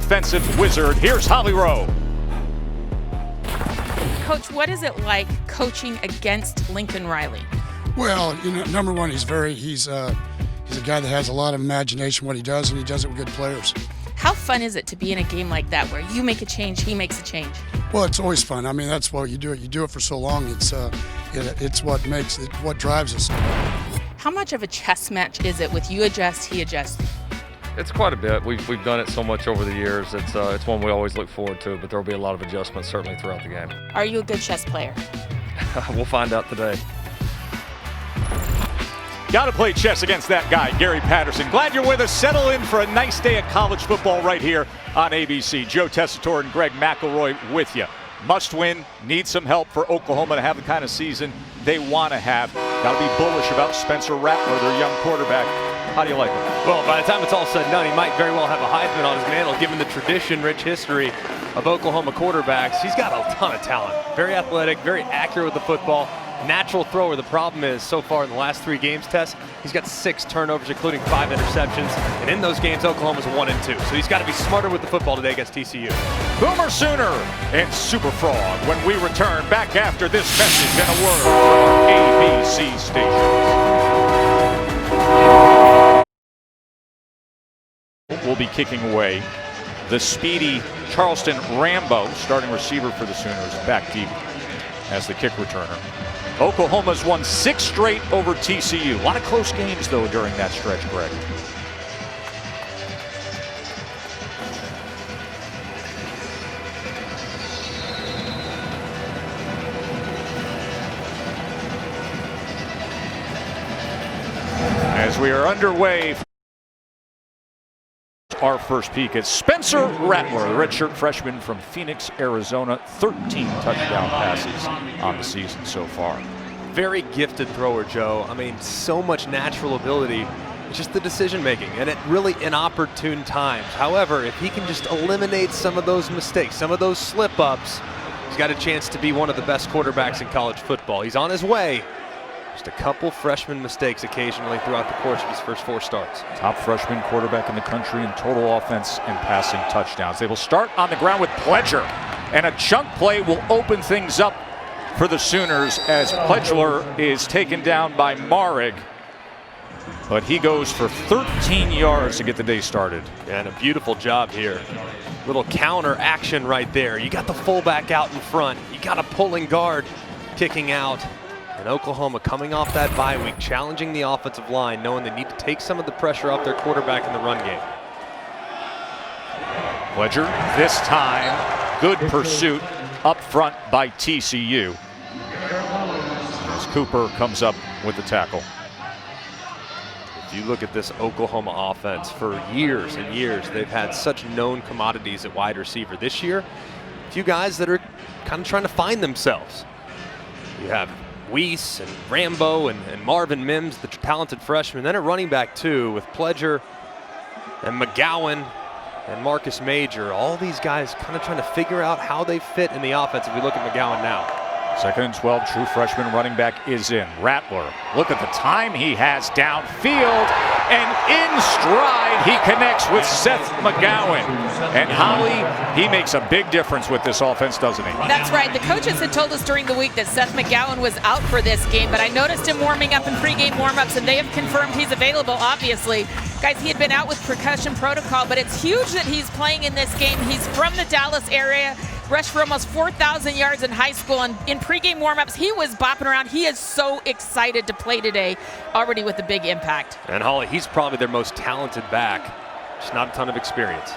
defensive wizard. Here's Holly Rowe. Coach, what is it like coaching against Lincoln Riley? Well, number one, he's a guy that has a lot of imagination what he does, and he does it with good players. How fun is it to be in a game like that where you make a change, he makes a change? Well, it's always fun. I mean, that's why you do it. You do it for so long. It's what drives us. How much of a chess match is it with you adjust, he adjusts? It's quite a bit. We've done it so much over the years. It's one we always look forward to, but there will be a lot of adjustments certainly throughout the game. Are you a good chess player? We'll find out today. Got to play chess against that guy, Gary Patterson. Glad you're with us. Settle in for a nice day of college football right here on ABC. Joe Tessitore and Greg McElroy with you. Must win, need some help for Oklahoma to have the kind of season they want to have. Got to be bullish about Spencer Rattler, their young quarterback. How do you like it? Well, by the time it's all said and done, he might very well have a Heisman on his mantle, given the tradition-rich history of Oklahoma quarterbacks. He's got a ton of talent. Very athletic, very accurate with the football. Natural thrower. The problem is, so far in the last 3 games, Tess, he's got 6 turnovers, including 5 interceptions. And in those games, Oklahoma's 1-2. So he's got to be smarter with the football today against TCU. Boomer Sooner and Super Frog when we return back after this message and a word from our ABC station. We'll be kicking away. The speedy Charleston Rambo, starting receiver for the Sooners, back deep as the kick returner. Oklahoma's won 6 straight over TCU. A lot of close games, though, during that stretch, Greg. As we are underway, our first peek at Spencer Rattler, the redshirt freshman from Phoenix, Arizona. 13 touchdown passes on the season so far. Very gifted thrower, Joe. I mean, so much natural ability. It's just the decision making, and at really inopportune times. However, if he can just eliminate some of those mistakes, some of those slip-ups, he's got a chance to be one of the best quarterbacks in college football. He's on his way. Just a couple freshman mistakes occasionally throughout the course of his first 4 starts. Top freshman quarterback in the country in total offense and passing touchdowns. They will start on the ground with Pledger, and a chunk play will open things up for the Sooners as Pledger is taken down by Marig. But he goes for 13 yards to get the day started. And a beautiful job here. Little counter action right there. You got the fullback out in front. You got a pulling guard kicking out. And Oklahoma coming off that bye week, challenging the offensive line, knowing they need to take some of the pressure off their quarterback in the run game. Pledger, this time, good pursuit up front by TCU. As Cooper comes up with the tackle. If you look at this Oklahoma offense, for years and years, they've had such known commodities at wide receiver. This year, a few guys that are kind of trying to find themselves. You have Weiss and Rambo and Marvin Mims, the talented freshman. Then a running back, too, with Pledger and McGowan and Marcus Major. All these guys kind of trying to figure out how they fit in the offense if we look at McGowan now. 2nd and 12, true freshman running back is in. Rattler, look at the time he has downfield, and in stride he connects with Seth McGowan. And Holly, he makes a big difference with this offense, doesn't he? That's right. The coaches had told us during the week that Seth McGowan was out for this game, but I noticed him warming up in pregame warmups, and they have confirmed he's available, obviously. Guys, he had been out with concussion protocol, but it's huge that he's playing in this game. He's from the Dallas area. Rushed for almost 4,000 yards in high school, and in pregame warmups, he was bopping around. He is so excited to play today, already with a big impact. And Holly, he's probably their most talented back, just not a ton of experience.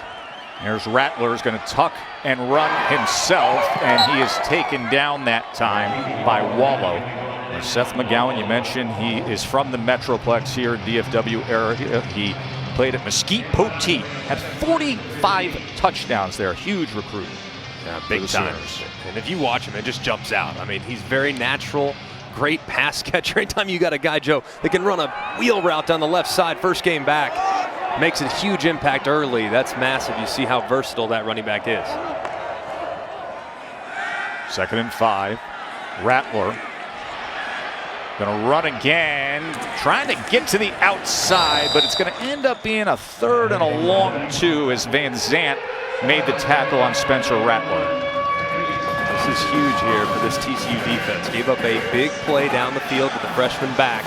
Here's Rattler, is going to tuck and run himself, and he is taken down that time by Wallow. And Seth McGowan, you mentioned, he is from the Metroplex here in DFW area. He played at Mesquite Poteet, had 45 touchdowns there, huge recruit. Yeah, big time. And if you watch him, it just jumps out. I mean, he's very natural, great pass catcher. Anytime you got a guy, Joe, that can run a wheel route down the left side first game back, makes a huge impact early. That's massive. You see how versatile that running back is. 2nd and 5. Rattler Gonna run again, trying to get to the outside, but it's gonna end up being a 3rd and a long 2 as Van Zandt made the tackle on Spencer Rattler. This is huge here for this TCU defense. Gave up a big play down the field with the freshman back.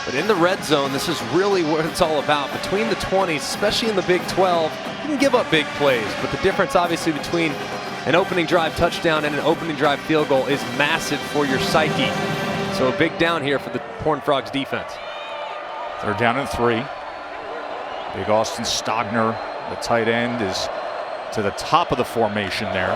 But in the red zone, this is really what it's all about. Between the 20s, especially in the Big 12, you can give up big plays. But the difference, obviously, between an opening drive touchdown and an opening drive field goal is massive for your psyche. So a big down here for the Horned Frogs defense. 3rd down and 3. Big Austin Stogner, the tight end, is to the top of the formation there.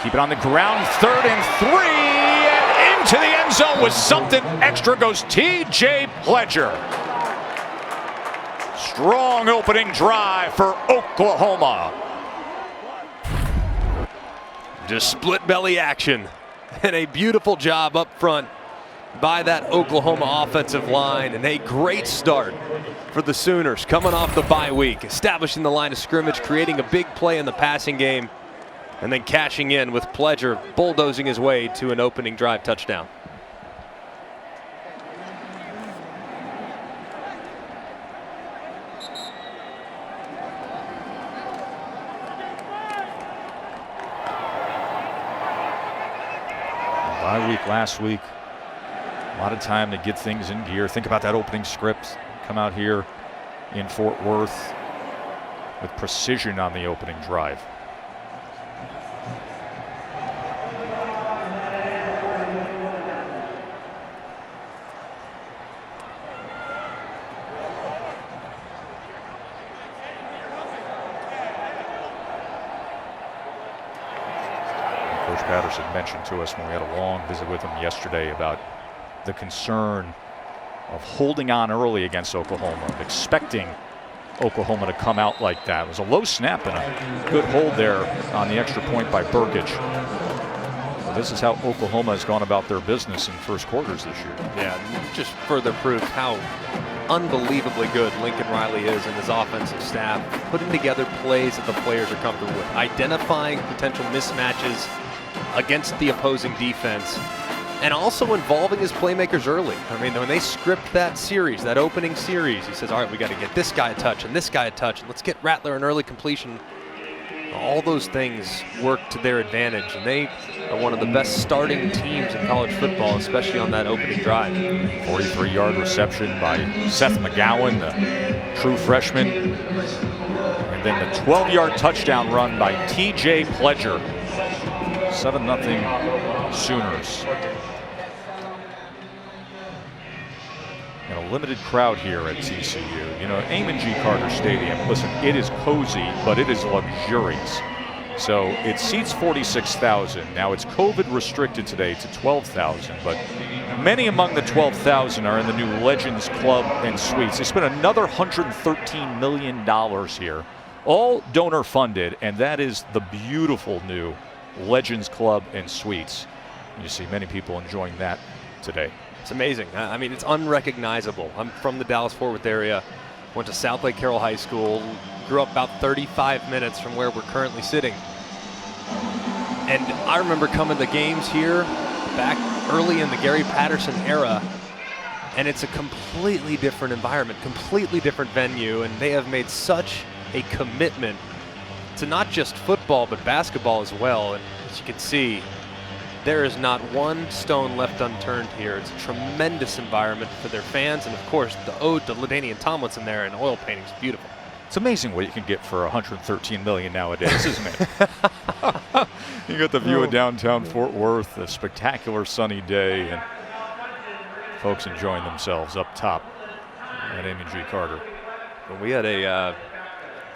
Keep it on the ground, 3rd and 3, and into the end zone with something extra goes TJ Pledger. Strong opening drive for Oklahoma. Just split belly action and a beautiful job up front by that Oklahoma offensive line, and a great start for the Sooners coming off the bye week, establishing the line of scrimmage, creating a big play in the passing game, and then cashing in with Pledger bulldozing his way to an opening drive touchdown. Bye week last week, a lot of time to get things in gear. Think about that opening script. Come out here in Fort Worth with precision on the opening drive. Coach Patterson mentioned to us when we had a long visit with him yesterday about the concern of holding on early against Oklahoma, of expecting Oklahoma to come out like that. It was a low snap and a good hold there on the extra point by Burkage. So this is how Oklahoma has gone about their business in first quarters this year. Yeah, just further proves how unbelievably good Lincoln Riley is and his offensive staff, putting together plays that the players are comfortable with, identifying potential mismatches against the opposing defense, and also involving his playmakers early. I mean, when they script that series, that opening series, he says, all right, we got to get this guy a touch and this guy a touch, and let's get Rattler an early completion. All those things work to their advantage, and they are one of the best starting teams in college football, especially on that opening drive. 43-yard reception by Seth McGowan, the true freshman. And then the 12-yard touchdown run by TJ Pledger. 7-0 Sooners. And a limited crowd here at TCU. You know, Amon G. Carter Stadium, listen, it is cozy, but it is luxurious. So it seats 46,000. Now it's COVID restricted today to 12,000, but many among the 12,000 are in the new Legends Club and Suites. They spent another $113 million here, all donor funded, and that is the beautiful new Legends Club and Suites. You see many people enjoying that today. It's amazing. I mean, it's unrecognizable. I'm from the Dallas-Fort Worth area, went to South Lake Carroll High School, grew up about 35 minutes from where we're currently sitting. And I remember coming to games here back early in the Gary Patterson era, and it's a completely different environment, completely different venue, and they have made such a commitment to not just football, but basketball as well. And as you can see, there is not one stone left unturned here. It's a tremendous environment for their fans, and of course, the ode to LaDainian Tomlinson there in oil painting is beautiful. It's amazing what you can get for $113 million nowadays, isn't it? You got the view of downtown Fort Worth, a spectacular sunny day, and folks enjoying themselves up top at Amon G. Carter. Well, we had a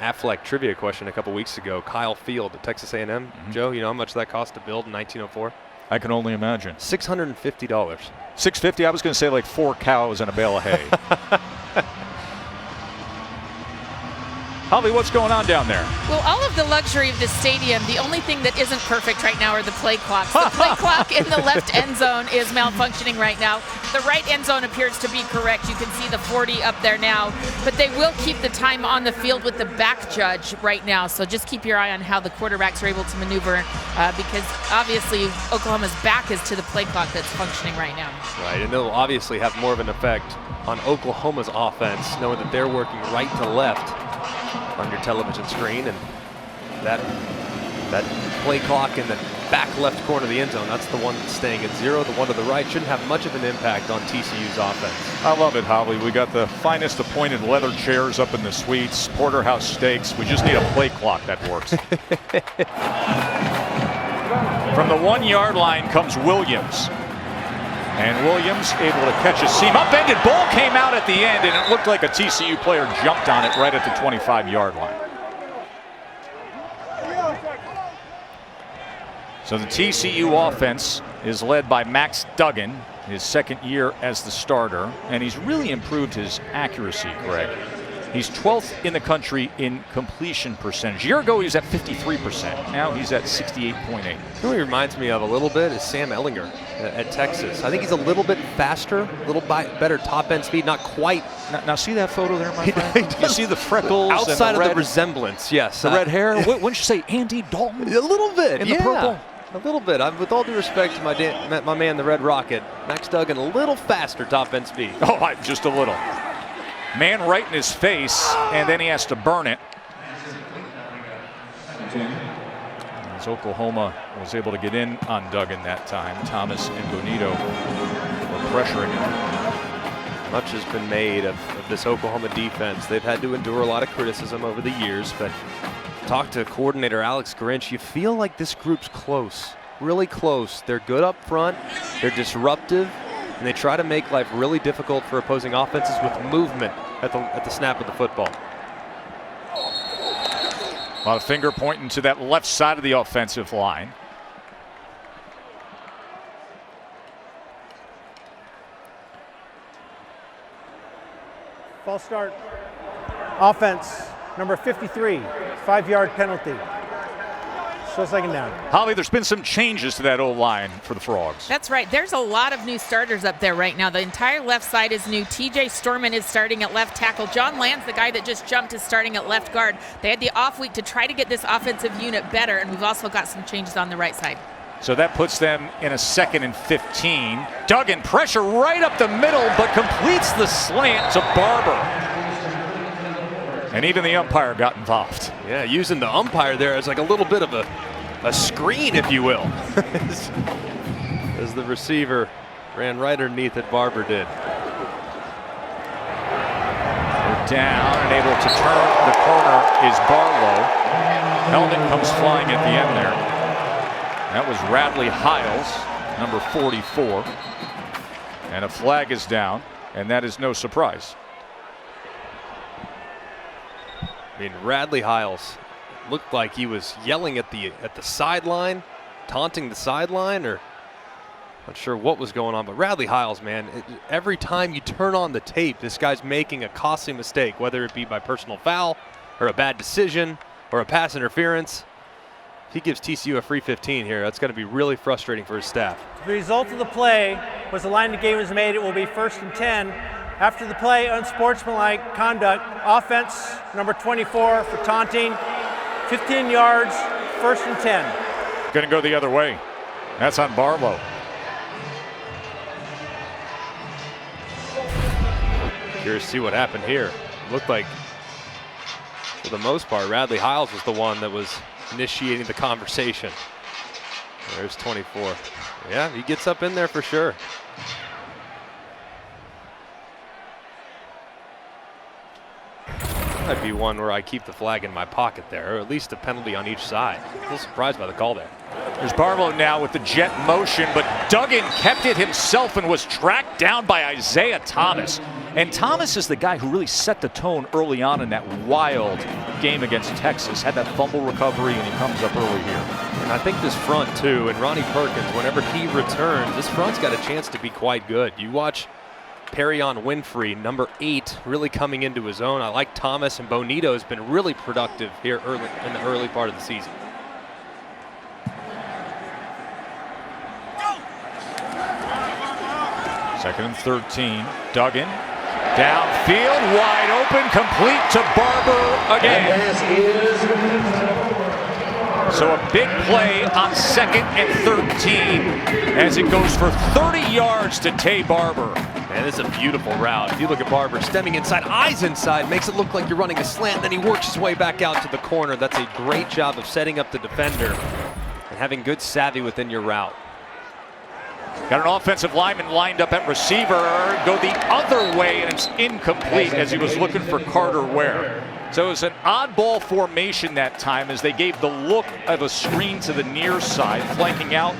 Aflac trivia question a couple weeks ago. Kyle Field at Texas A&M. Mm-hmm. Joe, you know how much that cost to build in 1904? I can only imagine. $650. $650? I was going to say like 4 cows and a bale of hay. Holly, what's going on down there? Well, all of the luxury of this stadium, the only thing that isn't perfect right now are the play clocks. The play clock in the left end zone is malfunctioning right now. the right end zone appears to be correct. You can see the 40 up there now, but they will keep the time on the field with the back judge right now. So just keep your eye on how the quarterbacks are able to maneuver because obviously Oklahoma's back is to the play clock that's functioning right now. Right, and it'll obviously have more of an effect on Oklahoma's offense, knowing that they're working right to left on your television screen, and that play clock in the back left corner of the end zone, that's the one that's staying at 0. The one to the right shouldn't have much of an impact on TCU's offense. I love it, Holly. We got the finest appointed leather chairs up in the suites, porterhouse steaks. We just need a play clock that works. From the 1-yard line comes Williams. And Williams able to catch a seam. Upended ball came out at the end, and it looked like a TCU player jumped on it right at the 25-yard line. So the TCU offense is led by Max Duggan, his second year as the starter, and he's really improved his accuracy, Greg. He's 12th in the country in completion percentage. A year ago, he was at 53%. Now he's at 68.8. Who he reminds me of a little bit is Sam Ehlinger at Texas. I think he's a little bit faster, a little better top-end speed, not quite. Now see that photo there, my friend? You see the freckles outside and the of the resemblance, yes. The red hair? Wouldn't you say Andy Dalton? A little bit, in the purple? A little bit. With all due respect to my man, the Red Rocket, Max Duggan, a little faster top-end speed. Oh, just a little. Man right in his face, and then he has to burn it. As Oklahoma was able to get in on Duggan that time, Thomas and Bonito were pressuring him. Much has been made of this Oklahoma defense. They've had to endure a lot of criticism over the years, but talk to coordinator Alex Grinch, you feel like this group's close, really close. They're good up front, they're disruptive, and they try to make life really difficult for opposing offenses with movement at the snap of the football. A lot of finger pointing to that left side of the offensive line. False start. Offense, number 53, 5-yard penalty. So second down. Holly, there's been some changes to that O-line for the Frogs. That's right. There's a lot of new starters up there right now. The entire left side is new. TJ Storman is starting at left tackle. John Land's the guy that just jumped, is starting at left guard. They had the off week to try to get this offensive unit better, and we've also got some changes on the right side. So that puts them in a 2nd and 15. Duggan, pressure right up the middle, but completes the slant to Barber. And even the umpire got involved. Yeah, using the umpire there as like a little bit of a screen, if you will, as the receiver ran right underneath it, Barber did. They're down and able to turn the corner is Barlow. Helmet comes flying at the end there. That was Radley Hiles, number 44. And a flag is down, and that is no surprise. I mean, Radley Hiles looked like he was yelling at the sideline, taunting the sideline, or not sure what was going on. But Radley Hiles, man, every time you turn on the tape, this guy's making a costly mistake, whether it be by personal foul or a bad decision or a pass interference. If he gives TCU a free 15 here, that's going to be really frustrating for his staff. The result of the play was the line the game was made. It will be 1st and 10. After the play, unsportsmanlike conduct. Offense, number 24 for taunting. 15 yards, 1st and 10. Going to go the other way. That's on Barlow. Curious to see what happened here. Looked like, for the most part, Radley Hiles was the one that was initiating the conversation. There's 24. Yeah, he gets up in there for sure. Might be one where I keep the flag in my pocket there, or at least a penalty on each side. A little surprised by the call there. There's Barlow now with the jet motion, but Duggan kept it himself and was tracked down by Isaiah Thomas. And Thomas is the guy who really set the tone early on in that wild game against Texas. Had that fumble recovery, and he comes up early here. And I think this front too, and Ronnie Perkins, whenever he returns, this front's got a chance to be quite good. You watch Perrion Winfrey, number 8, really coming into his own. I like Thomas, and Bonito has been really productive here in the early part of the season. Second and 13. Duggan. Downfield, wide open, complete to Barber again. So a big play on second and 13 as it goes for 30 yards to Tay Barber. Man, this is a beautiful route. If you look at Barber stemming inside, eyes inside, makes it look like you're running a slant, then he works his way back out to the corner. That's a great job of setting up the defender and having good savvy within your route. Got an offensive lineman lined up at receiver, go the other way, and it's incomplete as he was looking for Carter Ware. So it was an oddball formation that time as they gave the look of a screen to the near side, flanking out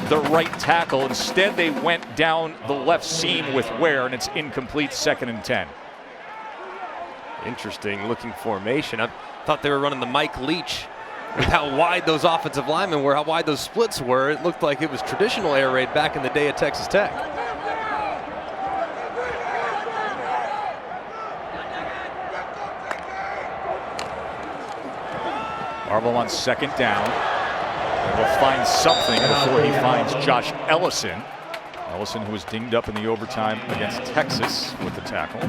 the right tackle. Instead, they went down the left seam with Ware, and it's incomplete, 2nd and 10. Interesting looking formation. I thought they were running the Mike Leach with how wide those offensive linemen were, how wide those splits were. It looked like it was traditional air raid back in the day at Texas Tech. Marvel on 2nd down. And will find something before he finds Josh Ellison. Ellison, who was dinged up in the overtime against Texas with the tackle.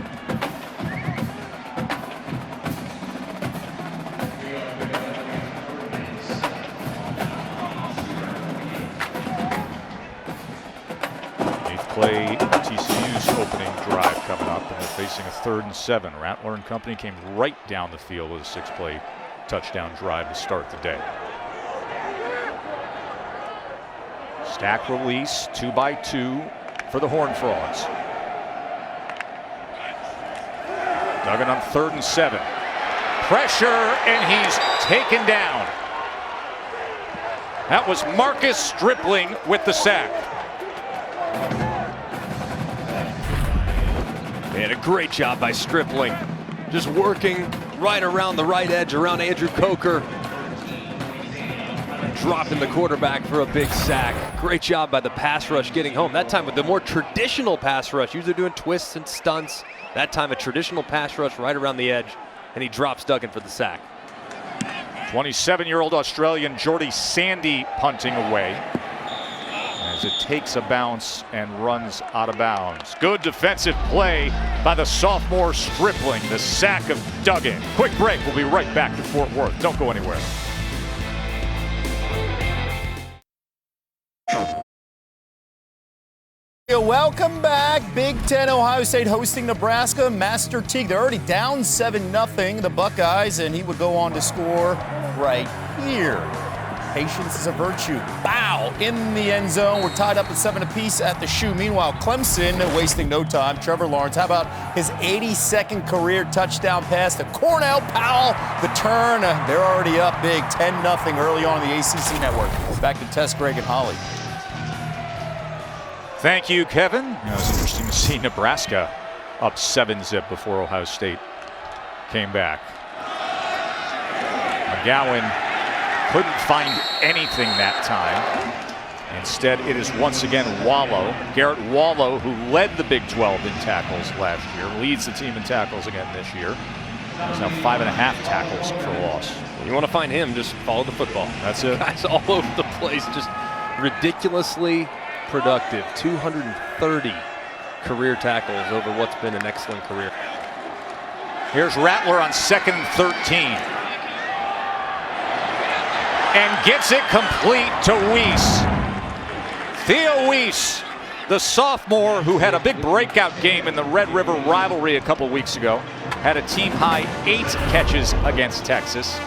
Play TCU's opening drive coming up, and they're facing a 3rd and 7. Rattler and company came right down the field with a 6-play touchdown drive to start the day. Stack release, 2-by-2 for the Horned Frogs. Duggan on 3rd and 7. Pressure, and he's taken down. That was Marcus Stripling with the sack. And a great job by Stripling. Just working right around the right edge, around Andrew Coker. Dropping the quarterback for a big sack. Great job by the pass rush getting home. That time with the more traditional pass rush. Usually doing twists and stunts. That time a traditional pass rush right around the edge. And he drops Duggan for the sack. 27-year-old Australian Jordy Sandy punting away as it takes a bounce and runs out of bounds. Good defensive play by the sophomore Stripling, the sack of Duggan. Quick break, we'll be right back to Fort Worth. Don't go anywhere. Welcome back. Big Ten, Ohio State hosting Nebraska. Master Teague, they're already down 7-0, the Buckeyes, and he would go on to score right here. Patience is a virtue. Bow in the end zone. We're tied up at 7 apiece at the shoe. Meanwhile, Clemson wasting no time. Trevor Lawrence, how about his 82nd career touchdown pass to Cornell Powell? The turn, they're already up big, 10-0 early on in the ACC network. Back to Tess, Greg, and Holly. Thank you, Kevin. It was interesting to see Nebraska up 7-0 before Ohio State came back. McGowan couldn't find anything that time. Instead, it is once again Wallow, Garrett Wallow, who led the Big 12 in tackles last year, leads the team in tackles again this year. He's now 5.5 tackles for loss. You want to find him, just follow the football. That's it. Guys all over the place, just ridiculously productive. 230 career tackles over what's been an excellent career. Here's Rattler on 2nd and 13. And gets it complete to Weiss. Theo Weiss, the sophomore who had a big breakout game in the Red River rivalry a couple weeks ago, had a team-high 8 catches against Texas.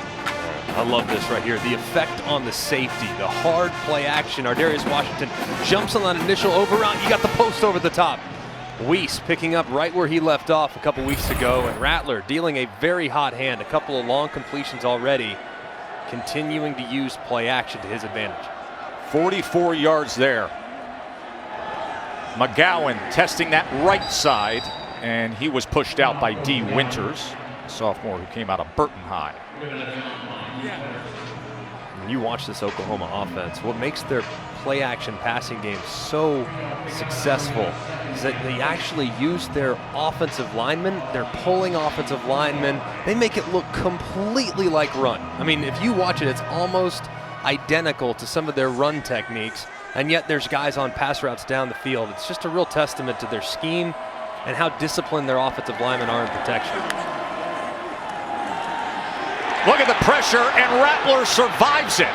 I love this right here. The effect on the safety, the hard play action. Ardarius Washington jumps on that initial overround. You got the post over the top. Weiss picking up right where he left off a couple weeks ago, and Rattler dealing a very hot hand. A couple of long completions already, continuing to use play action to his advantage. 44 yards there. McGowan testing that right side, and he was pushed out by D. Winters, a sophomore who came out of Burton High. When you watch this Oklahoma offense, what makes their play action passing game so successful is that they actually use their offensive linemen, their pulling offensive linemen. They make it look completely like run. I mean, if you watch it, it's almost identical to some of their run techniques. and yet there's guys on pass routes down the field. It's just a real testament to their scheme and how disciplined their offensive linemen are in protection. Look at the pressure, and Rattler survives it.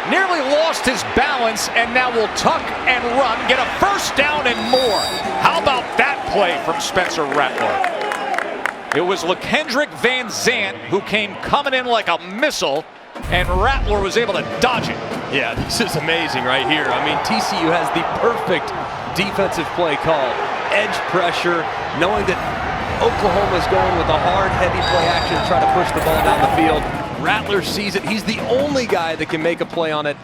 Nearly lost his balance, and now will tuck and run, get a first down and more. How about that play from Spencer Rattler? It was LeKendrick Van Zandt who came coming in like a missile, and Rattler was able to dodge it. Yeah, this is amazing right here. I mean, TCU has the perfect defensive play call. Edge pressure, knowing that Oklahoma's going with a hard, heavy play action to try to push the ball down the field. Rattler sees it. He's the only guy that can make a play on it.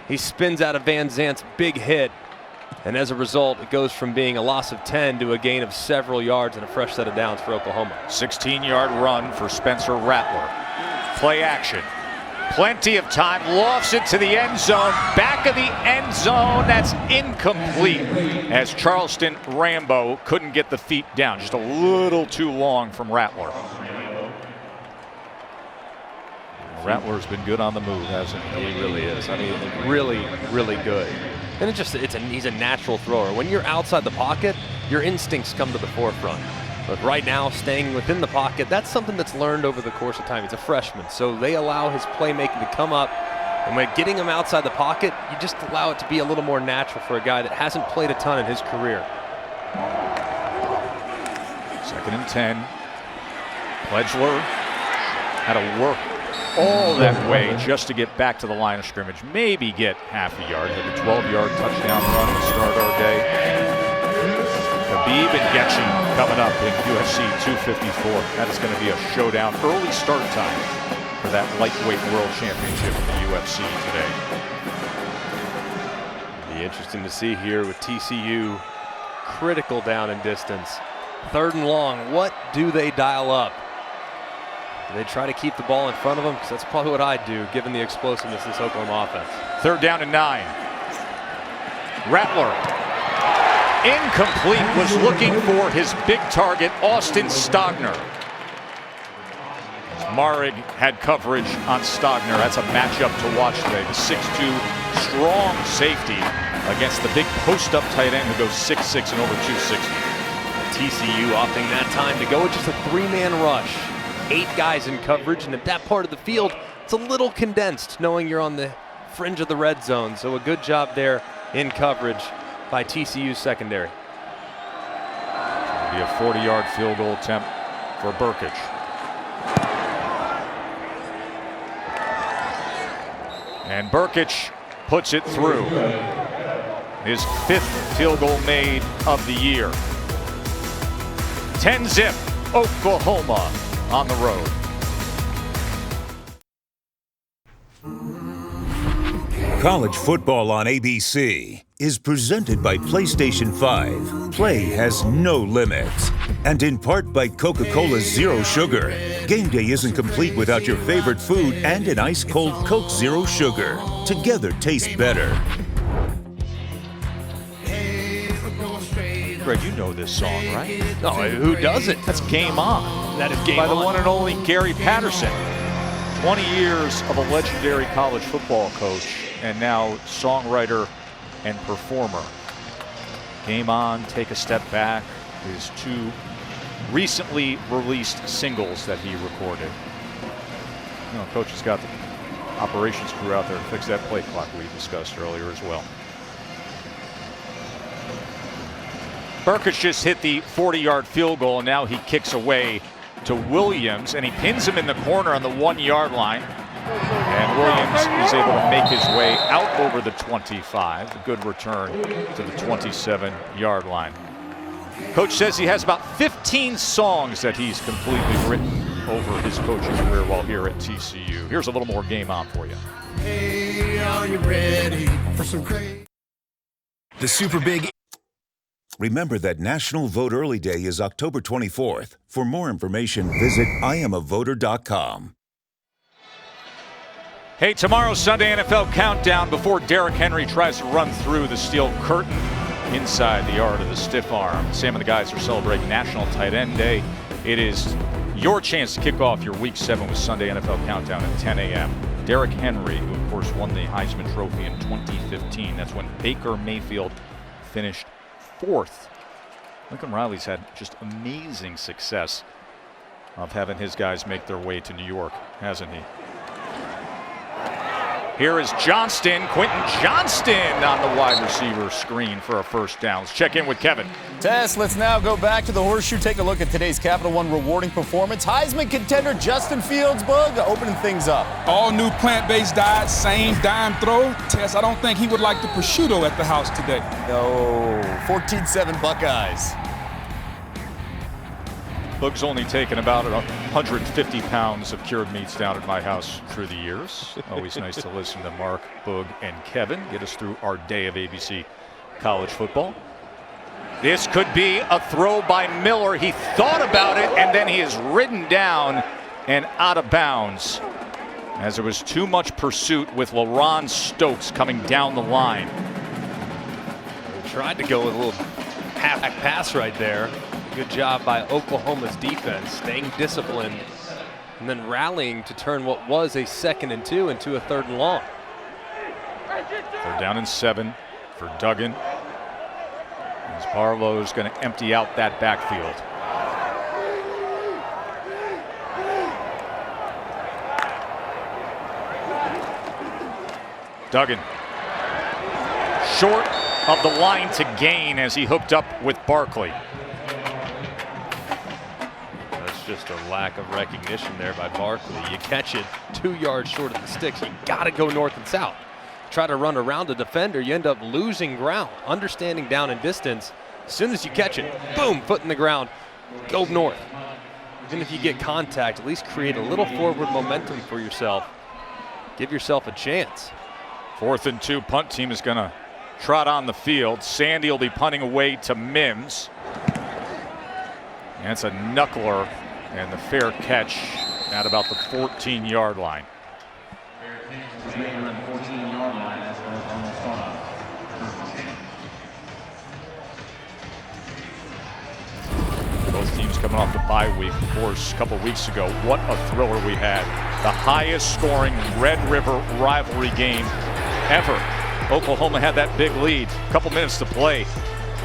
He spins out of Van Zandt's big hit. And as a result, it goes from being a loss of 10 to a gain of several yards and a fresh set of downs for Oklahoma. 16-yard run for Spencer Rattler. Play action. Plenty of time, lofts it to the end zone, back of the end zone, that's incomplete as Charleston Rambo couldn't get the feet down, just a little too long from Rattler. Rattler's been good on the move, hasn't he? He really is. I mean, really, really good. And he's a natural thrower. When you're outside the pocket, your instincts come to the forefront. But right now, staying within the pocket, that's something that's learned over the course of time. He's a freshman, so they allow his playmaking to come up. And when getting him outside the pocket, you just allow it to be a little more natural for a guy that hasn't played a ton in his career. 2nd and 10. Pledgler had to work all that way just to get back to the line of scrimmage. Maybe get half a yard. Had a 12-yard touchdown run to start our day. Khabib and Getchin coming up in UFC 254. That is going to be a showdown. Early start time for that lightweight world championship in the UFC today. Be interesting to see here with TCU critical down and distance. 3rd and long, what do they dial up? Do they try to keep the ball in front of them? Because that's probably what I'd do, given the explosiveness of this Oklahoma offense. 3rd down and 9. Rattler. Incomplete, was looking for his big target, Austin Stogner. Marig had coverage on Stogner. That's a matchup to watch today. The 6'2", strong safety against the big post-up tight end who goes 6'6" and over 260. TCU opting that time to go with just a 3-man rush. 8 guys in coverage, and at that part of the field, it's a little condensed, knowing you're on the fringe of the red zone. So a good job there in coverage by TCU's secondary. It'll be a 40-yard field goal attempt for Burkich. And Burkich puts it through. His 5th field goal made of the year. 10-zip, Oklahoma on the road. College football on ABC is presented by PlayStation 5. Play has no limits. And in part by Coca-Cola Zero Sugar. Game day isn't complete without your favorite food and an ice-cold Coke Zero Sugar. Together taste better. Greg, you know this song, right? No, who doesn't? That's Game On. That is Game by On. the one and only Gary Patterson. 20 years of a legendary college football coach and now songwriter and performer. Game On, Take a Step Back, his 2 recently released singles that he recorded. You know, Coach has got the operations crew out there to fix that play clock we discussed earlier as well. Burkich just hit the 40-yard field goal, and now he kicks away to Williams, and he pins him in the corner on the 1-yard line. And Williams is able to make his way out over the 25. A good return to the 27-yard line. Coach says he has about 15 songs that he's completely written over his coaching career while here at TCU. Here's a little more Game On for you. Hey, are you ready for some crazy? The Super Big. Remember that National Vote Early Day is October 24th. For more information, visit IamAvoter.com. Hey, tomorrow's Sunday NFL Countdown before Derrick Henry tries to run through the steel curtain inside the art of the stiff arm. Sam and the guys are celebrating National Tight End Day. It is your chance to kick off your Week 7 with Sunday NFL Countdown at 10 a.m. Derrick Henry, who of course won the Heisman Trophy in 2015. That's when Baker Mayfield finished 4th. Lincoln Riley's had just amazing success of having his guys make their way to New York, hasn't he? Here is Johnston, Quentin Johnston on the wide receiver screen for a first down. Let's check in with Kevin. Tess, let's now go back to the Horseshoe. Take a look at today's Capital One rewarding performance. Heisman contender Justin Fields, Bug, opening things up. All new plant-based diet, same dime throw. Tess, I don't think he would like the prosciutto at the house today. No, 14-7 Buckeyes. Boog's only taken about 150 pounds of cured meats down at my house through the years. Always nice to listen to Mark, Boog, and Kevin get us through our day of ABC college football. This could be a throw by Miller. He thought about it, and then he is ridden down and out of bounds as there was too much pursuit with LaRon Stokes coming down the line. They tried to go with a little halfback pass right there. Good job by Oklahoma's defense, staying disciplined and then rallying to turn what was a 2nd and 2 into a 3rd and long. They're down in 7 for Duggan. As Barlow is going to empty out that backfield. Duggan short of the line to gain as he hooked up with Barkley. Just a lack of recognition there by Barkley. You catch it 2 yards short of the sticks. You got to go north and south. Try to run around a defender, you end up losing ground. Understanding down and distance, as soon as you catch it, boom, foot in the ground, go north. Even if you get contact, at least create a little forward momentum for yourself. Give yourself a chance. 4th and 2, punt team is going to trot on the field. Sandy will be punting away to Mims. And it's a knuckler. And the fair catch at about the 14-yard line. Both teams coming off the bye week. Of course, a couple weeks ago, what a thriller we had. The highest scoring Red River rivalry game ever. Oklahoma had that big lead, a couple minutes to play.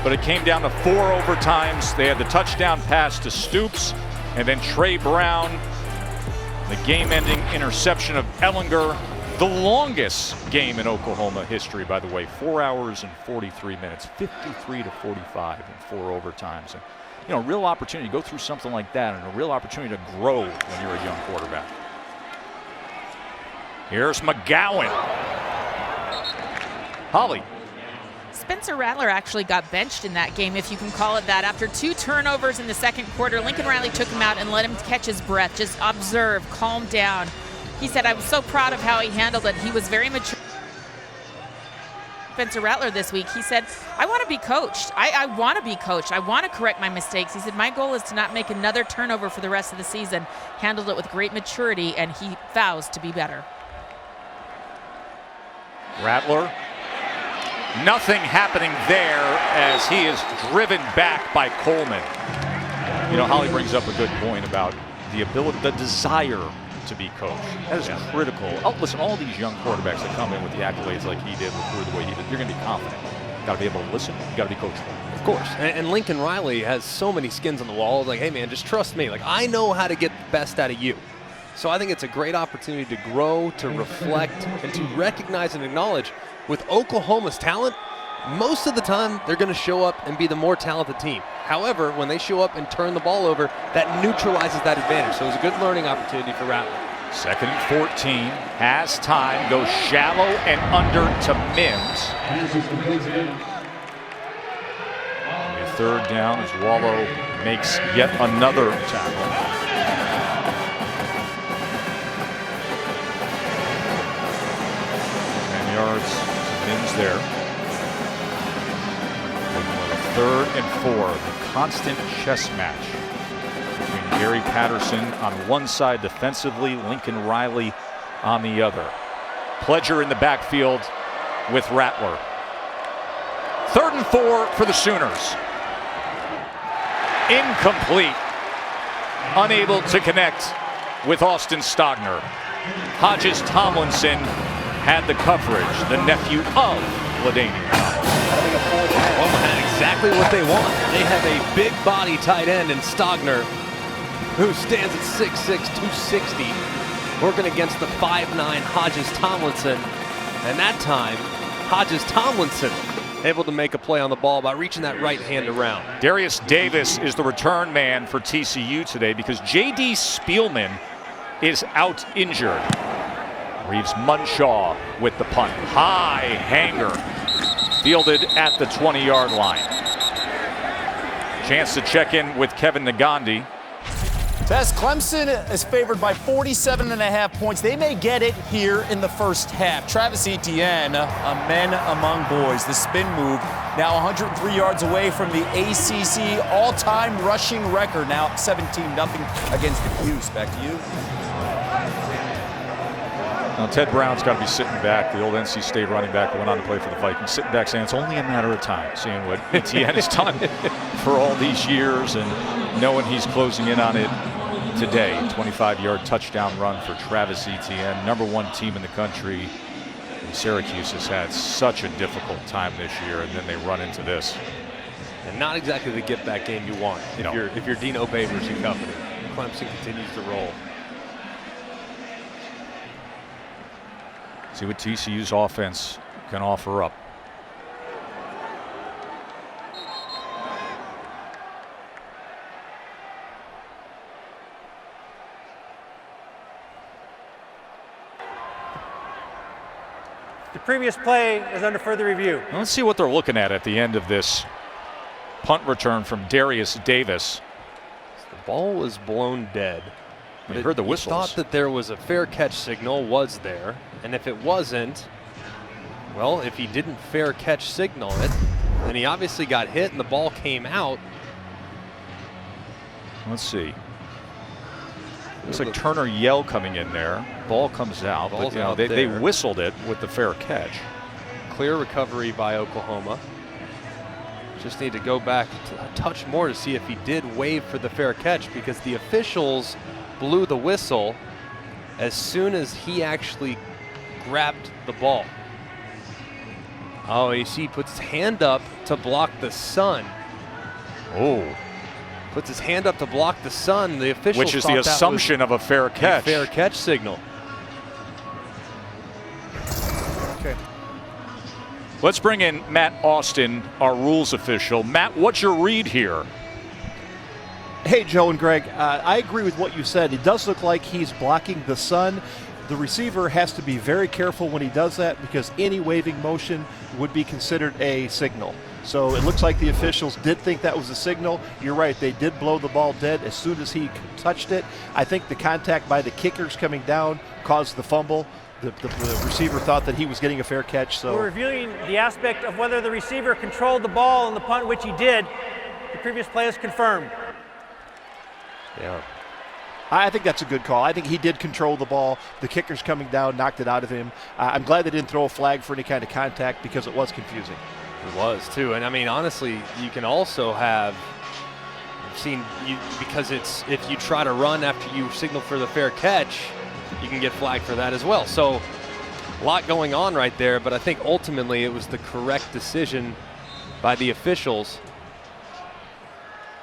But it came down to 4 overtimes. They had the touchdown pass to Stoops. And then Trey Brown, the game-ending interception of Ellinger, the longest game in Oklahoma history, by the way, 4 hours and 43 minutes, 53 to 45 in 4 overtimes. And, you know, real opportunity to go through something like that and a real opportunity to grow when you're a young quarterback. Here's McGowan. Holly. Spencer Rattler actually got benched in that game, if you can call it that. After 2 turnovers in the 2nd quarter, Lincoln Riley took him out and let him catch his breath, just observe, calm down. He said, I was so proud of how he handled it. He was very mature. Spencer Rattler this week, he said, I want to be coached. I want to be coached. I want to correct my mistakes. He said, my goal is to not make another turnover for the rest of the season. Handled it with great maturity, and he vows to be better. Rattler. Nothing happening there as he is driven back by Coleman. You know, Holly brings up a good point about the ability, the desire to be coached. That is critical. Oh, listen, all these young quarterbacks that come in with the accolades like he did, recruit the way he did, you're going to be confident. You got to be able to listen. You got to be coachable. Of course. And Lincoln Riley has so many skins on the wall. Like, hey, man, just trust me. Like, I know how to get the best out of you. So I think it's a great opportunity to grow, to reflect, and to recognize and acknowledge with Oklahoma's talent, most of the time they're going to show up and be the more talented team. However, when they show up and turn the ball over, that neutralizes that advantage. So it was a good learning opportunity for Rattler. 2nd and 14, has time, goes shallow and under to Mims. A 3rd down as Wallow makes yet another tackle. 10 yards to Mims there. 3rd and 4, the constant chess match between Gary Patterson on one side defensively, Lincoln Riley on the other. Pledger in the backfield with Rattler. 3rd and 4 for the Sooners. Incomplete. Unable to connect with Austin Stogner. Hodges Tomlinson had the coverage, the nephew of LaDainian. Oklahoma had exactly what they want. They have a big body tight end in Stogner, who stands at 6'6", 260, working against the 5'9" Hodges Tomlinson. And that time, Hodges Tomlinson able to make a play on the ball by reaching that right hand around. Darius Davis is the return man for TCU today because J.D. Spielman is out injured. Reeves Munshaw with the punt. High hanger, fielded at the 20-yard line. Chance to check in with Kevin Nagandi. Tess, Clemson is favored by 47.5 points. They may get it here in the first half. Travis Etienne, a men among boys. The spin move, now 103 yards away from the ACC all-time rushing record. Now 17-0 against the Cuse. Back to you. Now, Ted Brown's got to be sitting back, the old NC State running back who went on to play for the Vikings, sitting back saying it's only a matter of time, seeing what Etienne has done for all these years and knowing he's closing in on it today. 25-yard touchdown run for Travis Etienne, #1 team in the country. And Syracuse has had such a difficult time this year, and then they run into this. And not exactly the get-back game you want if you're Dino Babers and company. Clemson continues to roll. See what TCU's offense can offer up. The previous play is under further review. Now let's see what they're looking at the end of this punt return from Darius Davis. The ball was blown dead. We heard the whistles. Thought that there was a fair catch signal, was there? And if it wasn't, well, if he didn't fair catch signal it, then he obviously got hit and the ball came out. Let's see. Looks like Turner Yell coming in there. Ball comes out, but you know, they whistled it with the fair catch. Clear recovery by Oklahoma. Just need to go back a touch more to see if he did wave for the fair catch, because the officials blew the whistle as soon as he actually grabbed the ball. Oh, you see, he puts his hand up to block the sun. Oh. Puts his hand up to block the sun. The officials which is the assumption of a fair catch. Fair catch signal. Okay. Let's bring in Matt Austin, our rules official. Matt, what's your read here? Hey, Joe and Greg, I agree with what you said. It does look like he's blocking the sun. The receiver has to be very careful when he does that, because any waving motion would be considered a signal. So it looks like the officials did think that was a signal. You're right, they did blow the ball dead as soon as he touched it. I think the contact by the kickers coming down caused the fumble. The receiver thought that he was getting a fair catch. So we're reviewing the aspect of whether the receiver controlled the ball in the punt, which he did. The previous play is confirmed. Yeah. I think that's a good call. I think he did control the ball. The kicker's coming down, knocked it out of him. I'm glad they didn't throw a flag for any kind of contact, because it was confusing. It was too, and I mean, honestly, you can also have seen because it's, if you try to run after you signal for the fair catch, you can get flagged for that as well. So a lot going on right there, but I think ultimately it was the correct decision by the officials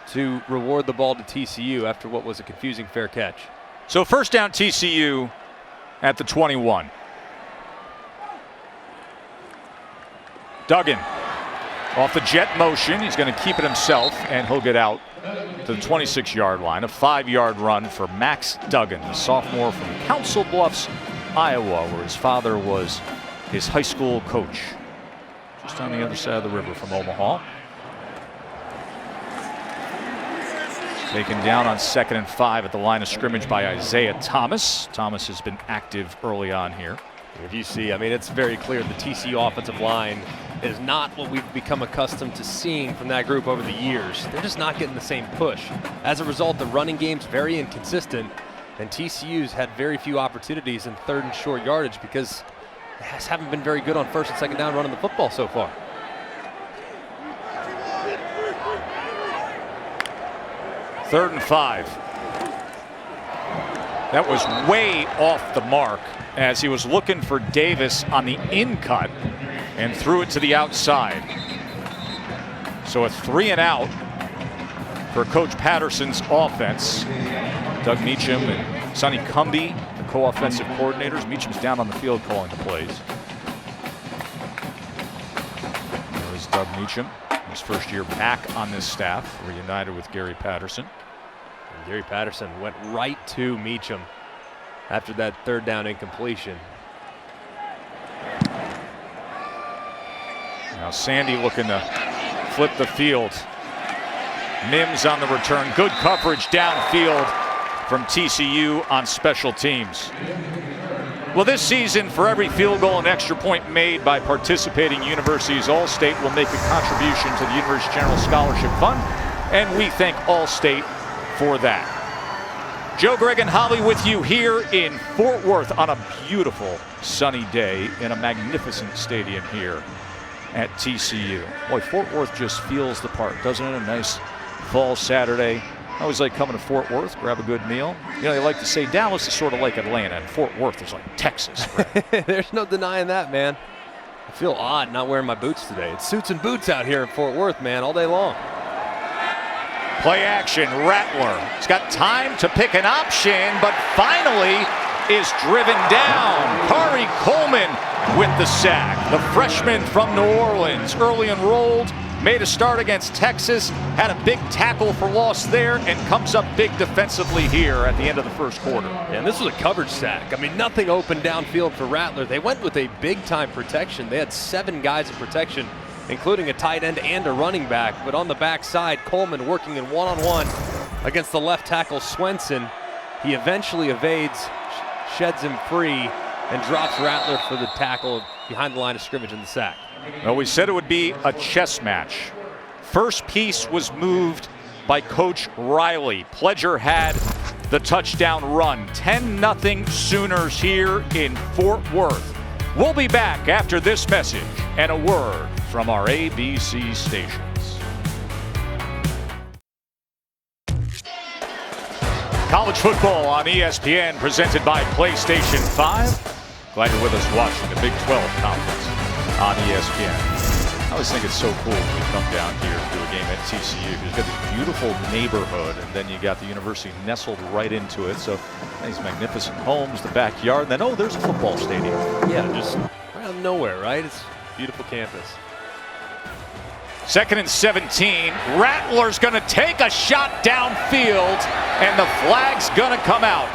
to reward the ball to TCU after what was a confusing fair catch. So first down, TCU at the 21. Duggan off the jet motion. He's going to keep it himself, and he'll get out to the 26-yard line. A 5-yard run for Max Duggan, the sophomore from Council Bluffs, Iowa, where his father was his high school coach. Just on the other side of the river from Omaha. Taken down on 2nd and 5 at the line of scrimmage by Isaiah Thomas. Thomas has been active early on here. If you see, I mean, it's very clear the TCU offensive line is not what we've become accustomed to seeing from that group over the years. They're just not getting the same push. As a result, the running game's very inconsistent, and TCU's had very few opportunities in 3rd and short yardage because they haven't been very good on 1st and 2nd down running the football so far. Third and 5. That was way off the mark as he was looking for Davis on the in cut and threw it to the outside. So a 3 and out for Coach Patterson's offense. Doug Meacham and Sonny Cumby, the co-offensive coordinators. Meacham's down on the field calling the plays. There's Doug Meacham, his first year back on this staff, reunited with Gary Patterson. And Gary Patterson went right to Meacham after that 3rd down incompletion. Now Sandy looking to flip the field. Mims on the return. Good coverage downfield from TCU on special teams. Well, this season, for every field goal and extra point made by participating universities, All-State will make a contribution to the University General Scholarship Fund, and we thank All-State for that. Joe, Greg, and Holly with you here in Fort Worth on a beautiful sunny day in a magnificent stadium here at TCU. Boy, Fort Worth just feels the part, doesn't it? A nice fall Saturday. I always like coming to Fort Worth, grab a good meal. You know, they like to say Dallas is sort of like Atlanta, and Fort Worth is like Texas. There's no denying that, man. I feel odd not wearing my boots today. It's suits and boots out here in Fort Worth, man, all day long. Play action, Rattler. He's got time to pick an option, but finally is driven down. Kari Coleman with the sack. The freshman from New Orleans, early enrolled, made a start against Texas, had a big tackle for loss there, and comes up big defensively here at the end of the first quarter. And this was a coverage sack. I mean, nothing open downfield for Rattler. They went with a big-time protection. They had 7 guys in protection, including a tight end and a running back. But on the backside, Coleman working in one-on-one against the left tackle, Swenson. He eventually evades, sheds him free, and drops Rattler for the tackle behind the line of scrimmage in the sack. Well, we said it would be a chess match. First piece was moved by Coach Riley. Pledger had the touchdown run. 10-0 Sooners here in Fort Worth. We'll be back after this message and a word from our ABC stations. College football on ESPN presented by PlayStation 5. Glad you're with us watching the Big 12 Conference on ESPN. I always think it's so cool when you come down here to a game at TCU. You've got this beautiful neighborhood, and then you got the university nestled right into it. So these magnificent homes, the backyard, and then, oh, there's a football stadium. Yeah, just right out of nowhere, right? It's a beautiful campus. 2nd and 17. Rattler's going to take a shot downfield, and the flag's going to come out.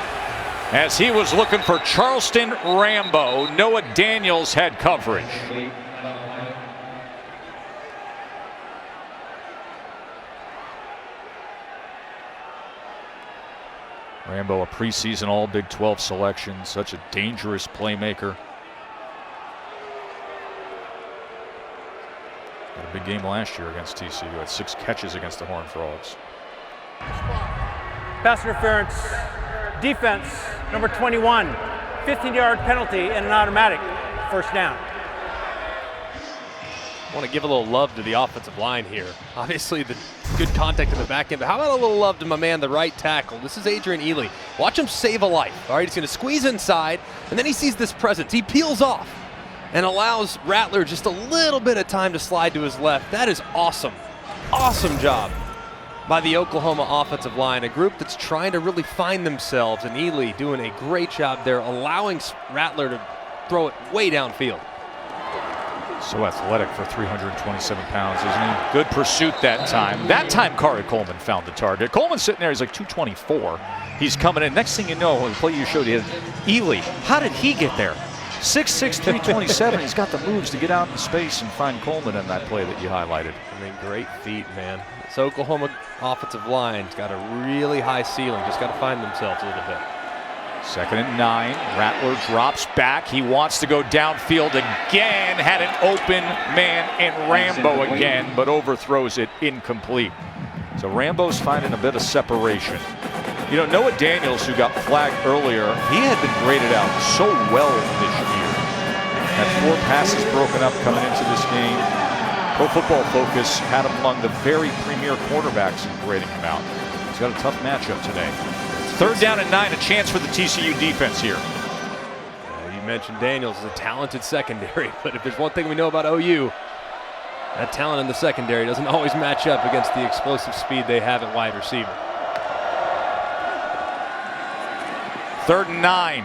As he was looking for Charleston Rambo, Noah Daniels had coverage. Rambo, a preseason all Big 12 selection, such a dangerous playmaker. Had a big game last year against TCU, had 6 catches against the Horned Frogs. Pass interference, defense, number 21, 15-yard penalty and an automatic first down. I want to give a little love to the offensive line here. Obviously, the good contact in the back end, but how about a little love to my man, the right tackle? This is Adrian Ely. Watch him save a life. All right, he's going to squeeze inside, and then he sees this presence. He peels off and allows Rattler just a little bit of time to slide to his left. That is awesome. Awesome job by the Oklahoma offensive line, a group that's trying to really find themselves, and Ely doing a great job there, allowing Rattler to throw it way downfield. So athletic for 327 pounds, isn't he? Good pursuit that time. That time, Kari Coleman found the target. Coleman's sitting there, he's like 224. He's coming in. Next thing you know, the play you showed, he had Ely. How did he get there? 6'6", 327. He's got the moves to get out in space and find Coleman in that play that you highlighted. I mean, great feet, man. This Oklahoma offensive line's got a really high ceiling. Just got to find themselves a little bit. 2nd and 9. Rattler drops back. He wants to go downfield again. Had an open man in Rambo again, but overthrows it incomplete. So Rambo's finding a bit of separation. You know, Noah Daniels, who got flagged earlier, he had been graded out so well this year. Had 4 passes broken up coming into this game. Pro Football Focus had him among the very premier quarterbacks in grading him out. He's got a tough matchup today. 3rd down and 9, a chance for the TCU defense here. You mentioned Daniels is a talented secondary, but if there's one thing we know about OU, that talent in the secondary doesn't always match up against the explosive speed they have at wide receiver. 3rd and 9.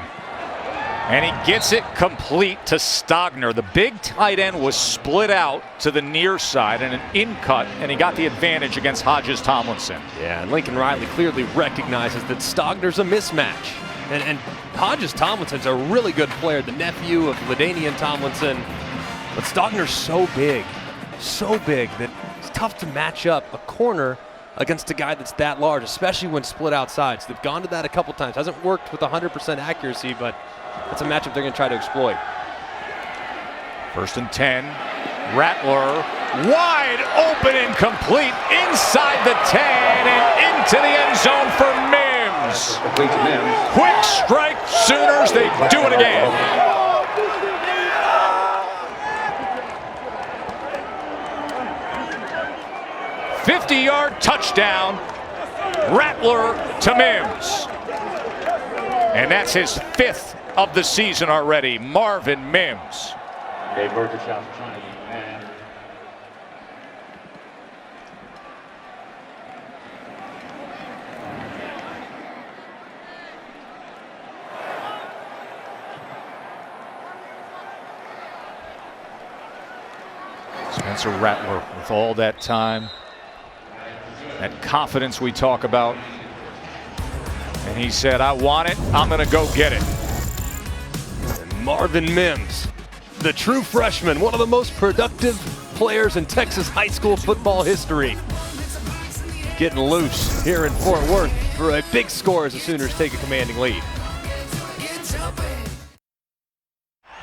And he gets it complete to Stogner. The big tight end was split out to the near side and an in cut, and he got the advantage against Hodges Tomlinson. Yeah, and Lincoln Riley clearly recognizes that Stogner's a mismatch. And Hodges Tomlinson's a really good player, the nephew of LaDainian Tomlinson. But Stogner's so big that it's tough to match up a corner against a guy that's that large, especially when split outside. So they've gone to that a couple times. Hasn't worked with 100% accuracy, but that's a matchup they're going to try to exploit. 1st and 10. Rattler wide open and complete inside the 10 and into the end zone for Mims. Quick strike Sooners. They do it again. 50-yard touchdown, Rattler to Mims. And that's his 5th of the season already, Marvin Mims. Spencer Rattler with all that time, that confidence we talk about. And he said, I want it, I'm gonna go get it. And Marvin Mims, the true freshman, one of the most productive players in Texas high school football history. Getting loose here in Fort Worth for a big score as the Sooners take a commanding lead.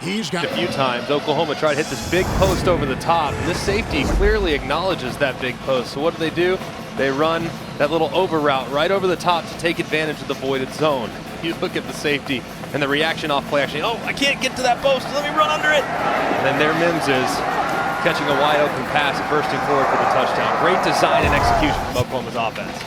He's got a few times. Oklahoma tried to hit this big post over the top, and this safety clearly acknowledges that big post. So what do? They run that little over route right over the top to take advantage of the voided zone. You look at the safety and the reaction off play action. Oh, I can't get to that post. Let me run under it. And then there Mims is catching a wide open pass and bursting forward for the touchdown. Great design and execution from Oklahoma's offense.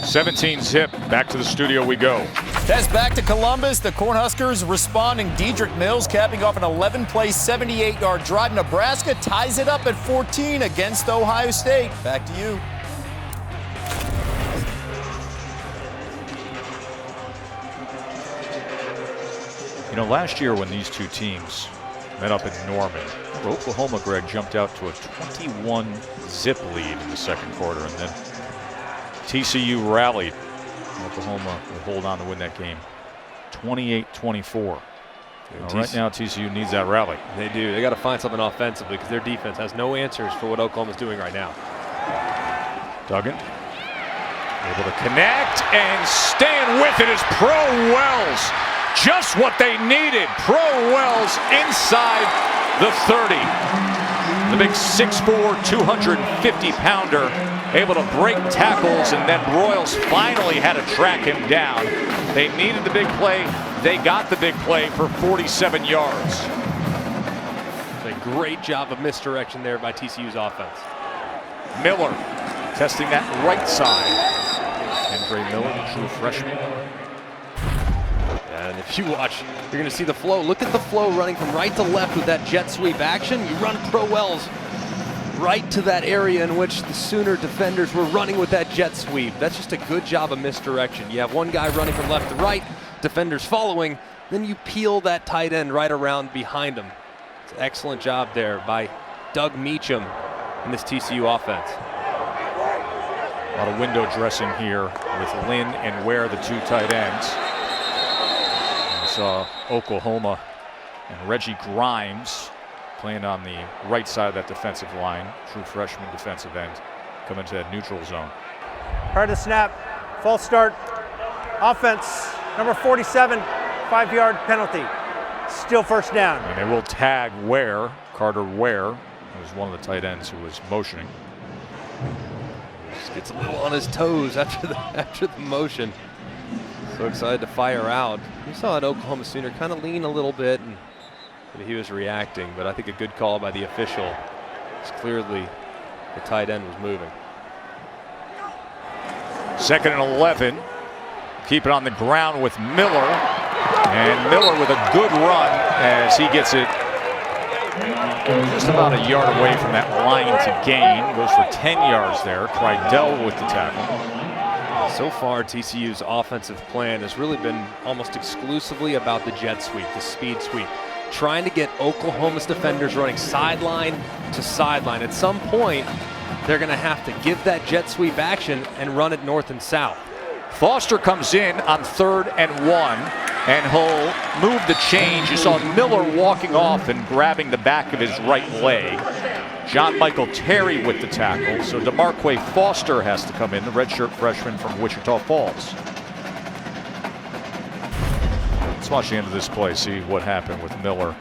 Zip. Back to the studio we go. That's back to Columbus. The Cornhuskers responding. Dedrick Mills capping off an 11-play, 78-yard drive. Nebraska ties it up at 14 against Ohio State. Back to you. You know, last year when these two teams met up in Norman, Oklahoma, Greg, jumped out to a 21-zip lead in the 2nd quarter, and then TCU rallied. Oklahoma will hold on to win that game 28-24. Right now TCU needs that rally. They do. They got to find something offensively because their defense has no answers for what Oklahoma's doing right now. Duggan able to connect, and staying with it is Pro Wells. Just what they needed. Pro Wells inside the 30. The big 6'4", 250-pounder able to break tackles, and then Royals finally had to track him down. They needed the big play. They got the big play for 47 yards. It's a great job of misdirection there by TCU's offense. Miller testing that right side. Andre Miller, the true freshman. And if you watch, you're going to see the flow. Look at the flow running from right to left with that jet sweep action. You run Pro Wells right to that area in which the Sooner defenders were running with that jet sweep. That's just a good job of misdirection. You have one guy running from left to right, defenders following, then you peel that tight end right around behind him. It's an excellent job there by Doug Meacham in this TCU offense. A lot of window dressing here with Lynn and Ware, the two tight ends. We saw Oklahoma and Reggie Grimes playing on the right side of that defensive line, true freshman defensive end, come into that neutral zone. Prior to snap, false start, offense, number 47, 5-yard penalty. Still 1st down. And they will tag Ware, Carter Ware, who was one of the tight ends who was motioning. Just gets a little on his toes after the motion. So excited to fire out. You saw an Oklahoma Sooner kind of lean a little bit, and he was reacting, but I think a good call by the official. It's clearly the tight end was moving. 2nd and 11. Keep it on the ground with Miller. And Miller with a good run as he gets it just about a yard away from that line to gain. Goes for 10 yards there. Kreidel with the tackle. So far, TCU's offensive plan has really been almost exclusively about the jet sweep, the speed sweep. Trying to get Oklahoma's defenders running sideline to sideline. At some point, they're going to have to give that jet sweep action and run it north and south. Foster comes in on 3rd and 1, and he'll move the change. You saw Miller walking off and grabbing the back of his right leg. John Michael Terry with the tackle, so DeMarque Foster has to come in, the redshirt freshman from Wichita Falls. Let's watch the end of this play, see what happened with Miller.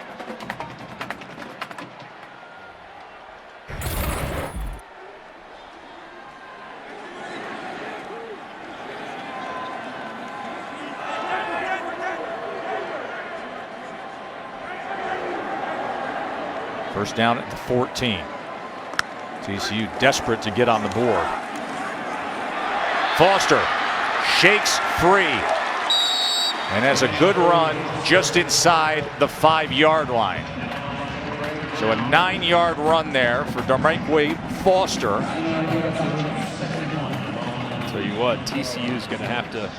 First down at the 14. TCU desperate to get on the board. Foster shakes free and has a good run just inside the 5-yard line. So a 9-yard run there for DeMarque Foster. I'll tell you what, TCU's going to have to,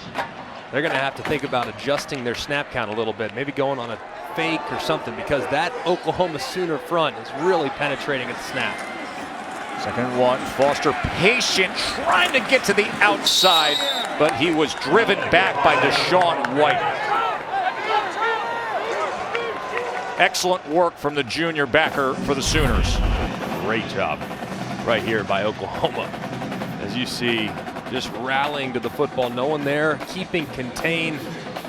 they're going to have to think about adjusting their snap count a little bit, maybe going on a fake or something, because that Oklahoma Sooner front is really penetrating at the snap. 2nd and 1, Foster patient, trying to get to the outside, but he was driven back by Deshaun White. Excellent work from the junior backer for the Sooners. Great job right here by Oklahoma. As you see, just rallying to the football, no one there, keeping contained,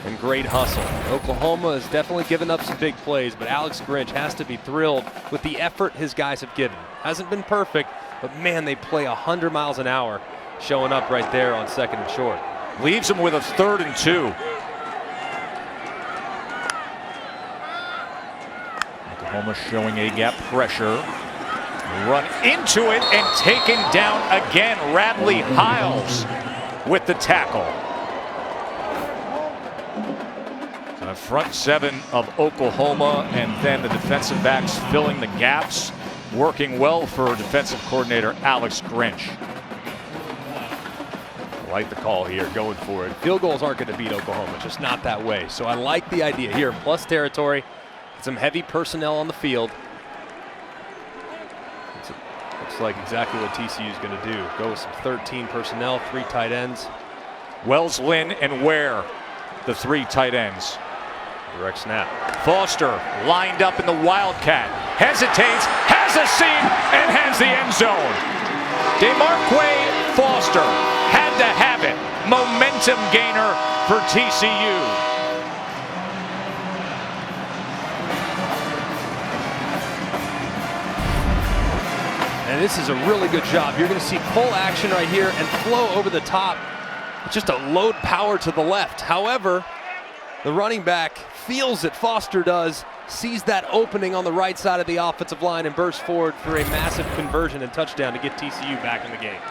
and great hustle. Oklahoma has definitely given up some big plays, but Alex Grinch has to be thrilled with the effort his guys have given. Hasn't been perfect, but man, they play 100 miles an hour, showing up right there on 2nd and short. Leaves him with a 3rd and 2. Oklahoma showing A-gap pressure. Run into it and taken down again. Radley Hiles with the tackle. The front 7 of Oklahoma, and then the defensive backs filling the gaps, working well for defensive coordinator Alex Grinch. I like the call here, going for it. Field goals aren't going to beat Oklahoma, just not that way. So I like the idea here, plus territory, some heavy personnel on the field. Looks like exactly what TCU is going to do. Go with some 13 personnel, 3 tight ends. Wells, Lynn, and Ware, the 3 tight ends. Direct snap. Foster lined up in the Wildcat, hesitates, has a seam, and has the end zone. DeMarque Foster had to have it. Momentum gainer for TCU. And this is a really good job. You're going to see pull action right here and flow over the top. Just a load power to the left. However, the running back feels it, Foster does, sees that opening on the right side of the offensive line and bursts forward for a massive conversion and touchdown to get TCU back in the game.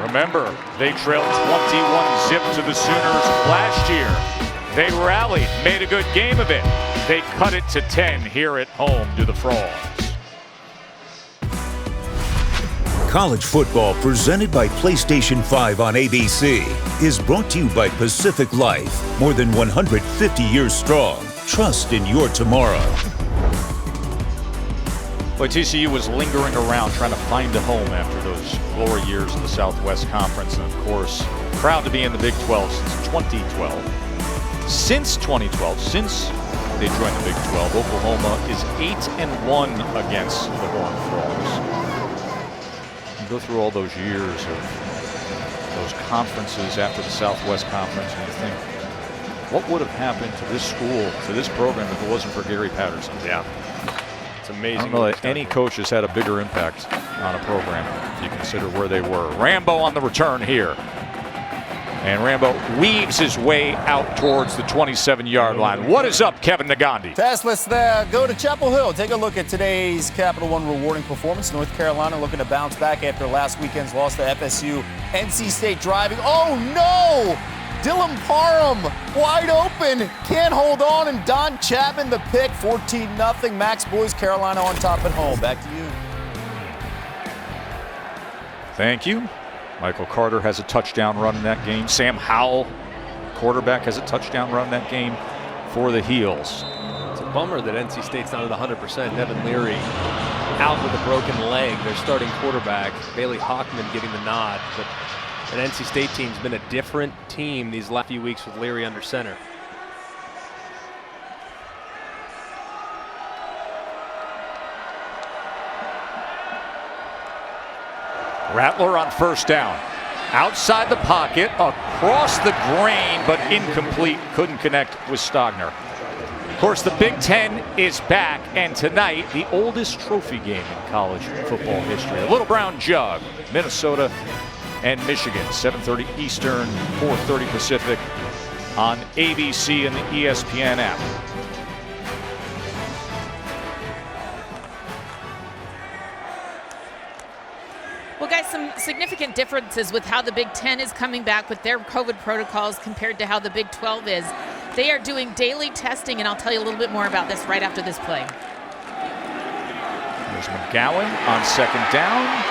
Remember, they trailed 21-zip to the Sooners last year. They rallied, made a good game of it. They cut it to 10 here at home to the Frogs. College football presented by PlayStation 5 on ABC is brought to you by Pacific Life. More than 150 years strong. Trust in your tomorrow. Boy, TCU was lingering around trying to find a home after those glory years in the Southwest Conference. And of course, proud to be in the Big 12 since 2012. Since 2012, since they joined the Big 12, Oklahoma is 8-1 against the Horned Frogs. Go through all those years of those conferences after the Southwest Conference, and you think, what would have happened to this school, to this program, if it wasn't for Gary Patterson? Yeah, it's amazing. I don't know that any coach has had a bigger impact on a program if you consider where they were. Rambo on the return here. And Rambo weaves his way out towards the 27-yard line. What is up, Kevin Nagandi? Tess, let's go to Chapel Hill. Take a look at today's Capital One rewarding performance. North Carolina looking to bounce back after last weekend's loss to FSU. NC State driving. Oh, no! Dylan Parham wide open. Can't hold on, and Don Chapman the pick. 14-0. Max Boys, Carolina on top at home. Back to you. Thank you. Michael Carter has a touchdown run in that game. Sam Howell, quarterback, has a touchdown run in that game for the Heels. It's a bummer that NC State's not at 100%. Devin Leary out with a broken leg. Their starting quarterback, Bailey Hockman, getting the nod. But an NC State team's been a different team these last few weeks with Leary under center. Rattler on first down. Outside the pocket, across the grain, but incomplete. Couldn't connect with Stogner. Of course, the Big Ten is back, and tonight, the oldest trophy game in college football history. The Little Brown Jug, Minnesota and Michigan, 7:30 Eastern, 4:30 Pacific on ABC and the ESPN app. Well, guys, some significant differences with how the Big Ten is coming back with their COVID protocols compared to how the Big 12 is. They are doing daily testing, and I'll tell you a little bit more about this right after this play. There's McGowan on second down.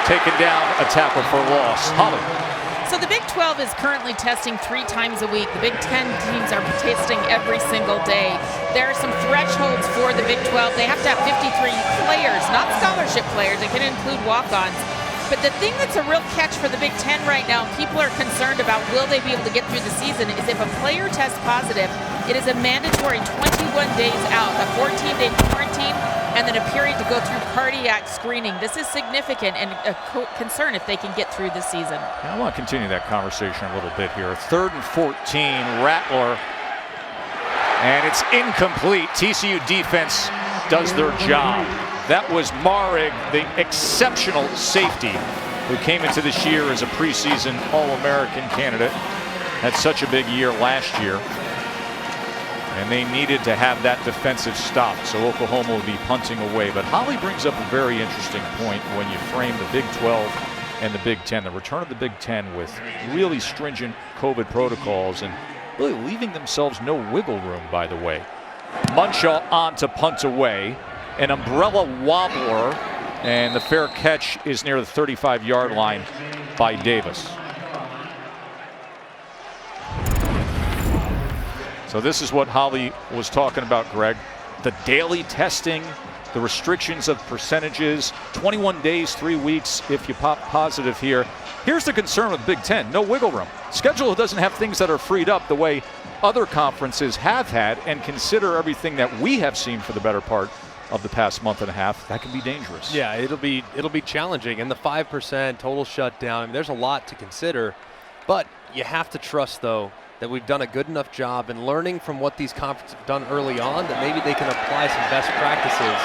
Taken down, a tackle for loss. Holly. So the Big 12 is currently testing 3 times a week. The Big 10 teams are testing every single day. There are some thresholds for the Big 12. They have to have 53 players, not scholarship players. It can include walk-ons. But the thing that's a real catch for the Big 10 right now, people are concerned about will they be able to get through the season, is if a player tests positive, it is a mandatory 21 days out, a 14-day quarantine, and then a period to go through cardiac screening. This is significant and a concern if they can get through the season. I want to continue that conversation a little bit here. 3rd and 14, Rattler. And it's incomplete. TCU defense does their job. That was Marig, the exceptional safety who came into this year as a preseason All-American candidate. Had such a big year last year. And they needed to have that defensive stop, so Oklahoma would be punting away. But Holly brings up a very interesting point when you frame the Big 12 and the Big 10. The return of the Big 10 with really stringent COVID protocols and really leaving themselves no wiggle room, by the way. Munshaw on to punt away. An umbrella wobbler, and the fair catch is near the 35-yard line by Davis. So this is what Holly was talking about, Greg. The daily testing, the restrictions of percentages, 21 days, 3 weeks if you pop positive here. Here's the concern with Big Ten, no wiggle room. Schedule doesn't have things that are freed up the way other conferences have had, and consider everything that we have seen for the better part of the past month and a half. That can be dangerous. Yeah, it'll be challenging. And the 5% total shutdown, I mean, there's a lot to consider. But you have to trust, though, that we've done a good enough job in learning from what these conferences have done early on, that maybe they can apply some best practices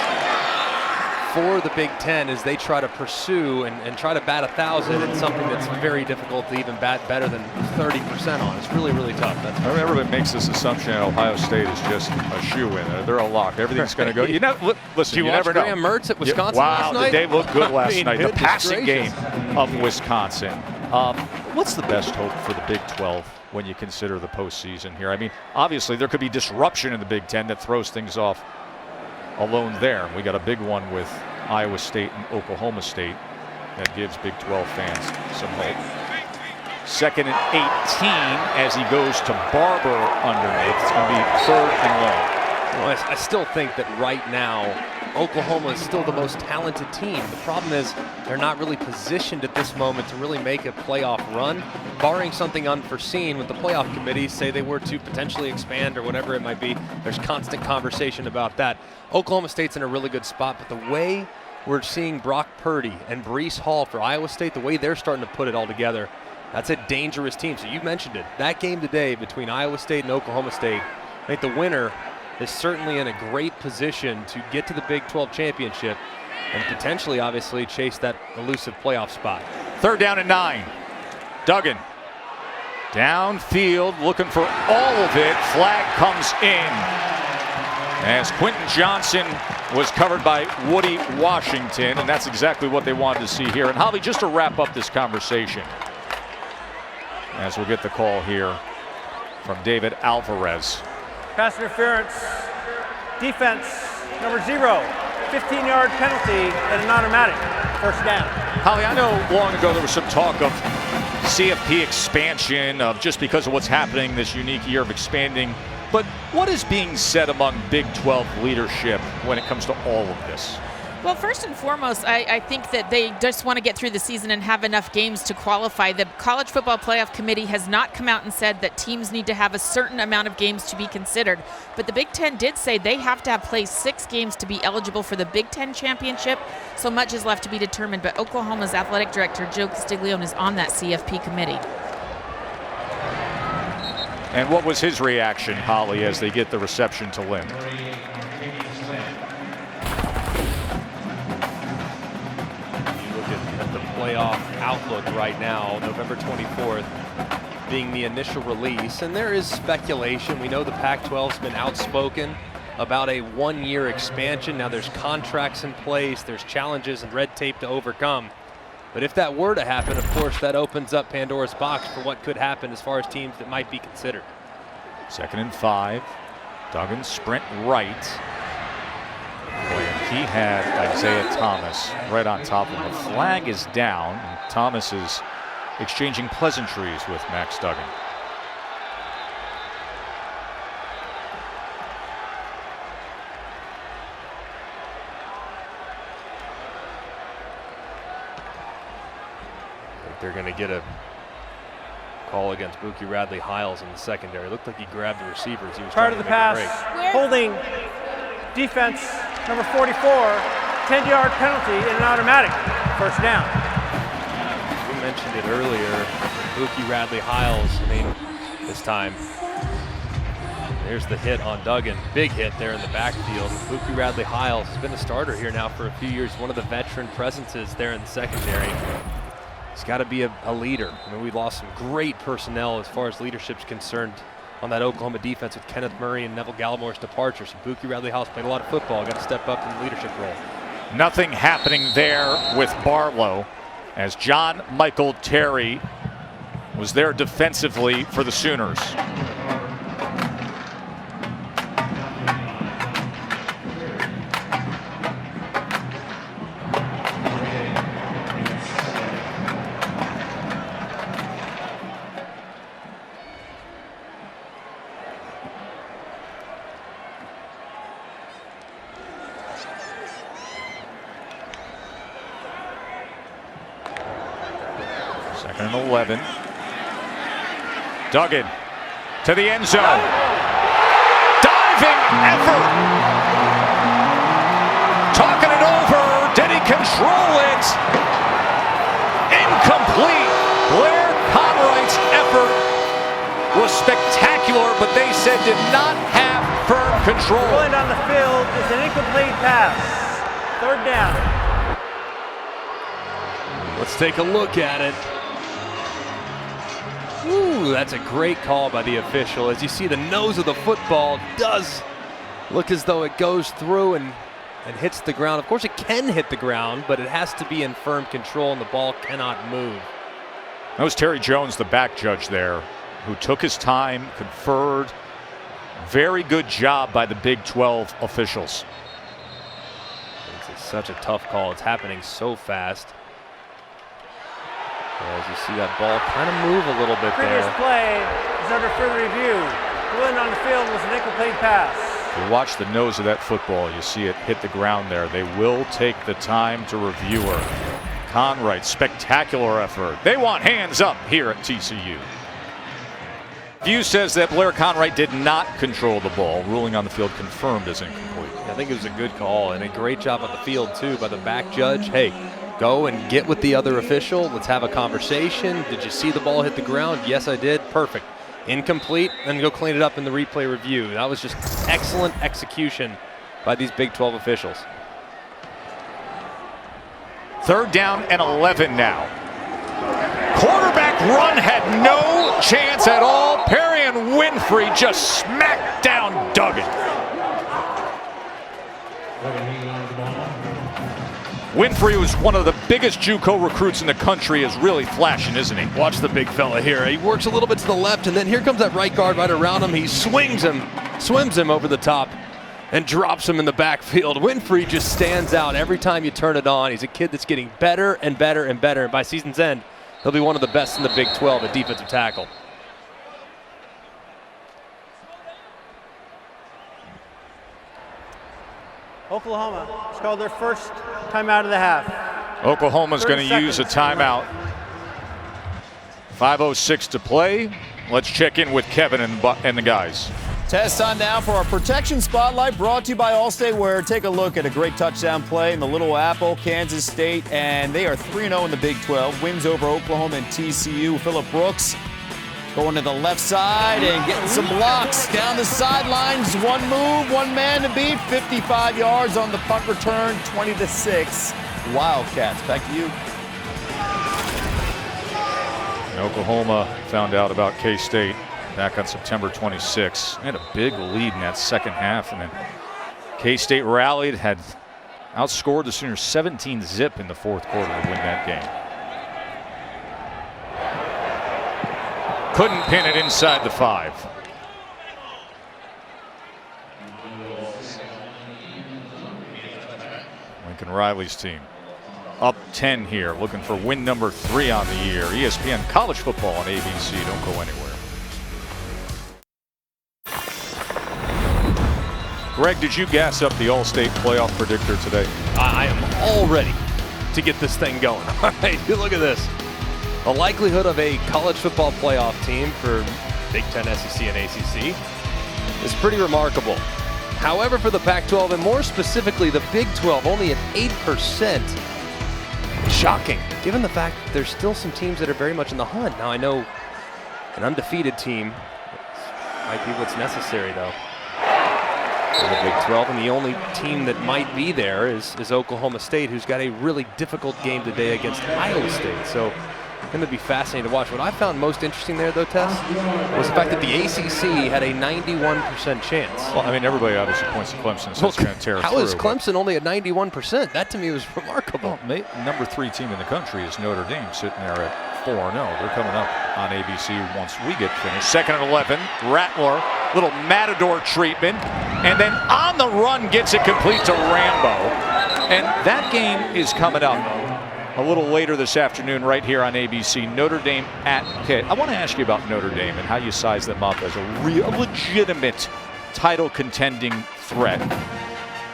for the Big Ten as they try to pursue and try to bat 1,000 in something that's very difficult to even bat better than 30% on. It's really, really tough. Everybody makes this assumption that Ohio State is just a shoe-in. They're a lock. Everything's going to go. You know, listen, you never know. Graham Mertz at Wisconsin last night? They looked good last night. The passing gracious. game of Wisconsin. What's the best hope for the Big 12 when you consider the postseason here? I mean, obviously there could be disruption in the Big Ten that throws things off alone there. We got a big one with Iowa State and Oklahoma State that gives Big 12 fans some hope. 2nd and 18 as he goes to Barber underneath. It's going to be 3rd and long. Well, I still think that right now Oklahoma is still the most talented team. The problem is they're not really positioned at this moment to really make a playoff run, barring something unforeseen with the playoff committee, say they were to potentially expand or whatever it might be. There's constant conversation about that. Oklahoma State's in a really good spot, but the way we're seeing Brock Purdy and Breece Hall for Iowa State, the way they're starting to put it all together, that's a dangerous team. So you mentioned it. That game today between Iowa State and Oklahoma State, I think the winner is certainly in a great position to get to the Big 12 championship and potentially, obviously, chase that elusive playoff spot. 3rd down and 9. Duggan Downfield, looking for all of it. Flag comes in. As Quentin Johnson was covered by Woody Washington, and that's exactly what they wanted to see here. And Holly, just to wrap up this conversation, as we'll get the call here from David Alvarez. Pass interference, defense, number 0, 15-yard penalty and an automatic first down. Holly, I know long ago there was some talk of CFP expansion, of just because of what's happening this unique year of expanding. But what is being said among Big 12 leadership when it comes to all of this? Well, first and foremost, I think that they just want to get through the season and have enough games to qualify. The College Football Playoff Committee has not come out and said that teams need to have a certain amount of games to be considered. But the Big Ten did say they have to have played 6 games to be eligible for the Big Ten championship. So much is left to be determined. But Oklahoma's athletic director, Joe Castiglione, is on that CFP committee. And what was his reaction, Holly, as they get the reception to Lynn? Playoff outlook right now, November 24th being the initial release, and there is speculation. We know the Pac-12's been outspoken about a 1-year expansion. Now there's contracts in place, there's challenges and red tape to overcome. But if that were to happen, of course, that opens up Pandora's box for what could happen as far as teams that might be considered. 2nd and 5. Duggan sprint right. Boy, he had Isaiah Thomas right on top of him. The flag is down, and Thomas is exchanging pleasantries with Max Duggan. They're going to get a call against Buki Radley-Hiles in the secondary. It looked like he grabbed the receivers. He was Part trying of to the make a pass, break. holding, defense, number 44, 10-yard penalty and an automatic first down. We mentioned it earlier, Buki Radley-Hiles, this time. There's the hit on Duggan. Big hit there in the backfield. Buki Radley-Hiles has been a starter here now for a few years, one of the veteran presences there in the secondary. He's got to be a leader. We lost some great personnel as far as leadership's concerned on that Oklahoma defense with Kenneth Murray and Neville Gallimore's departures. So Buki Radley-Hiles played a lot of football, got to step up in the leadership role. Nothing happening there with Barlow, as John Michael Terry was there defensively for the Sooners. Second and 11. Duggan to the end zone. Diving effort. Talking it over. Did he control it? Incomplete. Blair Conright's effort was spectacular, but they said did not have firm control. Rolling down the field is an incomplete pass. 3rd down. Let's take a look at it. Ooh, that's a great call by the official. As you see, the nose of the football does look as though it goes through and hits the ground. Of course, it can hit the ground, but it has to be in firm control, and the ball cannot move. That was Terry Jones, the back judge there, who took his time, conferred. Very good job by the Big 12 officials. It's such a tough call. It's happening so fast. As you see that ball kind of move a little bit Previous there. play is under further review. Going on the field was an incomplete pass. If you watch the nose of that football, you see it hit the ground there. They will take the time to review her. Conright, spectacular effort. They want hands up here at TCU. View says that Blair Conright did not control the ball, ruling on the field confirmed as incomplete. I think it was a good call and a great job on the field too by the back judge. Hey, go and get with the other official. Let's have a conversation. Did you see the ball hit the ground? Yes, I did. Perfect. Incomplete, then go clean it up in the replay review. That was just excellent execution by these Big 12 officials. 3rd down and 11 now. Quarterback run had no chance at all. Perry and Winfrey just smacked down Duggan. Winfrey was one of the biggest JUCO recruits in the country, is really flashing, isn't he? Watch the big fella here. He works a little bit to the left, and then here comes that right guard right around him. He swims him over the top, and drops him in the backfield. Winfrey just stands out every time you turn it on. He's a kid that's getting better and better and better, and by season's end, he'll be one of the best in the Big 12 at defensive tackle. Oklahoma has called their first timeout of the half. Oklahoma's going to use a timeout. 5:06 to play. Let's check in with Kevin and the guys. Test on now for our protection spotlight, brought to you by Allstate Wear. Take a look at a great touchdown play in the Little Apple, Kansas State, and they are 3-0 in the Big 12. Wins over Oklahoma and TCU. Phillip Brooks going to the left side and getting some blocks down the sidelines. One move, one man to beat. 55 yards on the punt return, 20-6. Wildcats. Back to you. Oklahoma found out about K-State back on September 26. They had a big lead in that second half, and then K-State rallied, had outscored the Sooners 17-0 in the fourth quarter to win that game. Couldn't pin it inside the 5. Lincoln Riley's team up 10 here, looking for win number 3 on the year. ESPN College Football on ABC. Don't go anywhere. Greg, did you gas up the All-State playoff predictor today? I am all ready to get this thing going. All right, look at this. The likelihood of a college football playoff team for Big Ten, SEC, and ACC is pretty remarkable. However, for the Pac-12, and more specifically the Big 12, only at 8%. Shocking, given the fact that there's still some teams that are very much in the hunt. Now, I know an undefeated team might be what's necessary, though, for the Big 12, and the only team that might be there is Oklahoma State, who's got a really difficult game today against Iowa State. So it's going to be fascinating to watch. What I found most interesting there, though, Tess, was the fact that the ACC had a 91% chance. Well, I mean, everybody obviously points to Clemson, so it's going to tear How through. is Clemson only at 91%? That to me was remarkable. Well, number 3 team in the country is Notre Dame, sitting there at 4-0. They're coming up on ABC once we get finished. 2nd and 11, Rattler, little Matador treatment, and then on the run gets it complete to Rambo. And that game is coming up a little later this afternoon right here on ABC. Notre Dame at Pitt. I want to ask you about Notre Dame and how you size them up as a legitimate title contending threat.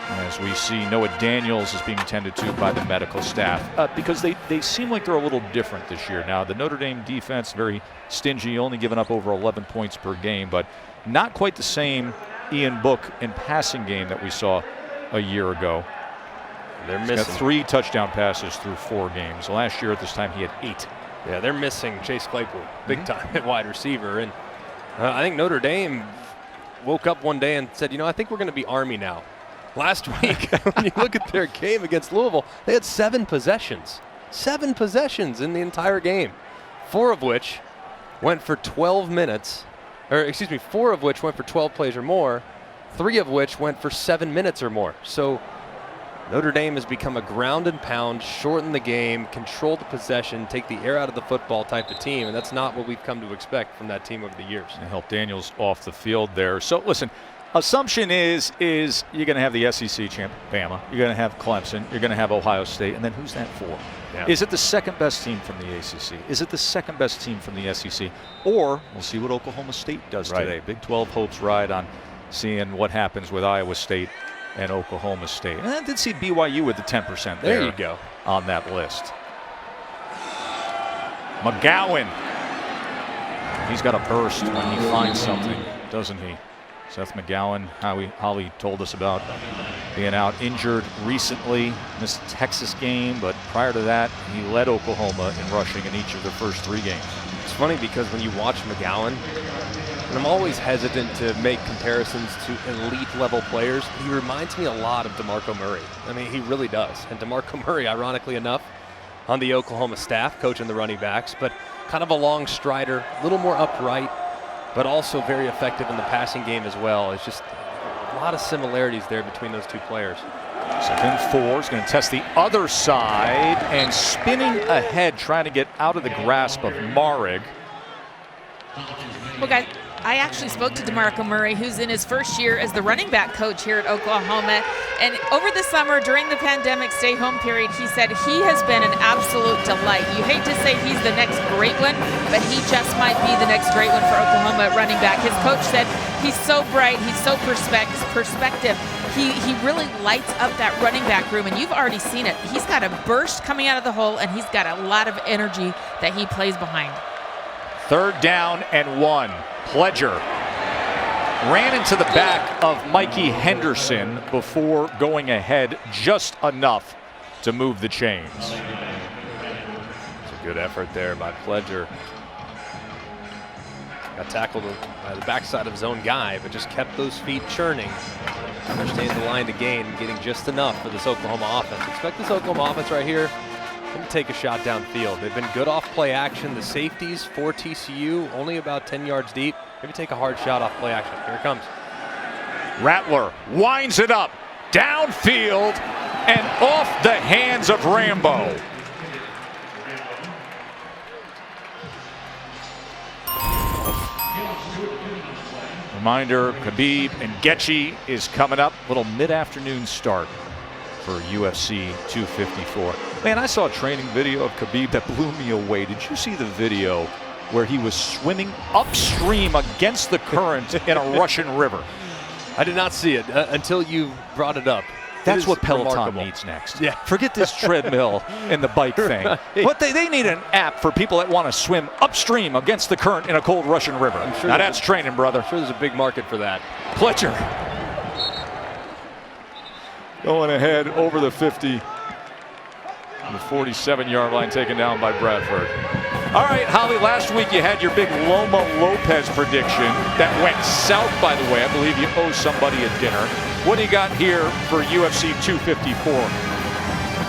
As we see, Noah Daniels is being tended to by the medical staff because they seem like they're a little different this year. Now, the Notre Dame defense, very stingy, only giving up over 11 points per game, but not quite the same Ian Book and passing game that we saw a year ago. They're He's missing got 3 touchdown passes through 4 games. Last year at this time he had 8. Yeah, they're missing Chase Claypool big time at wide receiver. And I think Notre Dame woke up one day and said, you know, I think we're going to be Army now. Last week, when you look at their game against Louisville, they had 7 possessions. 7 possessions in the entire game. 4 of which went for 12 minutes. Or excuse me, 4 of which went for 12 plays or more. 3 of which went for 7 minutes or more. So Notre Dame has become a ground and pound, shorten the game, control the possession, take the air out of the football type of team, and that's not what we've come to expect from that team over the years. And help Daniels off the field there. So listen, assumption is you're going to have the SEC champ, Bama. You're going to have Clemson. You're going to have Ohio State. And then who's that for? Yeah. Is it the second best team from the ACC? Is it the second best team from the SEC? Or we'll see what Oklahoma State does today. Big 12 hopes ride on seeing what happens with Iowa State and Oklahoma State. And I did see BYU with the 10% there. There you go. On that list. McGowan. He's got a burst when he finds something, doesn't he? Seth McGowan, Holly told us about being out injured recently, missed the Texas game, but prior to that, he led Oklahoma in rushing in each of their first 3 games. It's funny because when you watch McGowan, and I'm always hesitant to make comparisons to elite level players, he reminds me a lot of DeMarco Murray. I mean, he really does. And DeMarco Murray, ironically enough, on the Oklahoma staff, coaching the running backs, but kind of a long strider, a little more upright, but also very effective in the passing game as well. It's just a lot of similarities there between those two players. 2nd and 4 is going to test the other side and spinning ahead, trying to get out of the grasp of Marig. Well, guys, I actually spoke to DeMarco Murray, who's in his first year as the running back coach here at Oklahoma. And over the summer, during the pandemic stay-home period, he said he has been an absolute delight. You hate to say he's the next great one, but he just might be the next great one for Oklahoma at running back. His coach said he's so bright, he's so perspective. He really lights up that running back room, and you've already seen it. He's got a burst coming out of the hole, and he's got a lot of energy that he plays behind. 3rd down and 1. Pledger ran into the back of Mikey Henderson before going ahead just enough to move the chains. It's a good effort there by Pledger. Got tackled by the backside of his own guy, but just kept those feet churning. Understands the line to gain, getting just enough for this Oklahoma offense. Expect this Oklahoma offense right here to take a shot downfield. They've been good off play action. The safeties for TCU only about 10 yards deep. Maybe take a hard shot off play action. Here it comes. Rattler winds it up downfield and off the hands of Rambo. Reminder, Khabib and Getchi is coming up. Little mid-afternoon start for UFC 254. Man, I saw a training video of Khabib that blew me away. Did you see the video where he was swimming upstream against the current in a Russian river? I did not see it until you brought it up. That's what Peloton remarkable. needs next. Yeah. Forget this treadmill and the bike thing. Right. What they need an app for people that want to swim upstream against the current in a cold Russian river. Sure now that's training, brother. I'm sure there's a big market for that. Pledger going ahead over the 50. The 47-yard line taken down by Bradford. All right, Holly, last week you had your big Loma Lopez prediction that went south, by the way. I believe you owe somebody a dinner. What do you got here for UFC 254?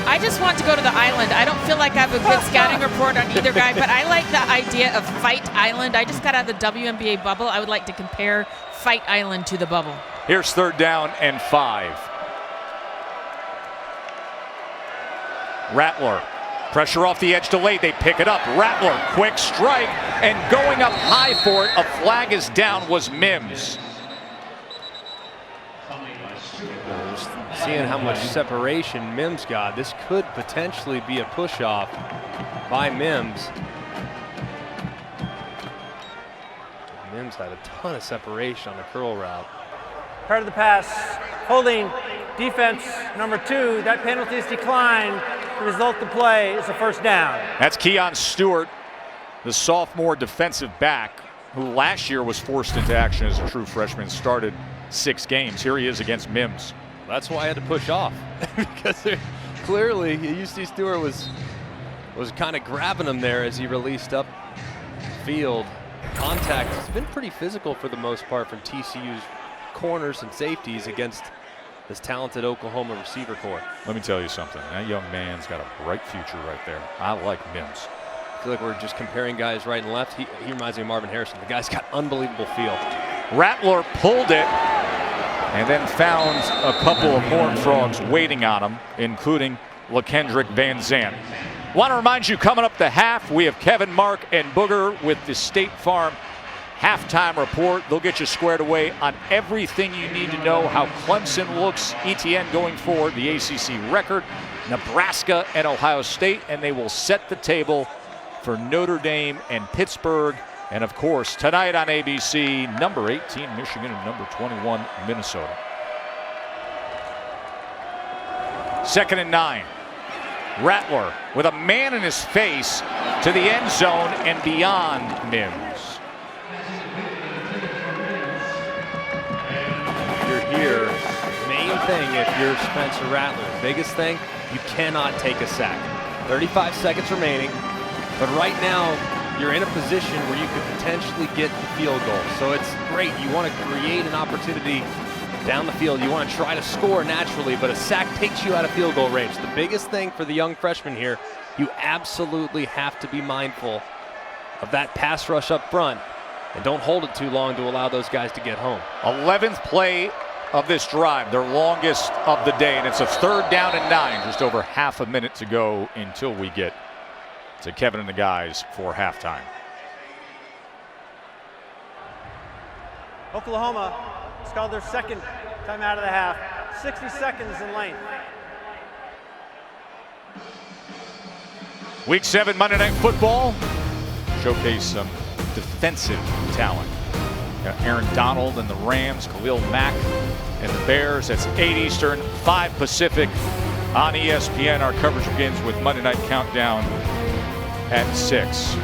I just want to go to the island. I don't feel like I have a good scouting report on either guy, but I like the idea of Fight Island. I just got out of the WNBA bubble. I would like to compare Fight Island to the bubble. Here's 3rd down and 5. Rattler, pressure off the edge delayed. They pick it up. Rattler, quick strike, and going up high for it. A flag is down was Mims. Seeing how much separation Mims got, this could potentially be a push-off by Mims. Mims had a ton of separation on the curl route. Part of the pass, holding defense number 2. That penalty is declined. The result of the play is a 1st down. That's Keon Stewart, the sophomore defensive back, who last year was forced into action as a true freshman, started 6 games. Here he is against Mims. That's why I had to push off because clearly UC Stewart was kind of grabbing him there as he released up field. Contact has been pretty physical for the most part from TCU's corners and safeties against this talented Oklahoma receiver corps. Let me tell you something. That young man's got a bright future right there. I like Mims. I feel like we're just comparing guys right and left. He reminds me of Marvin Harrison. The guy's got unbelievable feel. Rattler pulled it and then found a couple of Horned Frogs waiting on him, including LaKendrick Van Zandt. Want to remind you, coming up the half, we have Kevin, Mark, and Booger with the State Farm halftime report. They'll get you squared away on everything you need to know, how Clemson looks, ETN going forward, the ACC record, Nebraska and Ohio State, and they will set the table for Notre Dame and Pittsburgh. And of course, tonight on ABC, number 18, Michigan, and number 21, Minnesota. 2nd and 9. Rattler with a man in his face to the end zone and beyond Mims. You're here. Main thing if you're Spencer Rattler, biggest thing, you cannot take a sack. 35 seconds remaining, but right now you're in a position where you could potentially get the field goal. So it's great. You want to create an opportunity down the field. You want to try to score naturally, but a sack takes you out of field goal range. The biggest thing for the young freshman here You absolutely have to be mindful of that pass rush up front, and don't hold it too long to allow those guys to get home. 11th play of this drive, their longest of the day, and it's a 3rd down and 9. Just over half a minute to go until we get to Kevin and the guys for halftime. Oklahoma has called their second timeout of the half. 60 seconds in length. Week 7 Monday Night Football. Showcase some defensive talent. Got Aaron Donald and the Rams, Khalil Mack and the Bears. That's 8 Eastern, 5 Pacific on ESPN. Our coverage begins with Monday Night Countdown at 6.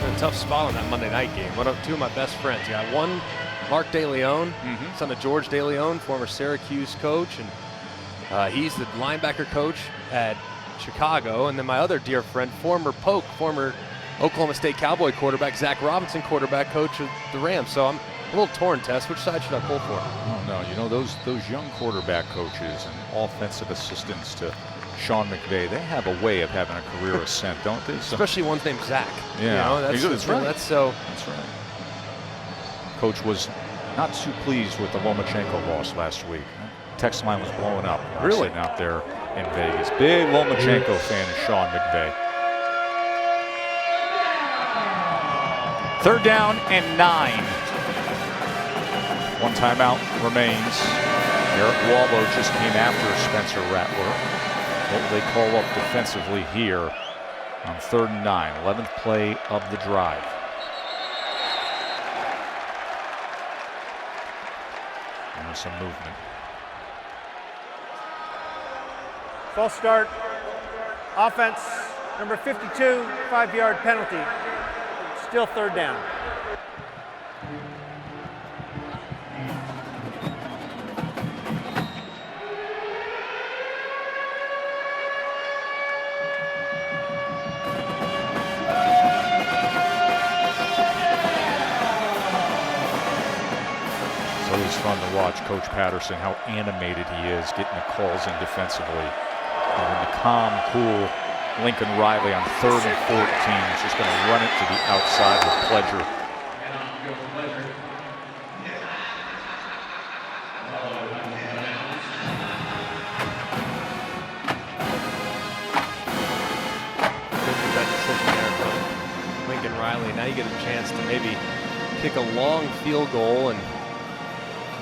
A tough spot on that Monday night game. One of two of my best friends. You got one, Mark DeLeon, son of George DeLeon, former Syracuse coach, and he's the linebacker coach at Chicago. And then my other dear friend, former Oklahoma State Cowboy quarterback, Zach Robinson, quarterback coach of the Rams. So I'm a little torn, Tess. Which side should I pull for? Oh no, you know those young quarterback coaches and offensive assistants to Sean McVay, they have a way of having a career ascent, don't they? So, especially one's named Zach. Yeah, you know, that's right. That's right. Coach was not too pleased with the Lomachenko loss last week. Text line was blowing up. Really? Out there in Vegas. Big Lomachenko fan is Sean McVay. 3rd down and 9. One timeout remains. Eric Wallow just came after Spencer Rattler. What will they call up defensively here on 3rd and 9, 11th play of the drive. There's some movement. False start. Offense, number 52, 5-yard penalty. Still 3rd down. It's fun to watch Coach Patterson, how animated he is, getting the calls in defensively. And then the calm, cool Lincoln Riley on 3rd and 14 is just going to run it to the outside with pleasure. That decision there from Lincoln Riley. Now you get a chance to maybe kick a long field goal and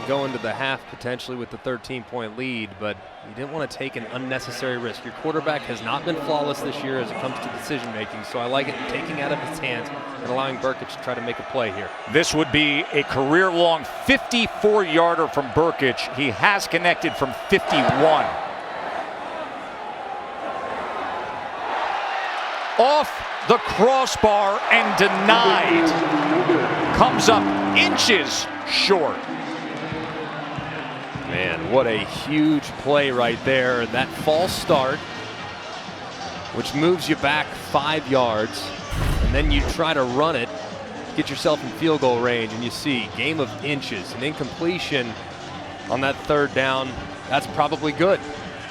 go into the half potentially with the 13-point lead, but you didn't want to take an unnecessary risk. Your quarterback has not been flawless this year as it comes to decision making, so I like it taking out of his hands and allowing Burkich to try to make a play here. This would be a career-long 54-yarder from Burkich. He has connected from 51. Off the crossbar and denied. Comes up inches short. Man, what a huge play right there. That false start, which moves you back 5 yards, and then you try to run it, get yourself in field goal range, and you see game of inches. An incompletion on that 3rd down, that's probably good.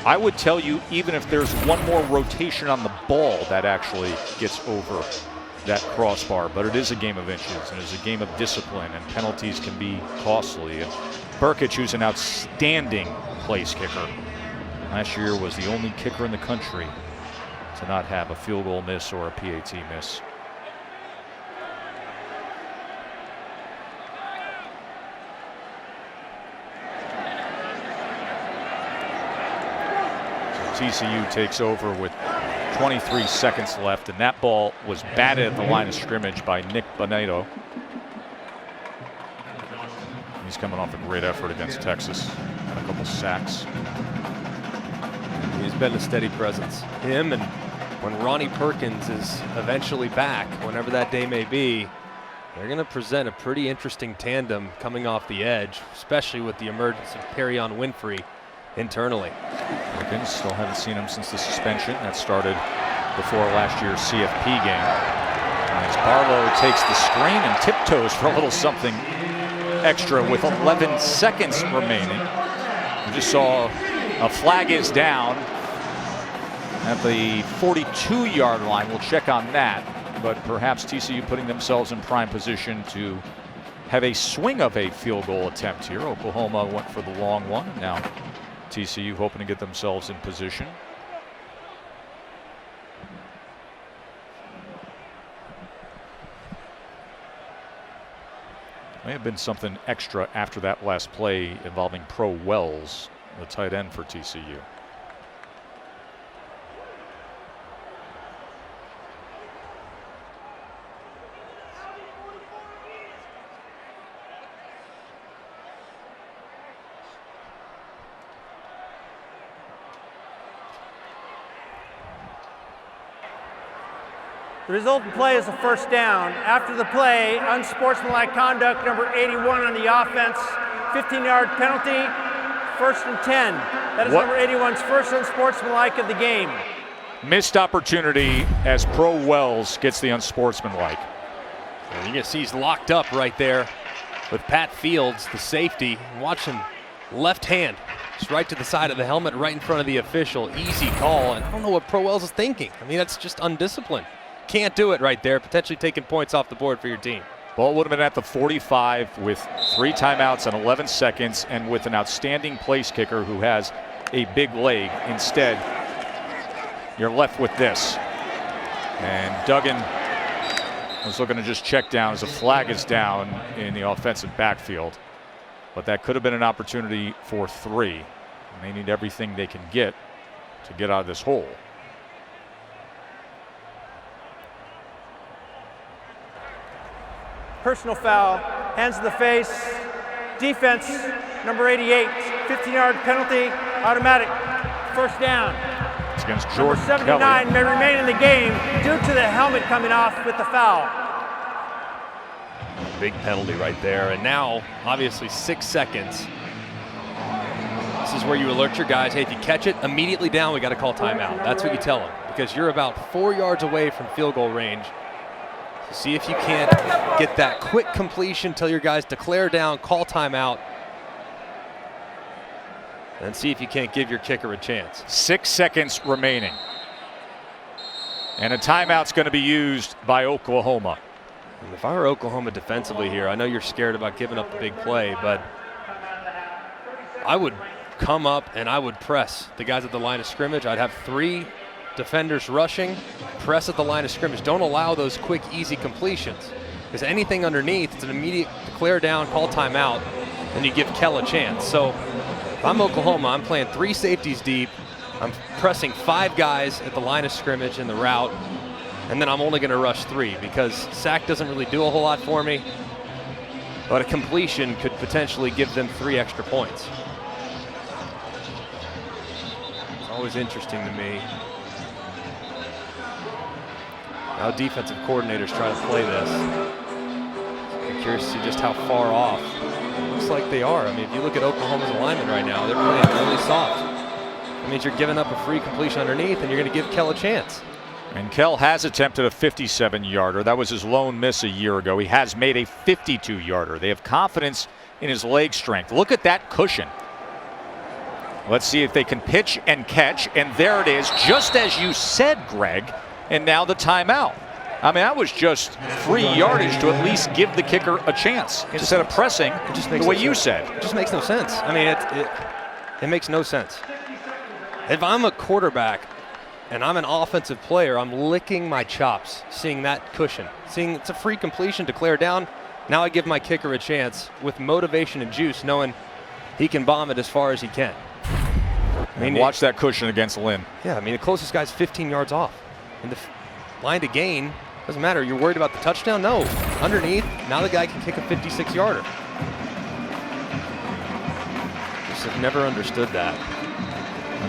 I would tell you, even if there's one more rotation on the ball, that actually gets over that crossbar. But it is a game of inches, and it's a game of discipline, and penalties can be costly. And Burkich, who's an outstanding place kicker, last year was the only kicker in the country to not have a field goal miss or a PAT miss. So TCU takes over with 23 seconds left, and that ball was batted at the line of scrimmage by Nick Boneto. He's coming off a great effort against Texas and a couple sacks. He's been a steady presence. Him, and when Ronnie Perkins is eventually back, whenever that day may be, they're going to present a pretty interesting tandem coming off the edge, especially with the emergence of Perrion Winfrey internally. Perkins, still haven't seen him since the suspension that started before last year's CFP game. As Barlow takes the screen and tiptoes for a little something extra with 11 seconds remaining. We just saw a flag is down. at the 42-yard line. We'll check on that, but perhaps TCU putting themselves in prime position to have a swing of a field goal attempt here. Oklahoma went for the long one. Now TCU hoping to get themselves in position. May have been something extra after that last play involving Pro Wells, the tight end for TCU. The resultant play is a first down. After the play, unsportsmanlike conduct, number 81 on the offense, 15-yard penalty, 1st and 10. That is number 81's first unsportsmanlike of the game. Missed opportunity as Pro Wells gets the unsportsmanlike. And you can see he's locked up right there with Pat Fields, the safety. Watch him, left hand, just right to the side of the helmet, right in front of the official. Easy call, and I don't know what Pro Wells is thinking. I mean, that's just undisciplined. Can't do it right there, potentially taking points off the board for your team. Ball would have been at the 45 with 3 timeouts and 11 seconds, and with an outstanding place kicker who has a big leg. Instead, you're left with this. And Duggan was looking to just check down as a flag is down in the offensive backfield. But that could have been an opportunity for 3. And they need everything they can get to get out of this hole. Personal foul, hands to the face, defense, number 88, 15-yard penalty, automatic, first down. It's against Jordan Number 79 Kelly. may remain in the game due to the helmet coming off with the foul. Big penalty right there, and now obviously 6 seconds. This is where you alert your guys, hey, if you catch it immediately down, we got to call timeout. That's what you tell them, because you're about 4 yards away from field goal range. So see if you can't get that quick completion, tell your guys declare down, call timeout, and see if you can't give your kicker a chance. 6 seconds remaining. And a timeout's going to be used by Oklahoma. And if I were Oklahoma defensively here, I know you're scared about giving up the big play, but I would come up and I would press the guys at the line of scrimmage. I'd have 3 defenders rushing, press at the line of scrimmage. Don't allow those quick, easy completions, because anything underneath, it's an immediate declare down, call timeout, and you give Kell a chance. So if I'm Oklahoma, I'm playing 3 safeties deep. I'm pressing 5 guys at the line of scrimmage in the route, and then I'm only going to rush 3 because sack doesn't really do a whole lot for me, but a completion could potentially give them 3 extra points. It's always interesting to me how defensive coordinators try to play this. I'm curious to see just how far off. It looks like they are. I mean, if you look at Oklahoma's alignment right now, they're playing really soft. That means you're giving up a free completion underneath, and you're going to give Kell a chance. And Kell has attempted a 57-yarder. That was his lone miss a year ago. He has made a 52-yarder. They have confidence in his leg strength. Look at that cushion. Let's see if they can pitch and catch. And there it is, just as you said, Greg. And now the timeout. I mean, that was just free yardage to at least give the kicker a chance instead of pressing the way you said. It just makes no sense. I mean, it makes no sense. If I'm a quarterback and I'm an offensive player, I'm licking my chops seeing that cushion, seeing it's a free completion, declare down. Now I give my kicker a chance with motivation and juice, knowing he can bomb it as far as he can. I mean, watch that cushion against Lynn. Yeah, I mean, the closest guy's 15 yards off. And the line to gain, doesn't matter. You're worried about the touchdown? No. Underneath, now the guy can kick a 56-yarder. Just have never understood that.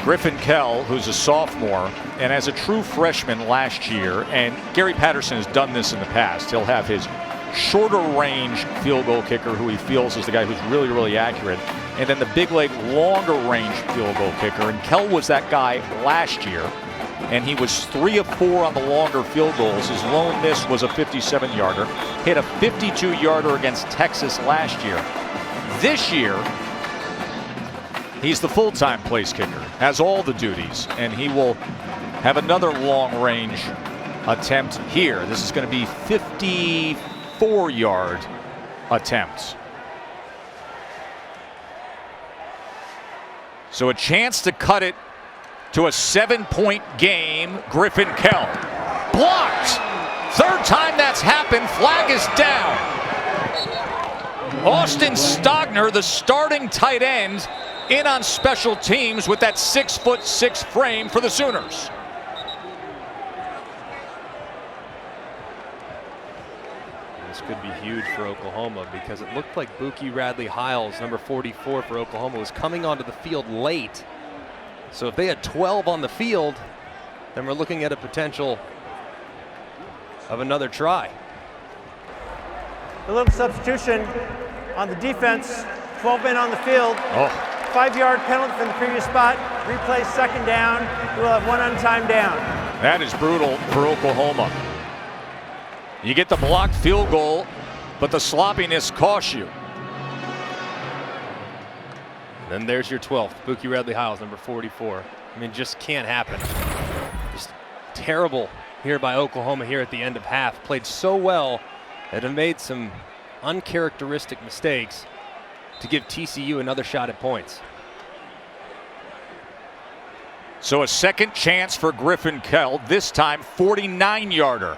Griffin Kell, who's a sophomore, and as a true freshman last year, and Gary Patterson has done this in the past, he'll have his shorter range field goal kicker who he feels is the guy who's really, really accurate, and then the big leg, longer range field goal kicker. And Kell was that guy last year, and he was 3 of 4 on the longer field goals. His lone miss was a 57-yarder. Hit a 52-yarder against Texas last year. This year, he's the full-time place kicker, has all the duties, and he will have another long-range attempt here. This is going to be 54-yard attempts. So a chance to cut it to a 7-point game. Griffin Kell blocked. Third time that's happened. Flag is down. Austin Stogner, the starting tight end, in on special teams with that 6'6" frame for the Sooners. This could be huge for Oklahoma because it looked like Buki Radley-Hiles, number 44 for Oklahoma, was coming onto the field late. So if they had 12 on the field, then we're looking at a potential of another try. A little substitution on the defense. 12 men on the field. 5-yard penalty from the previous spot. Replay second down. We'll have one untimed down. That is brutal for Oklahoma. You get the blocked field goal, but the sloppiness costs you. Then there's your 12th, Buki Radley-Hiles, number 44. I mean, just can't happen. Just terrible here by Oklahoma here at the end of half. Played so well that it made some uncharacteristic mistakes to give TCU another shot at points. So a second chance for Griffin Kell, this time 49-yarder.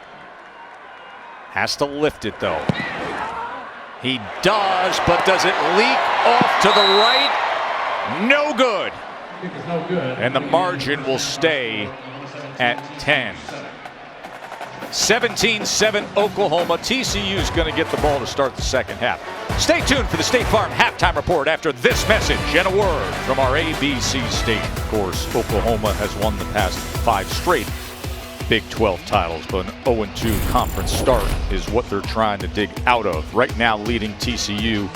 Has to lift it though. He does, but does it leak off to the right? No good. And the margin will stay at 10. 17-7 Oklahoma. TCU's going to get the ball to start the second half. Stay tuned for the State Farm halftime report after this message and a word from our ABC station. Of course, Oklahoma has won the past 5 straight Big 12 titles, but an 0-2 conference start is what they're trying to dig out of. Right now leading TCU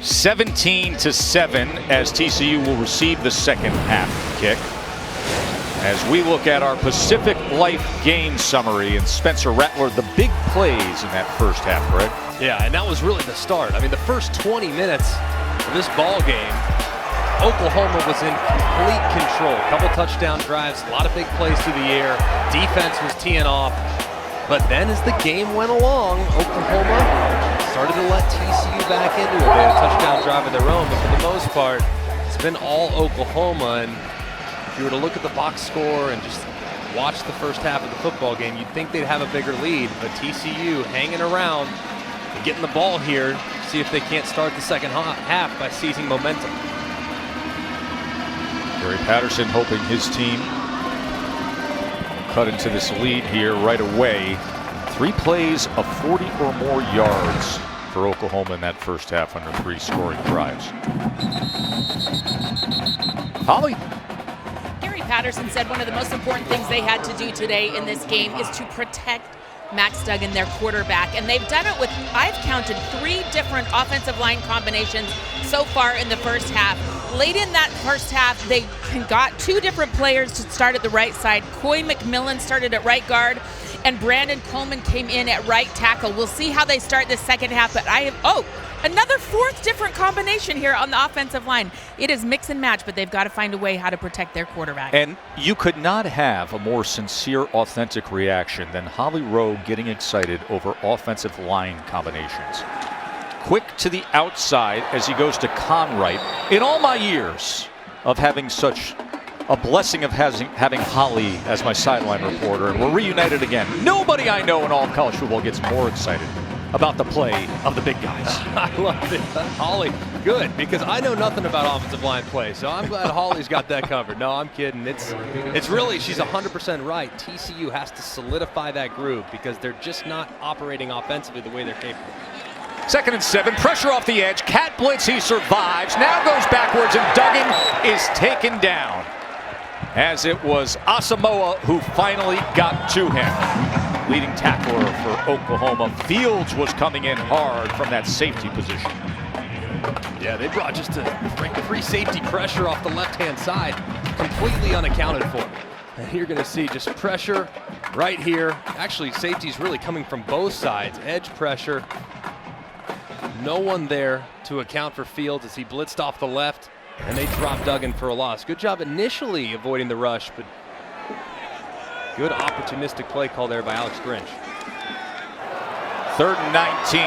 17-7 as TCU will receive the second half kick. As we look at our Pacific Life game summary and Spencer Rattler, the big plays in that first half, Greg. Yeah, and that was really the start. I mean, the first 20 minutes of this ball game, Oklahoma was in complete control. Couple touchdown drives, a lot of big plays through the air. Defense was teeing off. But then as the game went along, Oklahoma started to let TCU back into it. They had a touchdown drive of their own, but for the most part, it's been all Oklahoma. And if you were to look at the box score and just watch the first half of the football game, you'd think they'd have a bigger lead. But TCU hanging around and getting the ball here, see if they can't start the second half by seizing momentum. Gary Patterson hoping his team will cut into this lead here right away. 3 plays of 40 or more yards for Oklahoma in that first half under 3 scoring drives. Holly. Gary Patterson said one of the most important things they had to do today in this game is to protect Max Duggan, their quarterback, and they've done it with, I've counted 3 different offensive line combinations so far in the first half. Late in that first half, they got 2 different players to start at the right side. Coy McMillan started at right guard, and Brandon Coleman came in at right tackle. We'll see how they start the second half, but another 4th different combination here on the offensive line. It is mix and match, but they've got to find a way how to protect their quarterback. And you could not have a more sincere, authentic reaction than Holly Rowe getting excited over offensive line combinations. Quick to the outside as he goes to Conright. In all my years of having such a blessing of having Holly as my sideline reporter, and we're reunited again, nobody I know in all of college football gets more excited about the play of the big guys. I love it. Holly, good, because I know nothing about offensive line play, so I'm glad Holly's got that covered. No, I'm kidding. It's really, she's 100% right. TCU has to solidify that groove because they're just not operating offensively the way they're capable. 2nd and 7, pressure off the edge, cat blitz, he survives, now goes backwards, and Duggan is taken down. As it was Asamoah who finally got to him. Leading tackler for Oklahoma. Fields was coming in hard from that safety position. Yeah, they brought just a free safety pressure off the left-hand side, completely unaccounted for. And you're going to see just pressure right here. Actually, safety's really coming from both sides. Edge pressure. No one there to account for Fields as he blitzed off the left, and they dropped Duggan for a loss. Good job initially avoiding the rush, but Good opportunistic play call there by Alex Grinch. 3rd and 19.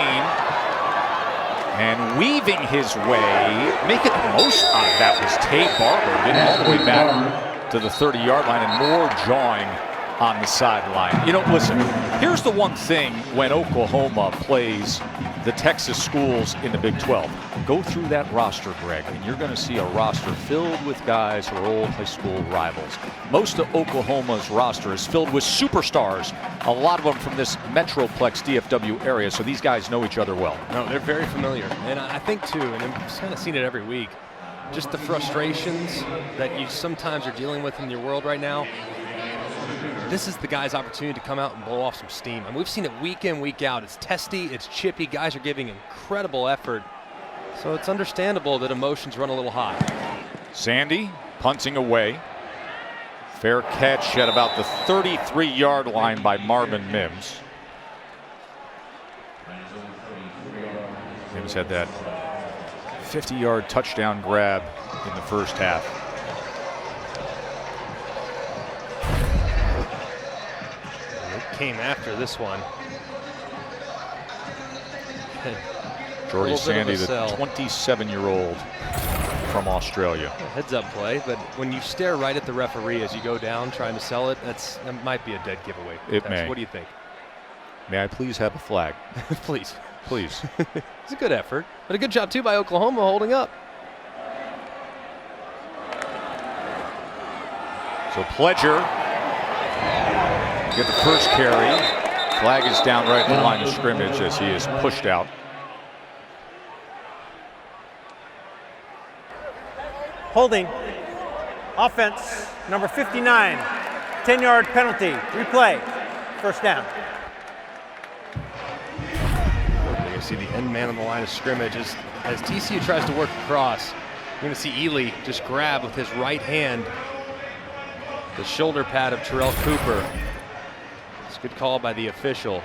And weaving his way, making the most out of that was Tate Barber, getting all the way back to the 30-yard line and more jawing on the sideline. You know, listen, here's the one thing when Oklahoma plays the Texas schools in the Big 12. Go through that roster, Greg, and you're going to see a roster filled with guys who are old high school rivals. Most of Oklahoma's roster is filled with superstars, a lot of them from this Metroplex DFW area, so these guys know each other well. No, they're very familiar. And I think, too, and I've kind of seen it every week, just the frustrations that you sometimes are dealing with in your world right now. This is the guy's opportunity to come out and blow off some steam. I mean, we've seen it week in, week out. It's testy, it's chippy. Guys are giving incredible effort. So it's understandable that emotions run a little hot. Sandy punting away. Fair catch at about the 33-yard line by Marvin Mims. Mims had that 50-yard touchdown grab in the first half. Came after this one. Jordy Sandy, the 27-year-old from Australia. Heads up play, but when you stare right at the referee as you go down trying to sell it, that might be a dead giveaway. It may. What do you think? May I please have a flag? Please. Please. It's a good effort, but a good job too by Oklahoma holding up. So Pledger get the first carry. Flag is down right in the line of scrimmage as he is pushed out. Holding. Offense, number 59. 10-yard penalty. Replay. First down. You see the end man on the line of scrimmage as TCU tries to work across. You're going to see Ely just grab with his right hand the shoulder pad of Terrell Cooper. It's a good call by the official.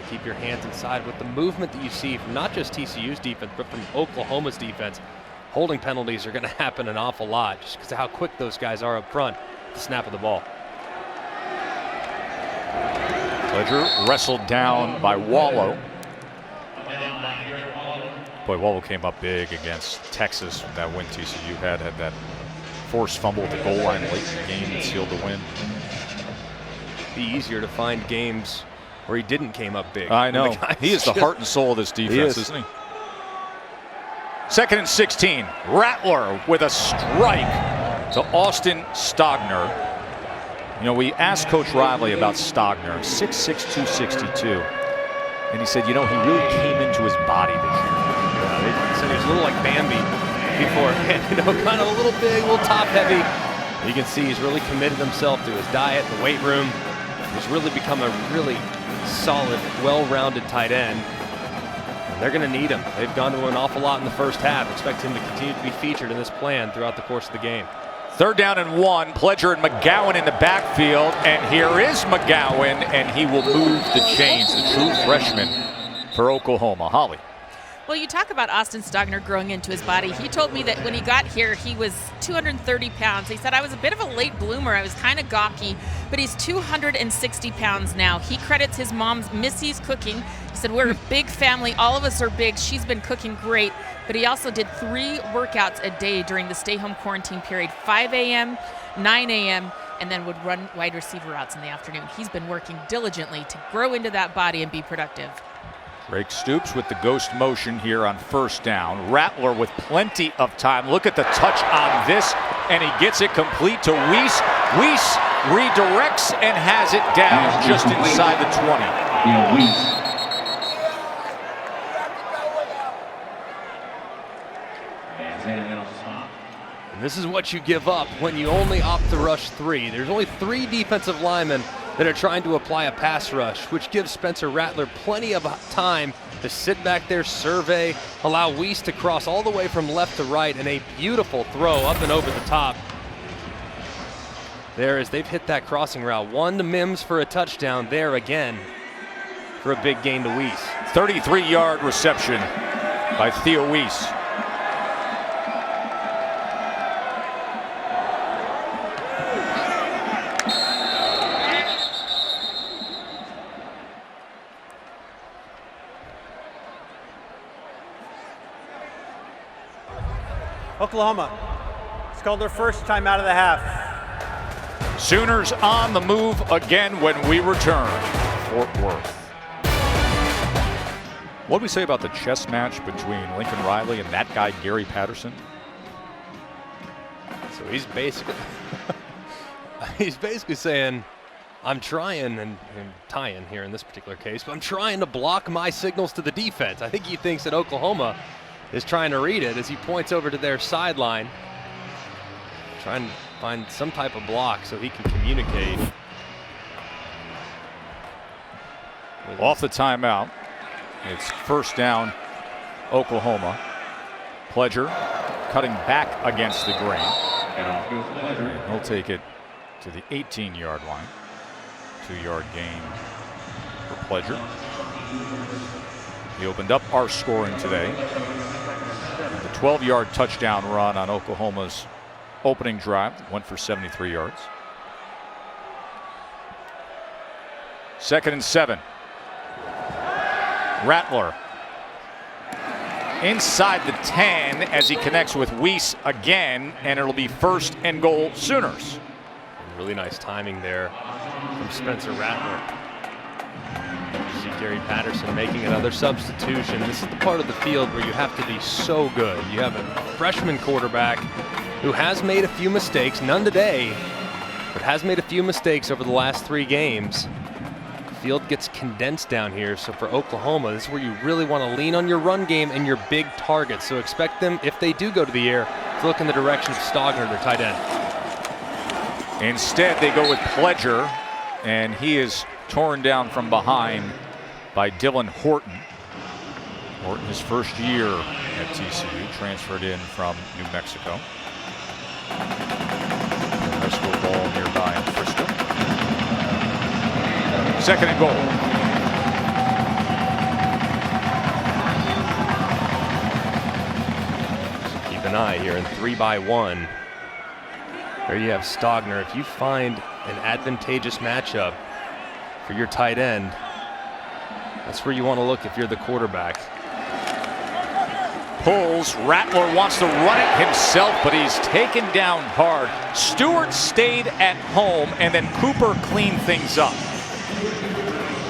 Keep your hands inside with the movement that you see from not just TCU's defense, but from Oklahoma's defense. Holding penalties are going to happen an awful lot just because of how quick those guys are up front at the snap of the ball. Pledger wrestled down by Wallow. Boy, Wallow came up big against Texas. That win TCU had that forced fumble at the goal line late in the game and sealed the win. Be easier to find games where he didn't came up big. I know. He is the heart and soul of this defense, isn't he? 2nd and 16. Rattler with a strike to Austin Stogner. You know, we asked Coach Riley about Stogner, 6'6", 262. And he said, you know, he really came into his body this year. They said he was a little like Bambi beforehand, you know, kind of a little big, a little top heavy. You can see he's really committed himself to his diet, the weight room. He's really become a really solid, well-rounded tight end. And they're going to need him. They've gone to an awful lot in the first half. Expect him to continue to be featured in this plan throughout the course of the game. 3rd down and 1. Pledger and McGowan in the backfield. And here is McGowan, and he will move the chains. The true freshman for Oklahoma. Holly. Well, you talk about Austin Stogner growing into his body. He told me that when he got here, he was 230 pounds. He said, I was a bit of a late bloomer. I was kind of gawky, but he's 260 pounds now. He credits his mom, Missy's cooking. He said, we're a big family. All of us are big. She's been cooking great. But he also did 3 workouts a day during the stay-home quarantine period, 5 a.m., 9 a.m., and then would run wide receiver routes in the afternoon. He's been working diligently to grow into that body and be productive. Drake Stoops with the ghost motion here on 1st down. Rattler with plenty of time. Look at the touch on this, and he gets it complete to Weiss. Weiss redirects and has it down just inside the 20. And this is what you give up when you only opt to rush 3. There's only 3 defensive linemen that are trying to apply a pass rush, which gives Spencer Rattler plenty of time to sit back there, survey, allow Weiss to cross all the way from left to right, and a beautiful throw up and over the top. There as they've hit that crossing route. 1 to Mims for a touchdown there again for a big gain to Weiss. 33-yard reception by Theo Weiss. Oklahoma. It's called their first timeout of the half. Sooners on the move again when we return. Fort Worth. What do we say about the chess match between Lincoln Riley and that guy, Gary Patterson? So he's basically saying, I'm trying, and tying here in this particular case, but I'm trying to block my signals to the defense. I think he thinks that Oklahoma is trying to read it as he points over to their sideline, trying to find some type of block so he can communicate. Off the timeout, it's first down, Oklahoma. Pledger cutting back against the grain. He'll take it to the 18-yard line. 2-yard gain for Pledger. He opened up our scoring today. And the 12-yard touchdown run on Oklahoma's opening drive went for 73 yards. 2nd and 7. Rattler inside the 10 as he connects with Weiss again, and it'll be 1st and goal Sooners. Really nice timing there from Spencer Rattler. You see Gary Patterson making another substitution. This is the part of the field where you have to be so good. You have a freshman quarterback who has made a few mistakes, none today, but has made a few mistakes over the last 3 games. Field gets condensed down here, so for Oklahoma, this is where you really want to lean on your run game and your big targets. So expect them, if they do go to the air, to look in the direction of Stogner, their tight end. Instead, they go with Pledger, and he is torn down from behind by Dylan Horton. Horton, his first year at TCU, transferred in from New Mexico. High school ball nearby in Frisco. 2nd and goal. Keep an eye here in 3-by-1. There you have Stogner. If you find an advantageous matchup for your tight end, that's where you want to look if you're the quarterback. Pulls. Rattler wants to run it himself, but he's taken down hard. Stewart stayed at home, and then Cooper cleaned things up.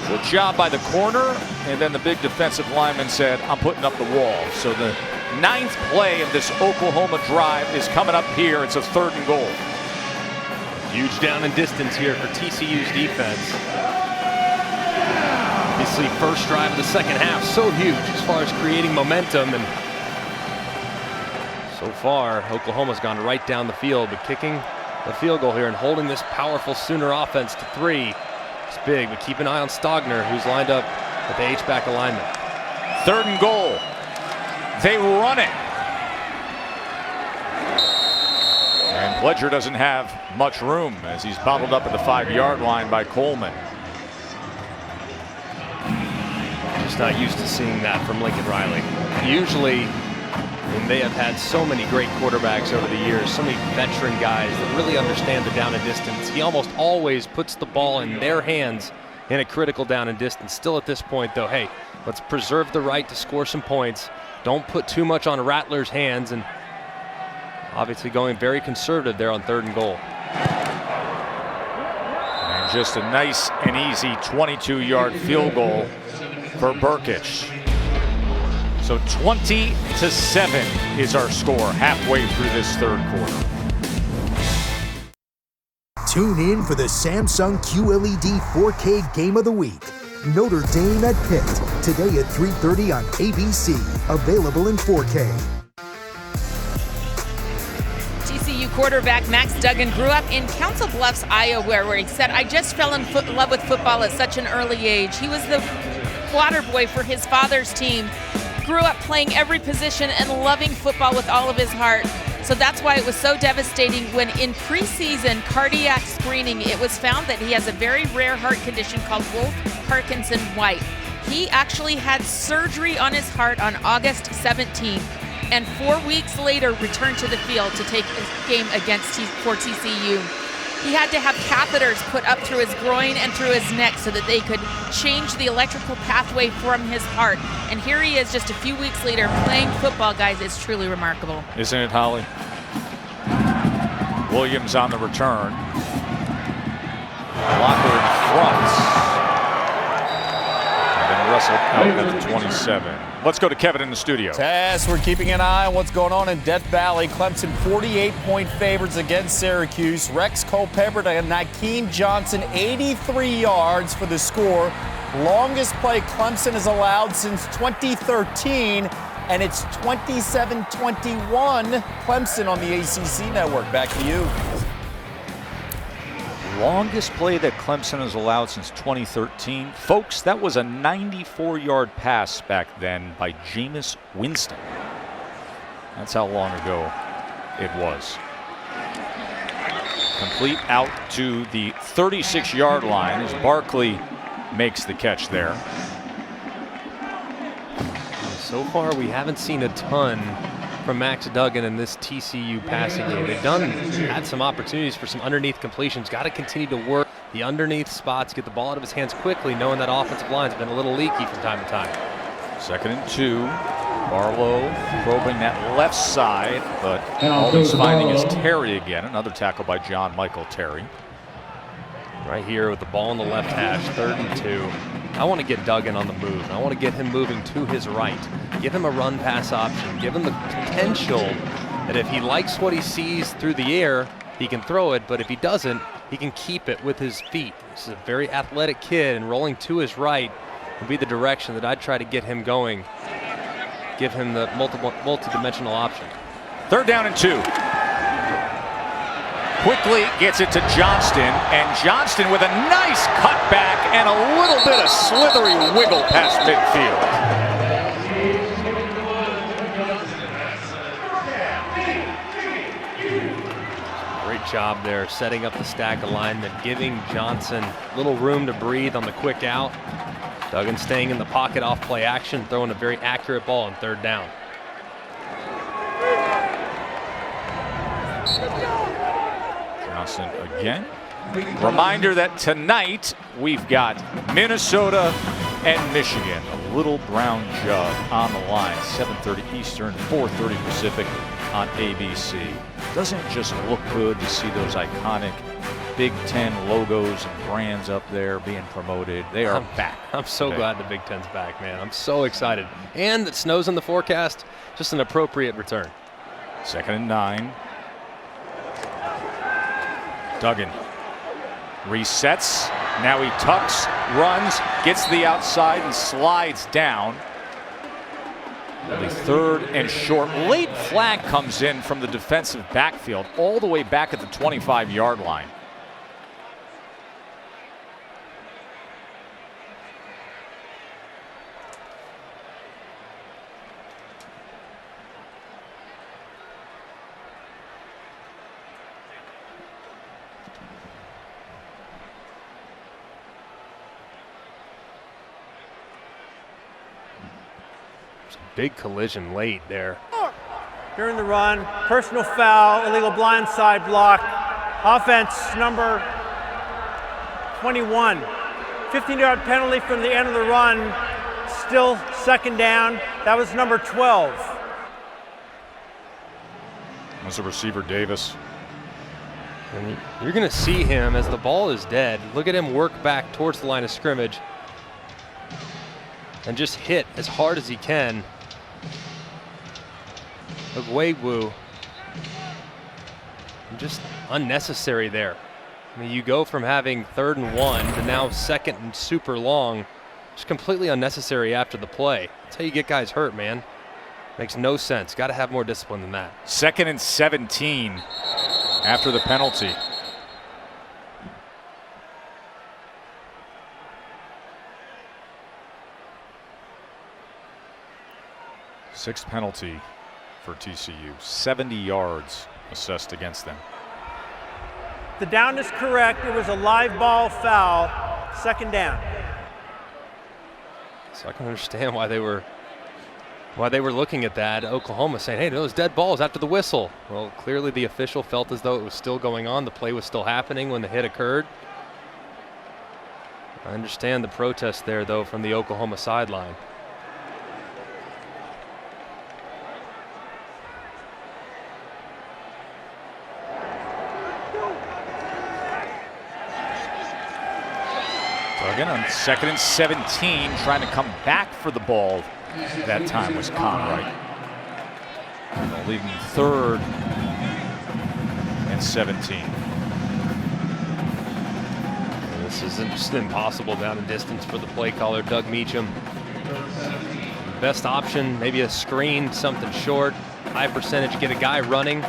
Good job by the corner, and then the big defensive lineman said, I'm putting up the wall. So the 9th play of this Oklahoma drive is coming up here. It's a 3rd and goal. Huge down and distance here for TCU's defense. Obviously, first drive of the second half, so huge as far as creating momentum. And so far, Oklahoma's gone right down the field, but kicking the field goal here and holding this powerful Sooner offense to 3. It's big, but keep an eye on Stogner, who's lined up at the H-back alignment. 3rd and goal. They run it. And Pledger doesn't have much room as he's bottled up at the 5-yard line by Coleman. Just not used to seeing that from Lincoln Riley. Usually, and they have had so many great quarterbacks over the years, so many veteran guys that really understand the down and distance. He almost always puts the ball in their hands in a critical down and distance. Still at this point, though, hey, let's preserve the right to score some points. Don't put too much on Rattler's hands, and obviously going very conservative there on 3rd and goal. And just a nice and easy 22-yard field goal for Burkich. So 20-7 is our score halfway through this 3rd quarter. Tune in for the Samsung QLED 4K Game of the Week. Notre Dame at Pitt, today at 3:30 on ABC. Available in 4K. TCU quarterback Max Duggan grew up in Council Bluffs, Iowa, where he said, I just fell in love with football at such an early age. He was the water boy for his father's team. Grew up playing every position and loving football with all of his heart. So that's why it was so devastating when in preseason cardiac screening, it was found that he has a very rare heart condition called Wolff-Parkinson-White. He actually had surgery on his heart on August 17th, and 4 weeks later returned to the field to take his game for TCU. he had to have catheters put up through his groin and through his neck so that they could change the electrical pathway from his heart. And here he is just a few weeks later playing football, guys. It's truly remarkable. Isn't it, Holly? Williams on the return. Blocker in front. And then Russell out at the 27. Let's go to Kevin in the studio. Tess, we're keeping an eye on what's going on in Death Valley. Clemson 48-point favorites against Syracuse. Rex Culpepper to Nakeem Johnson, 83 yards for the score. Longest play Clemson has allowed since 2013, and it's 27-21 Clemson on the ACC network. Back to you. Longest play that Clemson has allowed since 2013. Folks, that was a 94-yard pass back then by Jameis Winston. That's how long ago it was. Complete out to the 36-yard line as Barkley makes the catch there. So far, we haven't seen a ton from Max Duggan in this TCU passing game. They've had some opportunities for some underneath completions. Got to continue to work the underneath spots, get the ball out of his hands quickly, knowing that offensive line's been a little leaky from time to time. 2nd and 2. Barlow probing that left side, but all he's finding is Terry again. Another tackle by John Michael Terry. Right here with the ball on the left hash, 3rd and 2. I want to get Duggan on the move. I want to get him moving to his right. Give him a run pass option. Give him the potential that if he likes what he sees through the air, he can throw it, but if he doesn't, he can keep it with his feet. This is a very athletic kid, and rolling to his right would be the direction that I'd try to get him going. Give him the multi-dimensional option. 3rd down and 2. Quickly gets it to Johnston, and Johnston with a nice cutback and a little bit of slithery wiggle past midfield. Great job there, setting up the stack alignment, giving Johnson a little room to breathe on the quick out. Duggan staying in the pocket off play action, throwing a very accurate ball on 3rd down. Johnson again. Reminder that tonight we've got Minnesota and Michigan. A little brown jug on the line. 7:30 Eastern, 4:30 Pacific on ABC. Doesn't just look good to see those iconic Big Ten logos and brands up there being promoted. They are back. I'm so glad the Big Ten's back, man. I'm so excited. And it snows in the forecast. Just an appropriate return. 2nd and 9. Duggan resets. Now he tucks, runs, gets to the outside, and slides down. The 3rd and short. Late flag comes in from the defensive backfield all the way back at the 25-yard line. Big collision late there. During the run, personal foul, illegal blindside block. Offense number 21. 15-yard penalty from the end of the run. Still 2nd down. That was number 12. That's the receiver, Davis. And you're going to see him as the ball is dead. Look at him work back towards the line of scrimmage and just hit as hard as he can. Woo, just unnecessary there. I mean, you go from having 3rd and 1 to now 2nd and super long. Just completely unnecessary after the play. That's how you get guys hurt, man. Makes no sense. Got to have more discipline than that. 2nd and 17 after the penalty. Sixth penalty for TCU. 70 yards assessed against them. The down is correct. It was a live ball foul. 2nd down. So I can understand why they were While they were looking at that, Oklahoma saying, hey, those dead balls after the whistle. Well, clearly the official felt as though it was still going on. The play was still happening when the hit occurred. I understand the protest there, though, from the Oklahoma sideline. Duggan on 2nd and 17, trying to come back for the ball. That time was Conwright. They'll leave him 3rd and 17. This is just impossible down and distance for the play caller, Doug Meacham. Best option, maybe a screen, something short. High percentage, get a guy running.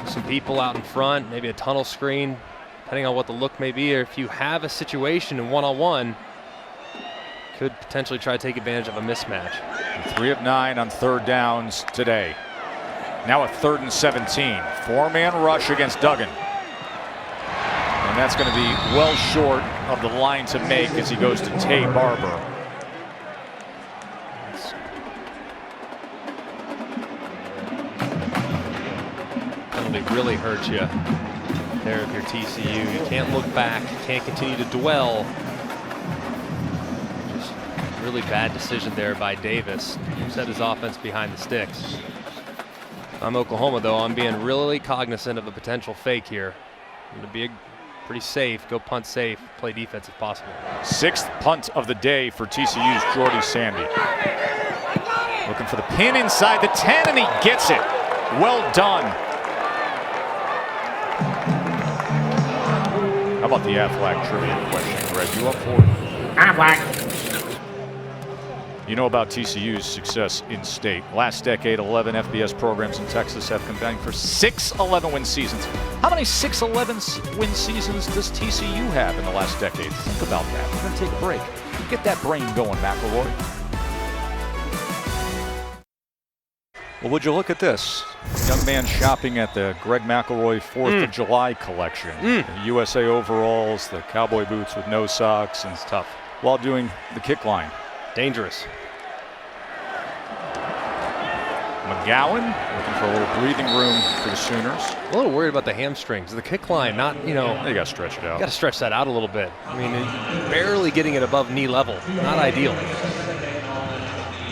Some people out in front, maybe a tunnel screen, depending on what the look may be. Or if you have a situation in one-on-one, could potentially try to take advantage of a mismatch. 3 of 9 on 3rd downs today. Now a 3rd and 17. 4-man rush against Duggan. And that's going to be well short of the line to make as he goes to Tay Barber. Penalty really hurts you there if you're TCU. You can't look back. You can't continue to dwell. Really bad decision there by Davis. Set his offense behind the sticks. I'm Oklahoma, though. I'm being really cognizant of a potential fake here. I'm going to be pretty safe, go punt safe, play defense if possible. 6th punt of the day for TCU's Jordy Sandy. Looking for the pin inside the 10, and he gets it. Well done. How about the Aflac trivia question, Greg? You up for it? Aflac. You know about TCU's success in state. Last decade, 11 FBS programs in Texas have combined for 6 11-win seasons. How many 6 11-win seasons does TCU have in the last decade? Think about that. We're going to take a break. Get that brain going, McElroy. Well, would you look at this? Young man shopping at the Greg McElroy 4th of July collection. The USA overalls, the cowboy boots with no socks, and stuff, while doing the kick line. Dangerous. McGowan looking for a little breathing room for the Sooners. A little worried about the hamstrings. The kick line, not, They got to stretch it out. Got to stretch that out a little bit. I mean, barely getting it above knee level. Not ideal.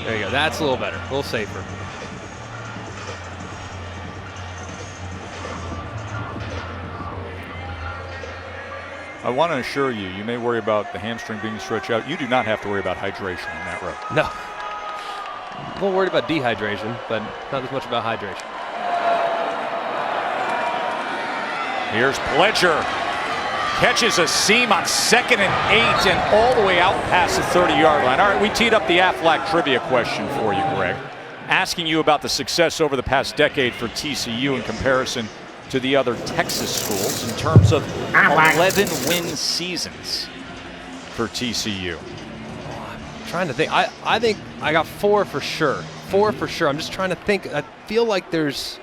There you go. That's a little better. A little safer. I want to assure you, you may worry about the hamstring being stretched out. You do not have to worry about hydration in that row. No. A little worried about dehydration, but not as much about hydration. Here's Pledger. Catches a seam on 2nd and 8 and all the way out past the 30-yard line. All right, we teed up the Aflac trivia question for you, Greg. Asking you about the success over the past decade for TCU in comparison to the other Texas schools in terms of 11-win seasons for TCU. I'm trying to think. I think I got 4 for sure. 4 for sure. I'm just trying to think. I feel like there's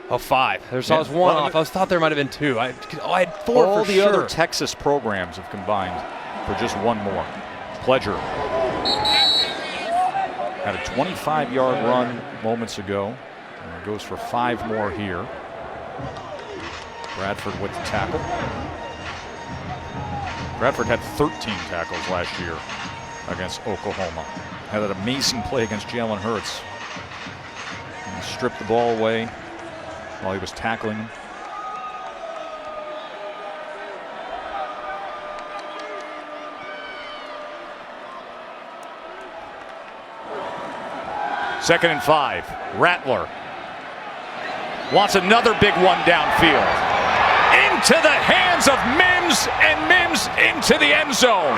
5. I was 1 off. I thought there might have been 2. I had 4 all for the sure. other Texas programs have combined for just 1 more. Pledger had a 25-yard run moments ago. And goes for 5 more here. Bradford with the tackle. Bradford had 13 tackles last year against Oklahoma. Had that amazing play against Jalen Hurts. And stripped the ball away while he was tackling him. Second and 5. Rattler wants another big one downfield. Into the hands of Mims, and Mims into the end zone.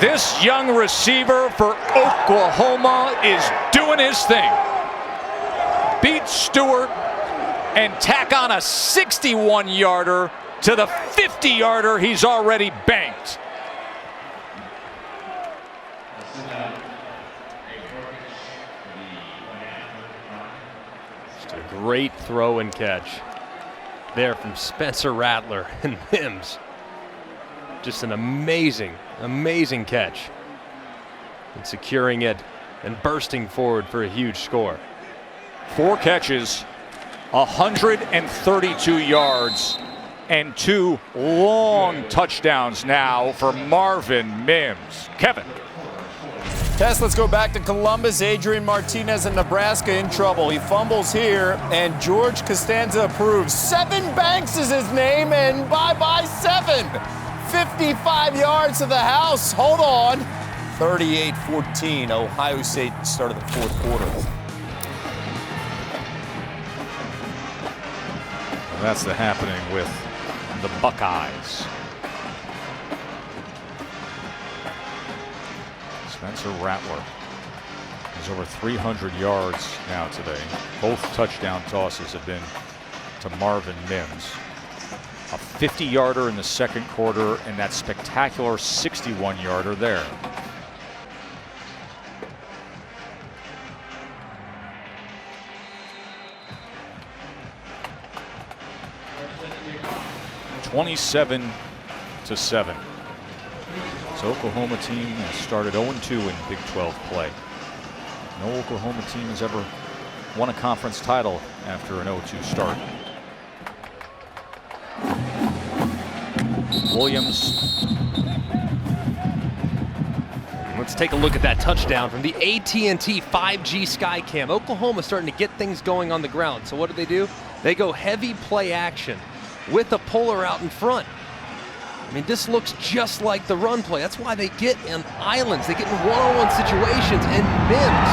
This young receiver for Oklahoma is doing his thing. Beat Stewart and tack on a 61-yarder to the 50-yarder he's already banked. Just a great throw and catch there from Spencer Rattler and Mims. Just an amazing, amazing catch. and securing it and bursting forward for a huge score. 4 catches, 132 yards, and 2 long touchdowns now for Marvin Mims. Kevin. Tess, let's go back to Columbus. Adrian Martinez in Nebraska in trouble. He fumbles here, and George Costanza approves. 7 Banks is his name, and bye-bye 7. 55 yards to the house. Hold on. 38-14. Ohio State started the 4th quarter. That's the happening with the Buckeyes. Spencer Rattler has over 300 yards now today. Both touchdown tosses have been to Marvin Mims. A 50-yarder in the second quarter and that spectacular 61-yarder there. (27-7). This Oklahoma team has started 0-2 in Big 12 play. No Oklahoma team has ever won a conference title after an 0-2 start. Williams. Let's take a look at that touchdown from the AT&T 5G Skycam. Oklahoma starting to get things going on the ground. So what do? They go heavy play action with a puller out in front. I mean, this looks just like the run play. That's why they get in islands. They get in one-on-one situations. And Mims,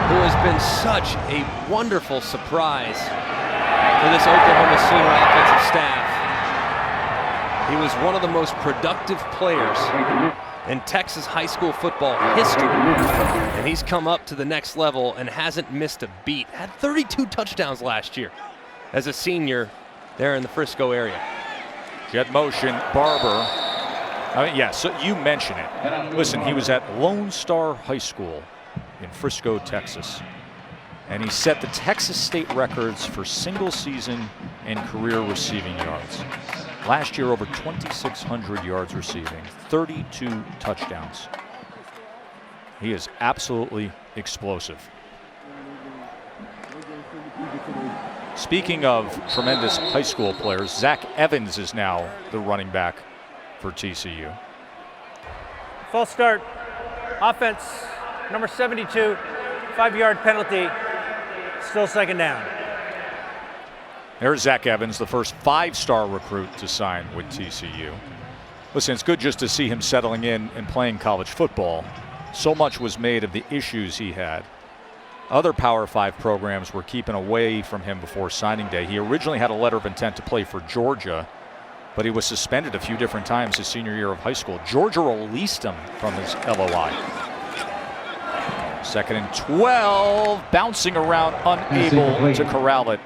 who has been such a wonderful surprise for this Oklahoma Sooner offensive staff. He was one of the most productive players in Texas high school football history. And he's come up to the next level and hasn't missed a beat. Had 32 touchdowns last year as a senior there in the Frisco area. Jet motion, Barber. So you mention it. Listen, he was at Lone Star High School in Frisco, Texas. And he set the Texas state records for single season and career receiving yards. Last year, over 2,600 yards receiving, 32 touchdowns. He is absolutely explosive. Speaking of tremendous high school players, Zach Evans is now the running back for TCU. False start. Offense, number 72, 5-yard penalty. Still second down. There's Zach Evans, the first 5-star recruit to sign with TCU. Listen, it's good just to see him settling in and playing college football. So much was made of the issues he had. Other Power 5 programs were keeping away from him before signing day. He originally had a letter of intent to play for Georgia, but he was suspended a few different times his senior year of high school. Georgia released him from his LOI. 2nd and 12, bouncing around, unable to corral it,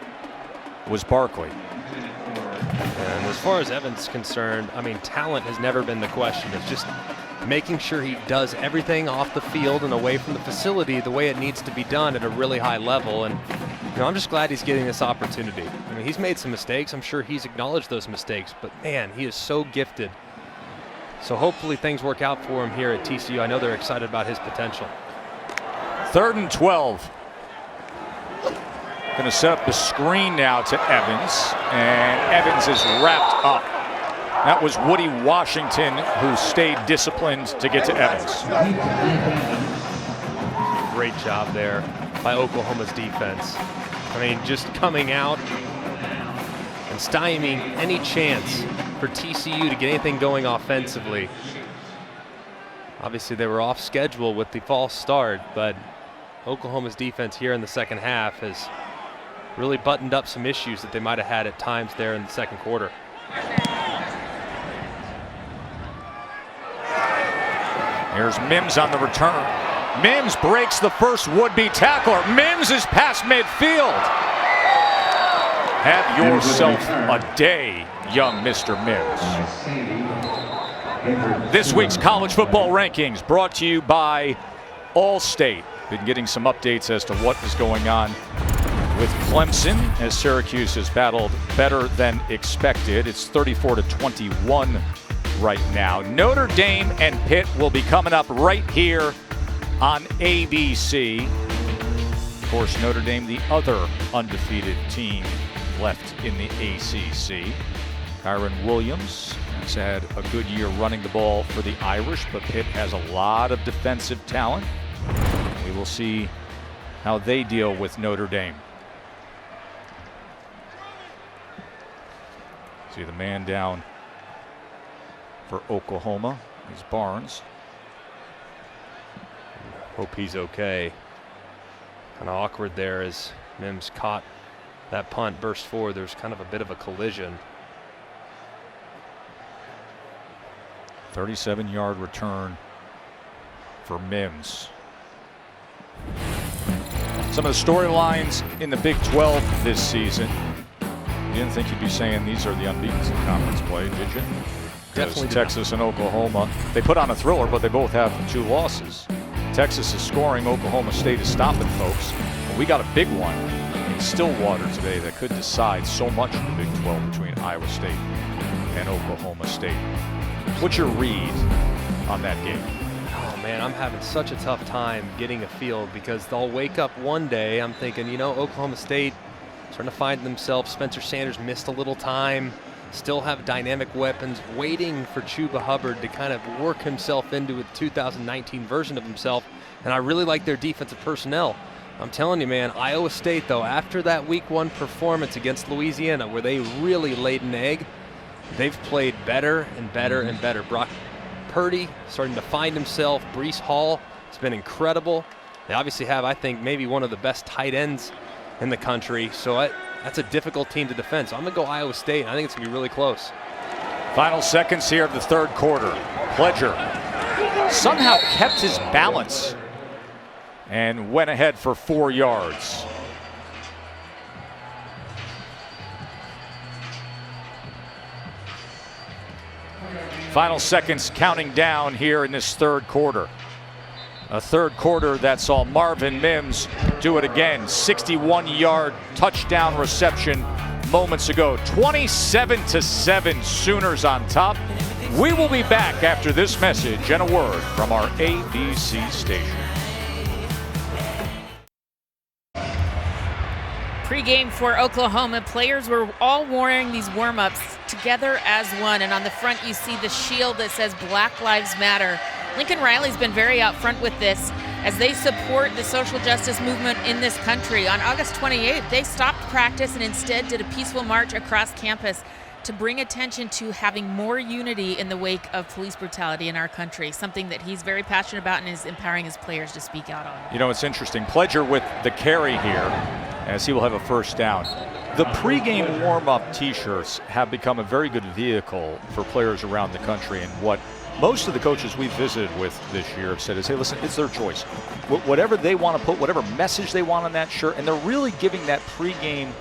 was Barkley. And as far as Evans is concerned, I mean, talent has never been the question. It's just making sure he does everything off the field and away from the facility the way it needs to be done at a really high level. And I'm just glad he's getting this opportunity. I mean, he's made some mistakes. I'm sure he's acknowledged those mistakes, but man, he is so gifted. So hopefully things work out for him here at TCU. I know they're excited about his potential. 3rd and 12. Going to set up the screen now to Evans, and Evans is wrapped up. That was Woody Washington who stayed disciplined to get to Evans. Great job there by Oklahoma's defense. I mean, just coming out and stymieing any chance for TCU to get anything going offensively. Obviously, they were off schedule with the false start, but Oklahoma's defense here in the second half has really buttoned up some issues that they might have had at times there in the second quarter. Here's Mims on the return. Mims breaks the first would-be tackler. Mims is past midfield. Have yourself a day, young Mr. Mims. This week's college football rankings brought to you by Allstate. Been getting some updates as to what is going on with Clemson as Syracuse has battled better than expected. It's 34-21 right now. Notre Dame and Pitt will be coming up right here on ABC. Of course, Notre Dame, the other undefeated team left in the ACC. Kyron Williams has had a good year running the ball for the Irish, but Pitt has a lot of defensive talent. We will see how they deal with Notre Dame. See the man down for Oklahoma is Barnes. Hope he's okay. Kind of awkward there as Mims caught that punt, burst forward. There's kind of a bit of a collision. 37-yard return for Mims. Some of the storylines in the Big 12 this season. You didn't think you'd be saying these are the unbeaten conference play, did you? Definitely. Texas and Oklahoma, they put on a thriller, but they both have 2 losses. Texas is scoring, Oklahoma State is stopping folks. Well, we got a big one in Stillwater today that could decide so much in the Big 12 between Iowa State and Oklahoma State. What's your read on that game? Oh man, I'm having such a tough time getting a feel because they'll wake up one day, I'm thinking, you know, Oklahoma State starting to find themselves. Spencer Sanders missed a little time, still have dynamic weapons, waiting for Chuba Hubbard to kind of work himself into a 2019 version of himself. And I really like their defensive personnel. I'm telling you, man, Iowa State, though, after that Week 1 performance against Louisiana where they really laid an egg, they've played better and better and better. Brock Purdy starting to find himself. Breece Hall has been incredible. They obviously have, I think, maybe one of the best tight ends in the country. So that's a difficult team to defend. So I'm going to go Iowa State. I think it's going to be really close. Final seconds here of the third quarter. Pledger somehow kept his balance and went ahead for 4 yards. Final seconds counting down here in this third quarter. A third quarter that saw Marvin Mims do it again. 61-yard touchdown reception moments ago. 27-7 Sooners on top. We will be back after this message and a word from our ABC station. Pre-game for Oklahoma, players were all wearing these warm-ups together as one, and on the front you see the shield that says Black Lives Matter. Lincoln Riley's been very out front with this as they support the social justice movement in this country. On August 28th, they stopped practice and instead did a peaceful march across campus to bring attention to having more unity in the wake of police brutality in our country, something that he's very passionate about and is empowering his players to speak out on. You know, it's interesting. Pledger with the carry here as he will have a first down. The pregame warm-up T-shirts have become a very good vehicle for players around the country, and what most of the coaches we've visited with this year have said is, hey, listen, it's their choice. Whatever they want to put, whatever message they want on that shirt, and they're really giving that pregame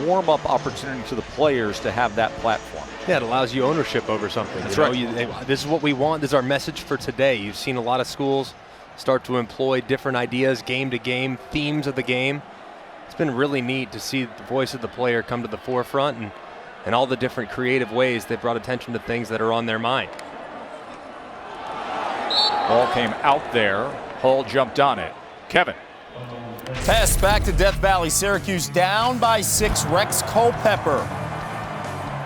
warm-up opportunity to the players to have that platform. Yeah, it allows you ownership over something. That's right. This is what we want. This is our message for today. You've seen a lot of schools start to employ different ideas, game to game, themes of the game. It's been really neat to see the voice of the player come to the forefront and all the different creative ways they've brought attention to things that are on their mind. Ball came out there. Hall jumped on it. Kevin. Pass back to Death Valley. Syracuse down by 6. Rex Culpepper.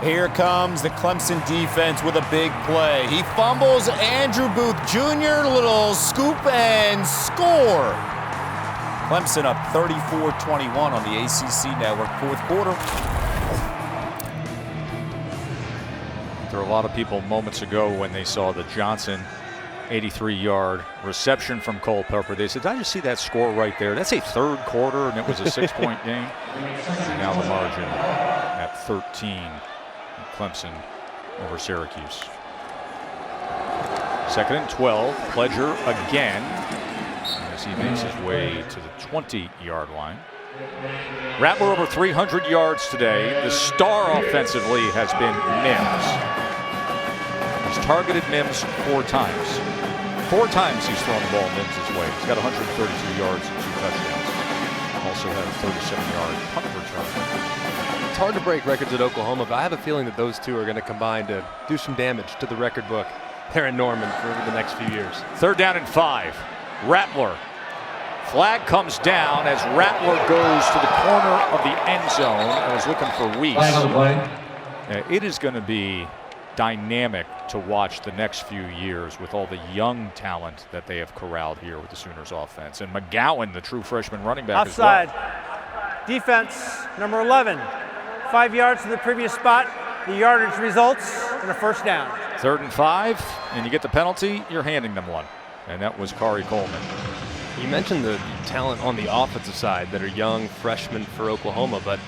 Here comes the Clemson defense with a big play. He fumbles. Andrew Booth Jr. Little scoop and score. Clemson up 34-21 on the ACC Network. Fourth quarter. There were a lot of people moments ago when they saw the Johnson 83-yard reception from Culpepper. They said, did I just see that score right there? That's a third quarter, and it was a 6-point game. And now the margin at 13. Clemson over Syracuse. 2nd and 12. Pledger again as he makes his way to the 20-yard line. Rattler over 300 yards today. The star offensively has been Mims. He's targeted Mims 4 times. 4 times he's thrown the ball Mims' way. He's got 132 yards and 2 touchdowns. Also had a 37-yard punt return. It's hard to break records at Oklahoma, but I have a feeling that those two are going to combine to do some damage to the record book there in Norman for the next few years. 3rd down and 5. Rattler. Flag comes down as Rattler goes to the corner of the end zone and was looking for Weiss. It is going to be dynamic to watch the next few years with all the young talent that they have corralled here with the Sooners offense. And McGowan, the true freshman running back, offside. as well. Defense, number 11. 5 yards to the previous spot. The yardage results in a first down. 3rd and 5, and you get the penalty, you're handing them one. And that was Kari Coleman. You mentioned the talent on the offensive side that are young freshmen for Oklahoma, but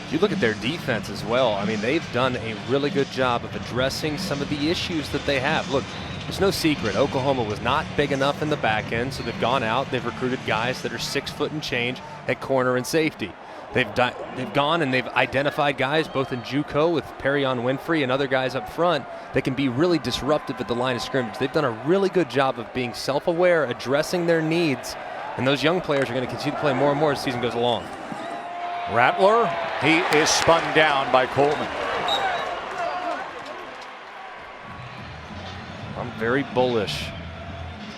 if you look at their defense as well, I mean, they've done a really good job of addressing some of the issues that they have. Look, there's no secret. Oklahoma was not big enough in the back end, so they've gone out, they've recruited guys that are 6 foot and change at corner and safety. They've gone and they've identified guys both in JUCO with Perrion Winfrey and other guys up front that can be really disruptive at the line of scrimmage. They've done a really good job of being self-aware, addressing their needs, and those young players are going to continue to play more and more as the season goes along. Rattler, he is spun down by Coleman. I'm very bullish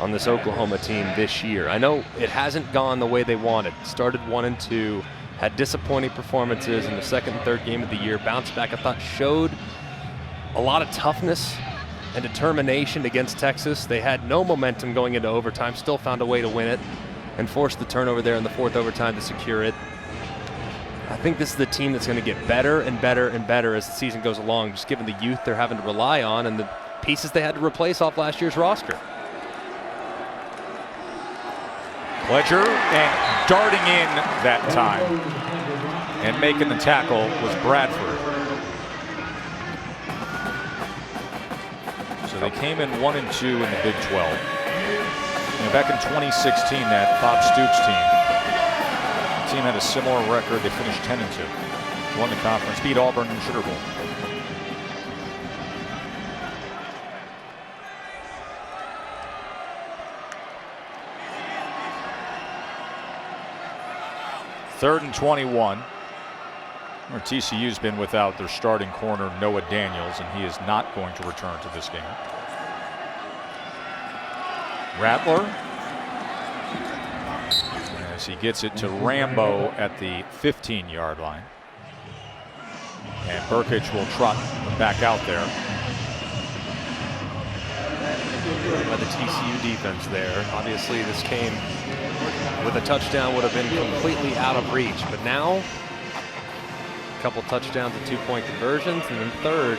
on this Oklahoma team this year. I know it hasn't gone the way they wanted. Started 1-2, had disappointing performances in the 2nd and 3rd game of the year. Bounced back, I thought, showed a lot of toughness and determination against Texas. They had no momentum going into overtime, still found a way to win it and forced the turnover there in the 4th overtime to secure it. I think this is the team that's going to get better and better and better as the season goes along, just given the youth they're having to rely on and the pieces they had to replace off last year's roster. Pledger, and darting in that time and making the tackle was Bradford. So they came in 1-2 in the Big 12. And back in 2016, that Bob Stoops team, the team had a similar record. They finished 10-2, won the conference, beat Auburn in the Sugar Bowl. Third and 21. Where TCU's been without their starting corner, Noah Daniels, and he is not going to return to this game. Rattler, as he gets it to Rambo at the 15-yard line. And Burkich will trot back out there. By the TCU defense there. Obviously, this game with a touchdown would have been completely out of reach, but now a couple touchdowns and 2-point conversions, and then 3rd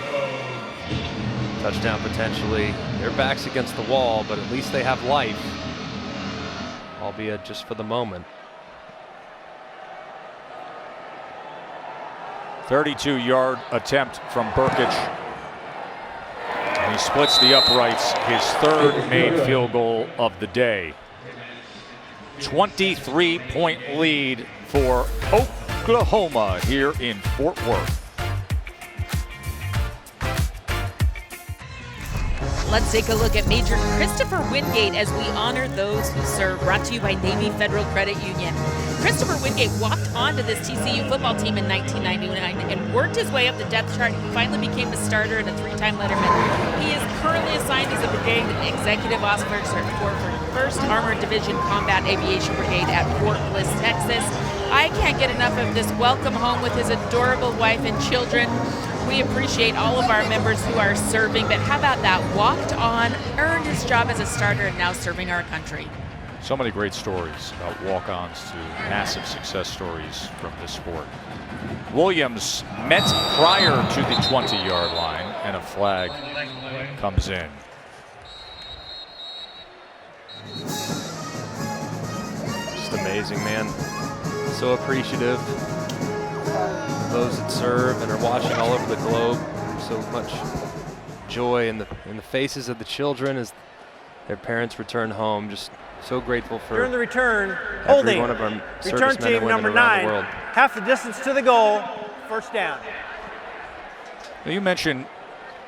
touchdown potentially. Their backs against the wall, but at least they have life, albeit just for the moment. 32-yard attempt from Burkich. And he splits the uprights, his 3rd made field goal of the day. 23-point lead for Oklahoma here in Fort Worth. Let's take a look at Major Christopher Wingate as we honor those who serve. Brought to you by Navy Federal Credit Union. Christopher Wingate walked onto this TCU football team in 1999 and worked his way up the depth chart. He finally became a starter and a 3-time letterman. He is currently assigned as a brigade executive officer for 1st Armored Division Combat Aviation Brigade at Fort Bliss, Texas. I can't get enough of this welcome home with his adorable wife and children. We appreciate all of our members who are serving, but how about that? Walked on, earned his job as a starter, and now serving our country. So many great stories about walk-ons to massive success stories from this sport. Williams met prior to the 20-yard line, and a flag comes in. Just amazing, man. So appreciative. Those that serve and are watching all over the globe. So much joy in the faces of the children as their parents return home. Just so grateful for during the return, every holding one of our return servicemen and team women number around 9, the world. half the distance to the goal, first down. Now, you mentioned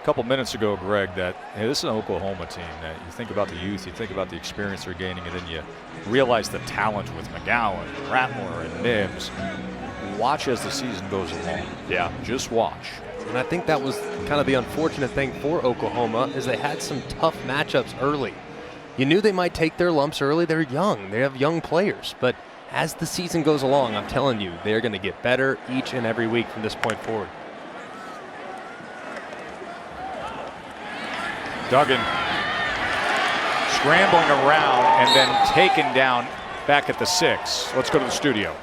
a couple minutes ago, Greg, that hey, this is an Oklahoma team that you think about the youth, you think about the experience they're gaining, and then you realize the talent with McGowan, Rattler, and Mims. Watch as the season goes along. Yeah, just watch. And I think that was kind of the unfortunate thing for Oklahoma is they had some tough matchups early. You knew they might take their lumps early. They're young. They have young players. But as the season goes along, I'm telling you, they're going to get better each and every week from this point forward. Duggan scrambling around and then taken down back at the 6. Let's go to the studio.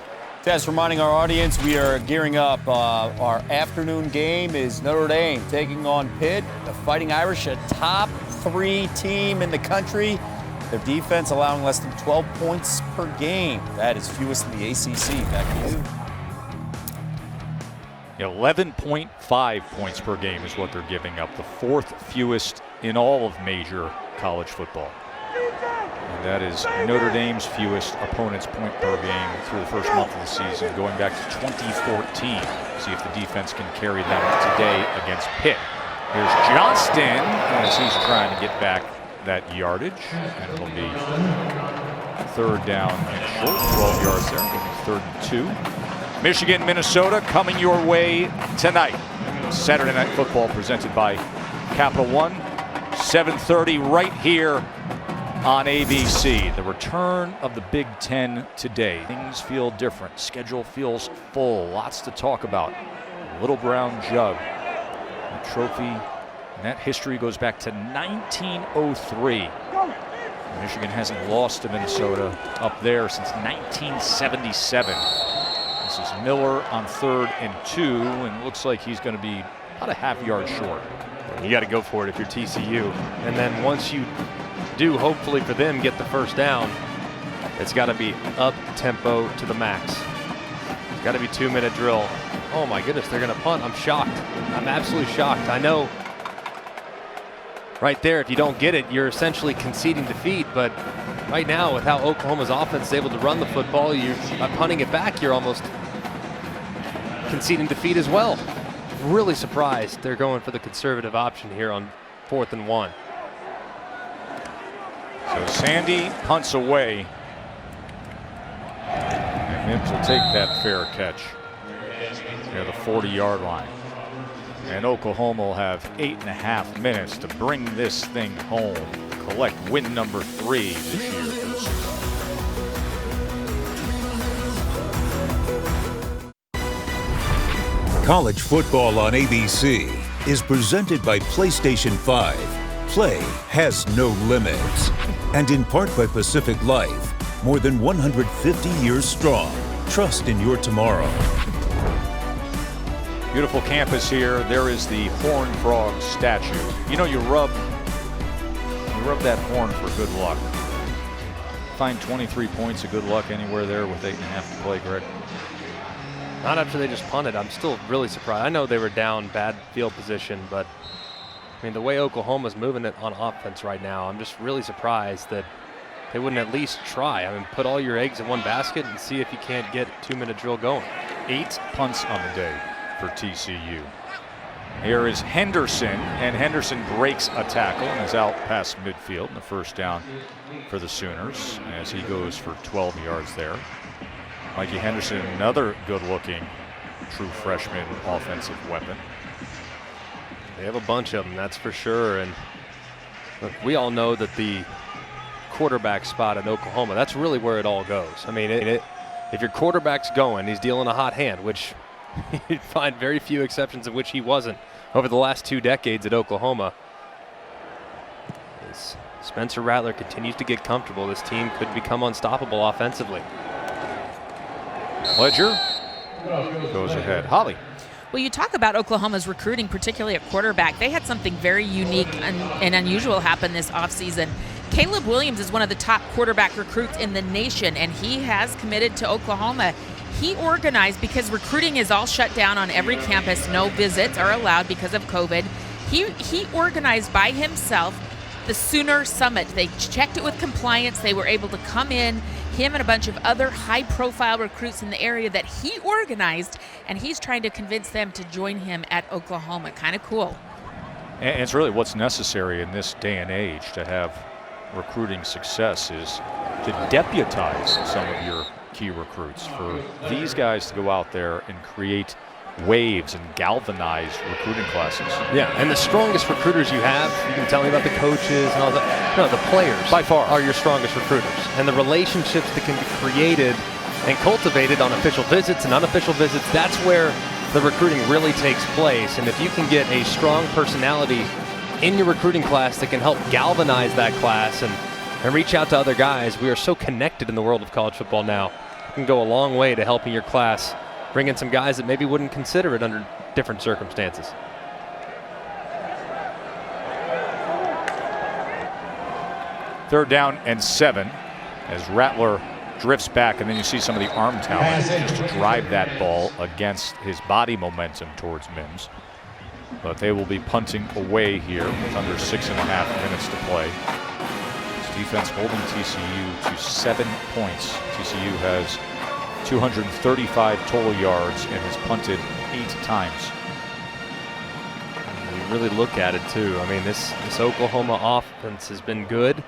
Just reminding our audience, we are gearing up. Our afternoon game is Notre Dame taking on Pitt. The Fighting Irish, a top 3 team in the country. Their defense allowing less than 12 points per game. That is fewest in the ACC. Back to you. 11.5 points per game is what they're giving up, the 4th fewest in all of major college football. And that is Notre Dame's fewest opponent's point per game through the first month of the season, going back to 2014. See if the defense can carry them today against Pitt. Here's Johnston as he's trying to get back that yardage, and it'll be 3rd down and short, 12 yards there, 3rd and 2. Michigan, Minnesota coming your way tonight. Saturday Night Football presented by Capital One, 7:30 right here on ABC. The return of the Big Ten today. Things feel different. Schedule feels full. Lots to talk about. Little brown jug. The trophy and that history goes back to 1903. Michigan hasn't lost to Minnesota up there since 1977. This is Miller on 3rd and 2, and it looks like he's going to be about a half yard short. You got to go for it if you're TCU. And then once you do, hopefully for them, get the first down, it's got to be up tempo to the max. It's got to be 2-minute drill. Oh my goodness, they're going to punt. I'm shocked. I'm absolutely shocked. I know right there, if you don't get it, you're essentially conceding defeat. But right now, with how Oklahoma's offense is able to run the football, by punting it back, you're almost conceding defeat as well. Really surprised they're going for the conservative option here on 4th and 1. So Sandy punts away. And Mims will take that fair catch near the 40-yard line. And Oklahoma will have 8.5 minutes to bring this thing home. Collect win number 3 this year. College football on ABC is presented by PlayStation 5. Play has no limits. And in part by Pacific Life, more than 150 years strong. Trust in your tomorrow. Beautiful campus here. There is the Horned Frog statue. You know, you rub that horn for good luck. Find 23 points of good luck anywhere there with 8.5 to play, Greg. Not after they just punted. I'm still really surprised. I know they were down, bad field position, but I mean, the way Oklahoma's moving it on offense right now, I'm just really surprised that they wouldn't at least try. I mean, put all your eggs in one basket and see if you can't get 2-minute drill going. 8 punts on the day for TCU. Here is Henderson, and Henderson breaks a tackle and is out past midfield, and the first down for the Sooners as he goes for 12 yards there. Mikey Henderson, another good-looking true freshman offensive weapon. They have a bunch of them, that's for sure. And look, we all know that the quarterback spot in Oklahoma, that's really where it all goes. I mean, if your quarterback's going, he's dealing a hot hand, which you'd find very few exceptions of which he wasn't over the last 2 decades at Oklahoma. As Spencer Rattler continues to get comfortable, this team could become unstoppable offensively. Ledger goes ahead. Holly. Well, you talk about Oklahoma's recruiting, particularly at quarterback. They had something very unique and unusual happen this offseason. Caleb Williams is one of the top quarterback recruits in the nation, and he has committed to Oklahoma. He organized, because recruiting is all shut down on every campus, no visits are allowed because of COVID. He organized by himself the Sooner Summit. They checked it with compliance. They were able to come in, him and a bunch of other high-profile recruits in the area that he organized, and he's trying to convince them to join him at Oklahoma. Kind of cool. And it's really what's necessary in this day and age to have recruiting success, is to deputize some of your key recruits, for these guys to go out there and create waves and galvanized recruiting classes. Yeah, and the strongest recruiters you have, you can tell me about the coaches and all that. No, the players by far are your strongest recruiters. And the relationships that can be created and cultivated on official visits and unofficial visits, that's where the recruiting really takes place. And if you can get a strong personality in your recruiting class that can help galvanize that class and reach out to other guys, we are so connected in the world of college football now. It can go a long way to helping your class bring in some guys that maybe wouldn't consider it under different circumstances. Third down and 7 as Rattler drifts back, and then you see some of the arm talent just to drive that ball against his body momentum towards Mims. But they will be punting away here with under 6.5 minutes to play. This defense holding TCU to 7 points. TCU has 235 total yards and has punted 8 times. And you really look at it too. I mean, this Oklahoma offense has been good,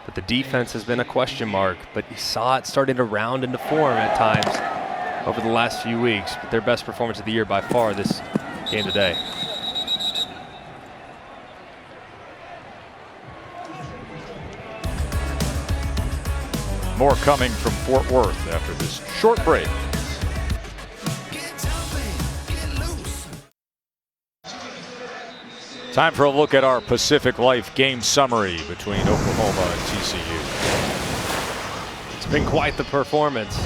but the defense has been a question mark. But you saw it starting to round into form at times over the last few weeks. But their best performance of the year by far this game today. More coming from Fort Worth after this short break. Time for a look at our Pacific Life game summary between Oklahoma and TCU. It's been quite the performance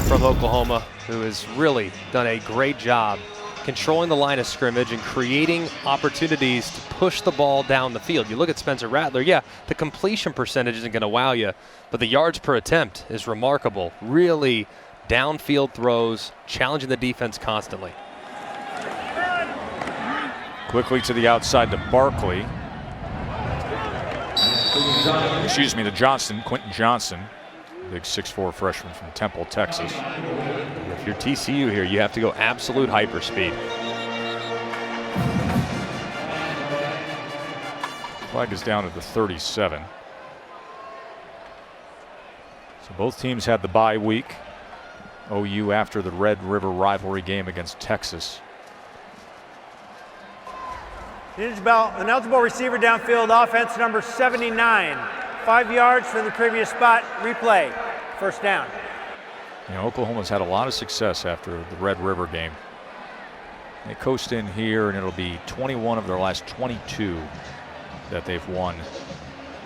from Oklahoma, who has really done a great job controlling the line of scrimmage and creating opportunities to push the ball down the field. You look at Spencer Rattler, yeah, the completion percentage isn't going to wow you, but the yards per attempt is remarkable. Really downfield throws, challenging the defense constantly. Quickly to the outside to Barkley. Excuse me, to Johnson, Quentin Johnson, big 6'4" freshman from Temple, Texas. If you're TCU here, you have to go absolute hyperspeed. Flag is down at the 37. So both teams had the bye week. OU after the Red River rivalry game against Texas. Ineligible receiver downfield, offense number 79. 5 yards from the previous spot, replay, first down. You know, Oklahoma's had a lot of success after the Red River game. They coast in here, and it'll be 21 of their last 22 that they've won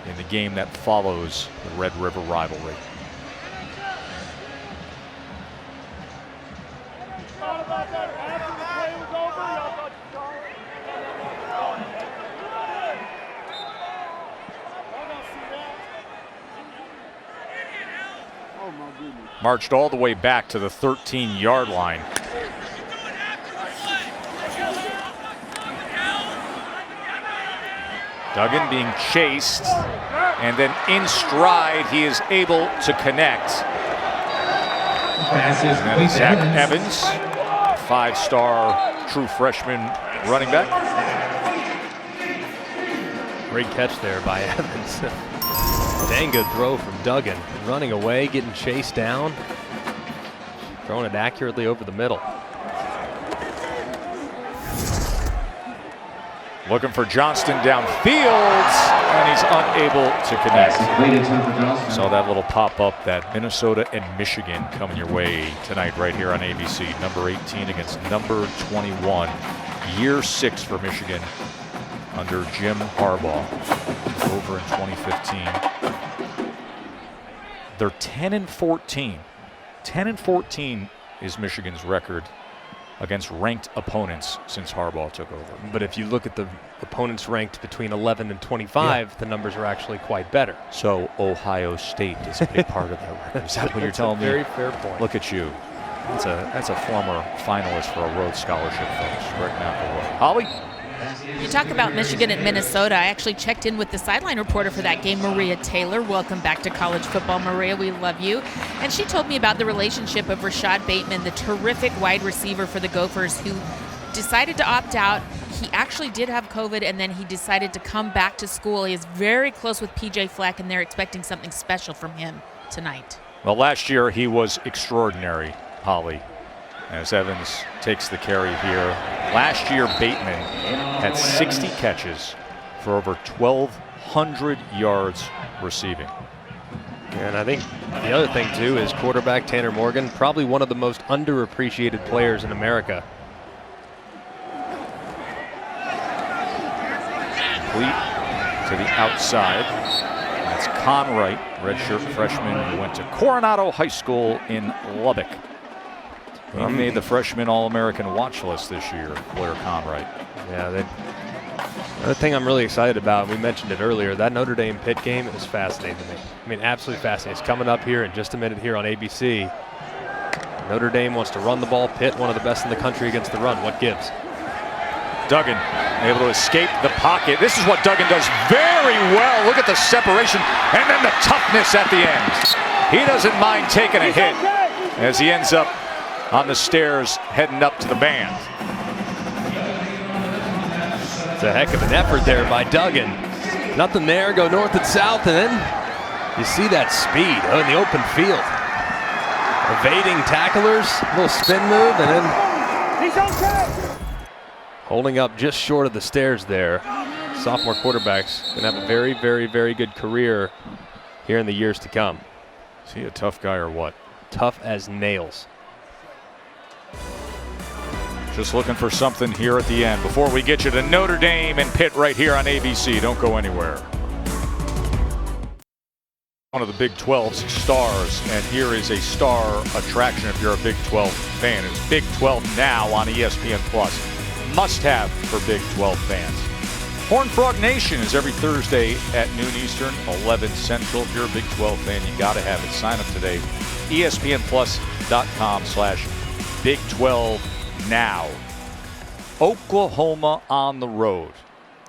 in the game that follows the Red River rivalry. Marched all the way back to the 13-yard line. Duggan being chased, and then in stride he is able to connect. And Zach Evans, a 5-star true freshman running back. Great catch there by Evans. Dang good throw from Duggan. Running away, getting chased down. Throwing it accurately over the middle. Looking for Johnston downfield, and he's unable to connect. Saw that little pop-up, that Minnesota and Michigan coming your way tonight right here on ABC. Number 18 against number 21. Year 6 for Michigan under Jim Harbaugh. Over in 2015. They're 10-14. 10-14 is Michigan's record against ranked opponents since Harbaugh took over. But if you look at the opponents ranked between 11 and 25, the numbers are actually quite better. So Ohio State is a big part of that record. Is that what you're telling me? Very fair point. Look at you. That's a former finalist for a Rhodes Scholarship, folks. Greg McElroy. Holly? You talk about Michigan and Minnesota. I actually checked in with the sideline reporter for that game, Maria Taylor. Welcome back to college football, Maria. We love you. And she told me about the relationship of Rashad Bateman, the terrific wide receiver for the Gophers, who decided to opt out. He actually did have COVID, and then he decided to come back to school. He is very close with PJ Fleck, and they're expecting something special from him tonight. Well, last year he was extraordinary, Holly. as Evans takes the carry here. Last year, Bateman had 60 catches for over 1,200 yards receiving. And I think the other thing, too, is quarterback Tanner Morgan, probably one of the most underappreciated players in America. Complete to the outside. That's Conwright, redshirt freshman who went to Coronado High School in Lubbock. He made the freshman All-American watch list this year, Blair Conwright. Yeah, another thing I'm really excited about, we mentioned it earlier, that Notre Dame Pitt game is fascinating to me. I mean, absolutely fascinating. It's coming up here in just a minute here on ABC. Notre Dame wants to run the ball. Pitt, one of the best in the country against the run. What gives? Duggan able to escape the pocket. This is what Duggan does very well. Look at the separation and then the toughness at the end. He doesn't mind taking a hit as he ends up on the stairs heading up to the band. It's a heck of an effort there by Duggan. Nothing there, go north and south, and then you see that speed in the open field. Evading tacklers, a little spin move, and then holding up just short of the stairs there. Sophomore quarterback's gonna have a very, very, very good career here in the years to come. Is he a tough guy or what? Tough as nails. Just looking for something here at the end before we get you to Notre Dame and Pitt right here on ABC. Don't go anywhere. One of the Big 12's stars, and here is a star attraction if you're a Big 12 fan. It's Big 12 Now on ESPN+. Must have for Big 12 fans. Horned Frog Nation is every Thursday at noon Eastern, 11 Central. If you're a Big 12 fan, you got to have it. Sign up today. ESPNplus.com/Big 12 Now. Oklahoma on the road.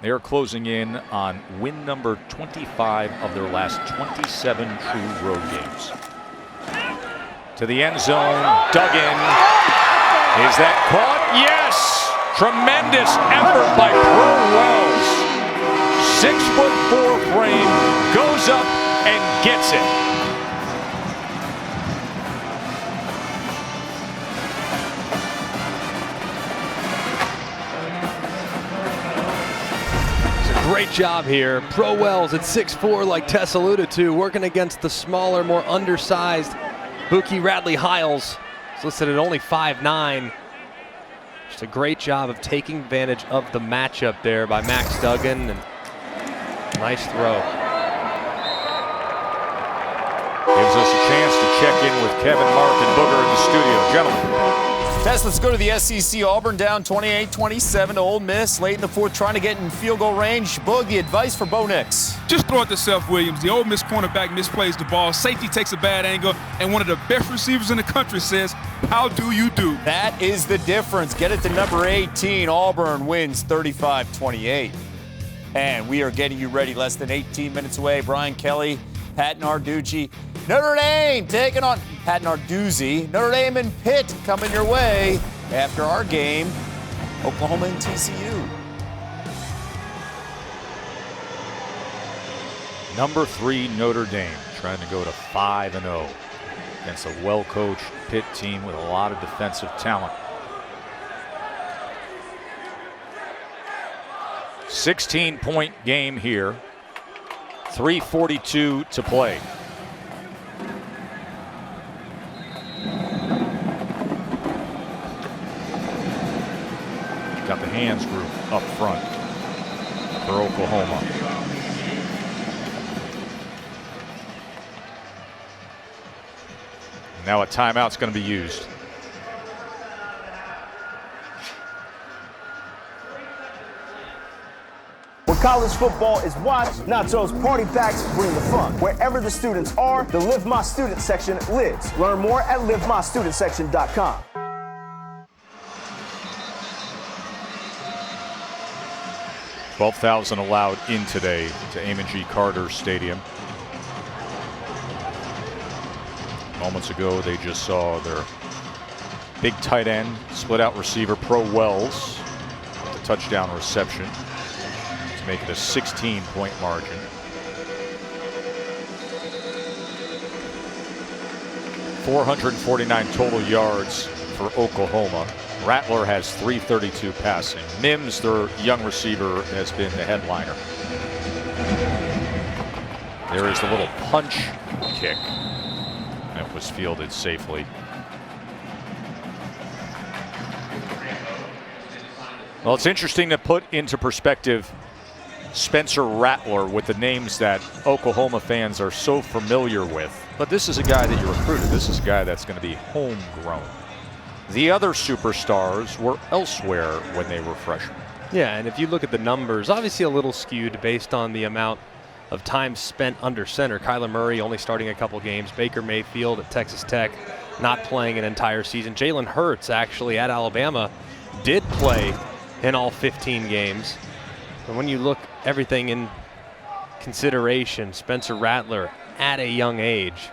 They are closing in on win number 25 of their last 27 true road games. To the end zone, Duggan. Is that caught? Yes! Tremendous effort by Pro Wells. 6'4" frame, goes up and gets it. Great job here. Pro Wells at 6'4", like Tess alluded to, working against the smaller, more undersized Buki Radley-Hiles. It's listed at only 5'9". Just a great job of taking advantage of the matchup there by Max Duggan. And nice throw. Gives us a chance to check in with Kevin, Mark, and Booger in the studio. Gentlemen. Tess, let's go to the SEC. Auburn down 28-27 to Ole Miss late in the fourth, trying to get in field goal range. Boog, the advice for Bo Nix. Just throw it to Seth Williams. The Ole Miss cornerback misplays the ball. Safety takes a bad angle, and one of the best receivers in the country says, "How do you do?" That is the difference. Get it to number 18. Auburn wins 35-28. And we are getting you ready less than 18 minutes away. Brian Kelly, Pat Narduzzi. Notre Dame taking on Pat Narduzzi. Notre Dame and Pitt coming your way after our game. Oklahoma and TCU. Number 3 Notre Dame trying to go to 5-0 against a well-coached Pitt team with a lot of defensive talent. 16-point game here. 3:42 to play. Got the hands group up front for Oklahoma. Now a timeout's going to be used. Where college football is watched, Nachos party packs bring the fun. Wherever the students are, the Live My Student section lives. Learn more at livemystudentsection.com. 12,000 allowed in today to Amon G. Carter Stadium. Moments ago, they just saw their big tight end, split out receiver, Pro Wells, with the touchdown reception to make it a 16-point margin. .449 total yards for Oklahoma. Rattler has 332 passing. Mims, their young receiver, has been the headliner. There is the little punch kick that was fielded safely. Well, it's interesting to put into perspective Spencer Rattler with the names that Oklahoma fans are so familiar with. But this is a guy that you recruited. This is a guy that's going to be homegrown. The other superstars were elsewhere when they were freshmen. Yeah, and if you look at the numbers, obviously a little skewed based on the amount of time spent under center. Kyler Murray only starting a couple games. Baker Mayfield at Texas Tech not playing an entire season. Jalen Hurts actually at Alabama did play in all 15 games. And when you look everything in consideration, Spencer Rattler at a young age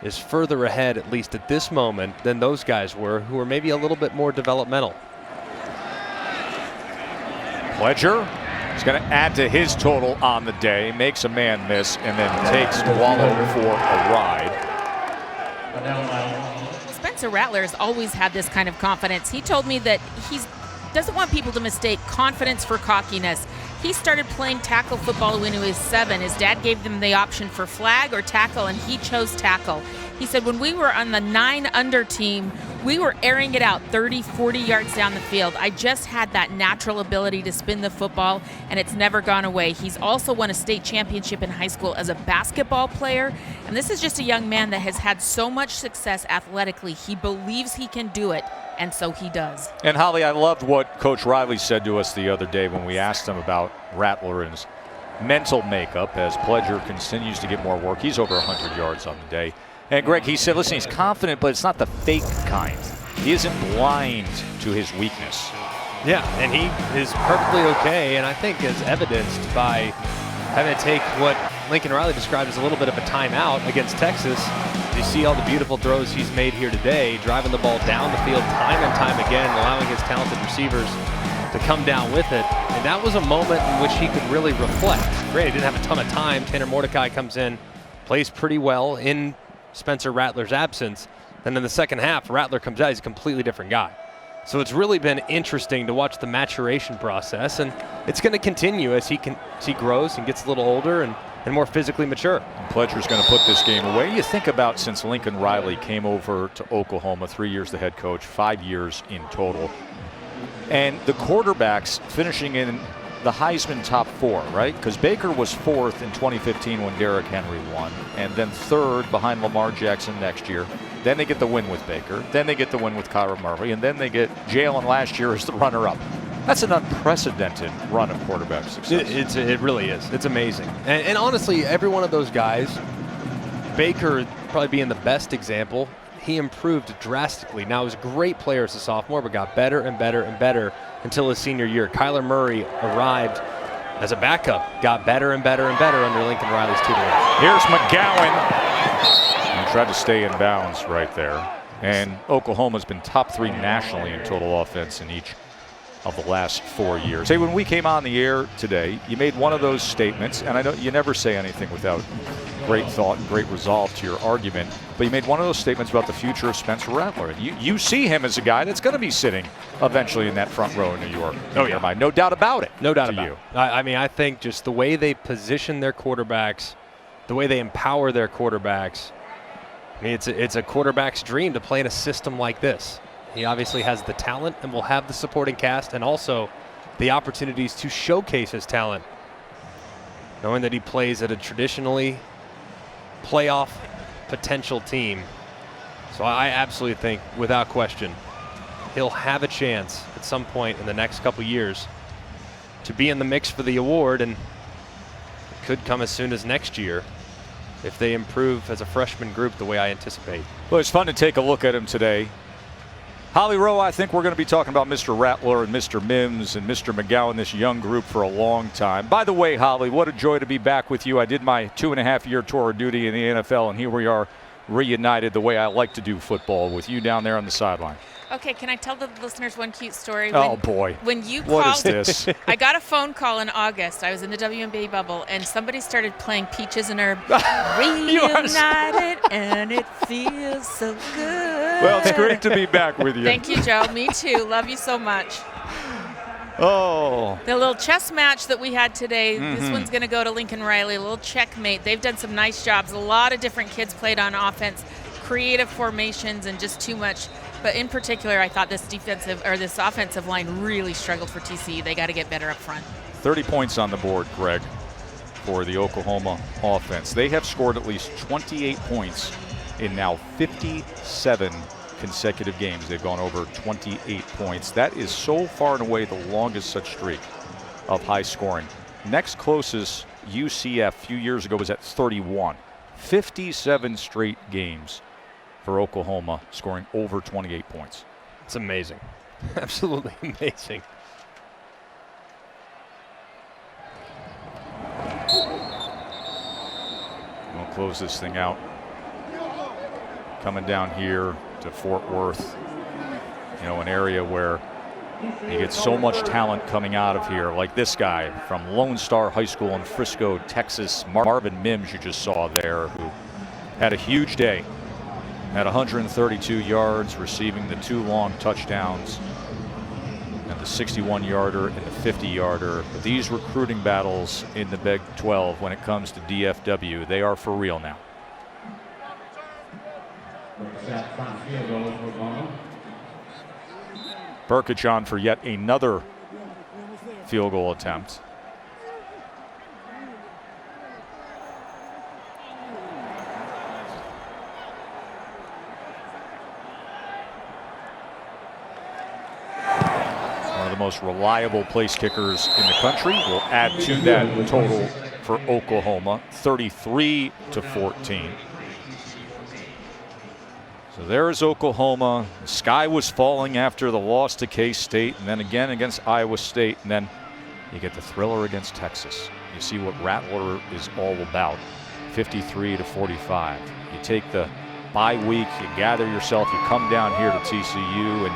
is further ahead, at least at this moment, than those guys were, who were maybe a little bit more developmental. Pledger is going to add to his total on the day, makes a man miss, and then takes Wallow for a ride. Spencer Rattler has always had this kind of confidence. He told me that he doesn't want people to mistake confidence for cockiness. He started playing tackle football when he was 7. His dad gave him the option for flag or tackle, and he chose tackle. He said, when we were on the 9 under team, we were airing it out 30, 40 yards down the field. I just had that natural ability to spin the football, and it's never gone away. He's also won a state championship in high school as a basketball player, and this is just a young man that has had so much success athletically. He believes he can do it, and so he does. And Holly, I loved what Coach Riley said to us the other day when we asked him about Rattler and his mental makeup as Pledger continues to get more work. He's over 100 yards on the day. And Greg, he said, listen, he's confident, but it's not the fake kind. He isn't blind to his weakness. Yeah, and he is perfectly okay, and I think is evidenced by having to take what Lincoln Riley described as a little bit of a timeout against Texas. You see all the beautiful throws he's made here today, driving the ball down the field time and time again, allowing his talented receivers to come down with it. And that was a moment in which he could really reflect. Great, he didn't have a ton of time. Tanner Mordecai comes in, plays pretty well in Spencer Rattler's absence. Then in the second half, Rattler comes out, he's a completely different guy. So it's really been interesting to watch the maturation process, and it's going to continue as he grows and gets a little older and more physically mature. Pledger's going to put this game away. You think about since Lincoln Riley came over to Oklahoma, 3 years the head coach, 5 years in total. And the quarterbacks finishing in the Heisman top 4, right? Because Baker was 4th in 2015 when Derrick Henry won, and then 3rd behind Lamar Jackson next year. Then they get the win with Baker. Then they get the win with Kyler Murray, and then they get Jalen last year as the runner-up. That's an unprecedented run of quarterback success. It really is. It's amazing. And honestly, every one of those guys, Baker probably being the best example, he improved drastically. Now, he was a great player as a sophomore, but got better and better and better until his senior year. Kyler Murray arrived as a backup, got better and better and better under Lincoln Riley's tutelage. Here's McGowan. He tried to stay in bounds right there. And Oklahoma's been top 3 nationally in total offense in each of the last 4 years. Hey, when we came on the air today, you made one of those statements, and I know you never say anything without great thought and great resolve to your argument, but you made one of those statements about the future of Spencer Rattler. And you see him as a guy that's going to be sitting eventually in that front row in New York. Oh, yeah. No doubt about it. No doubt about it. I mean, I think just the way they position their quarterbacks, the way they empower their quarterbacks, I mean, it's a quarterback's dream to play in a system like this. He obviously has the talent and will have the supporting cast and also the opportunities to showcase his talent, knowing that he plays at a traditionally playoff potential team. So I absolutely think, without question, he'll have a chance at some point in the next couple years to be in the mix for the award, and it could come as soon as next year if they improve as a freshman group the way I anticipate. Well, it's fun to take a look at him today. Holly Rowe, I think we're going to be talking about Mr. Rattler and Mr. Mims and Mr. McGowan, this young group, for a long time. By the way, Holly, what a joy to be back with you. I did my 2.5-year tour of duty in the NFL, and here we are reunited the way I like to do football, with you down there on the sideline. Okay, can I tell the listeners one cute story? Oh, boy. When you what called, is this? I got a phone call in August. I was in the WNBA bubble, and somebody started playing Peaches and Herb. Reunited, and it feels so good. Well, it's great to be back with you. Thank you, Joe. Me too. Love you so much. Oh. The little chess match that we had today, this one's going to go to Lincoln Riley, a little checkmate. They've done some nice jobs. A lot of different kids played on offense, creative formations, and just too much. But in particular, I thought this offensive line really struggled for TCU. They got to get better up front. 30 points on the board, Greg, for the Oklahoma offense. They have scored at least 28 points in now 57 consecutive games. They've gone over 28 points. That is so far and away the longest such streak of high scoring. Next closest, UCF, a few years ago, was at 31. 57 straight games for Oklahoma scoring over 28 points. It's amazing. Absolutely amazing. We'll close this thing out. Coming down here to Fort Worth, you know, an area where you get so much talent coming out of here, like this guy from Lone Star High School in Frisco, Texas, Marvin Mims, you just saw there, who had a huge day. Had 132 yards, receiving the 2 long touchdowns, and the 61-yarder and the 50-yarder. But these recruiting battles in the Big 12, when it comes to DFW, they are for real now. Burkich on for yet another field goal attempt. One of the most reliable place kickers in the country. Will add to that total for Oklahoma, 33-14. So there is Oklahoma. The sky was falling after the loss to K-State, and then again against Iowa State, and then you get the thriller against Texas. You see what Rattler is all about, 53-45. You take the bye week, you gather yourself, you come down here to TCU, and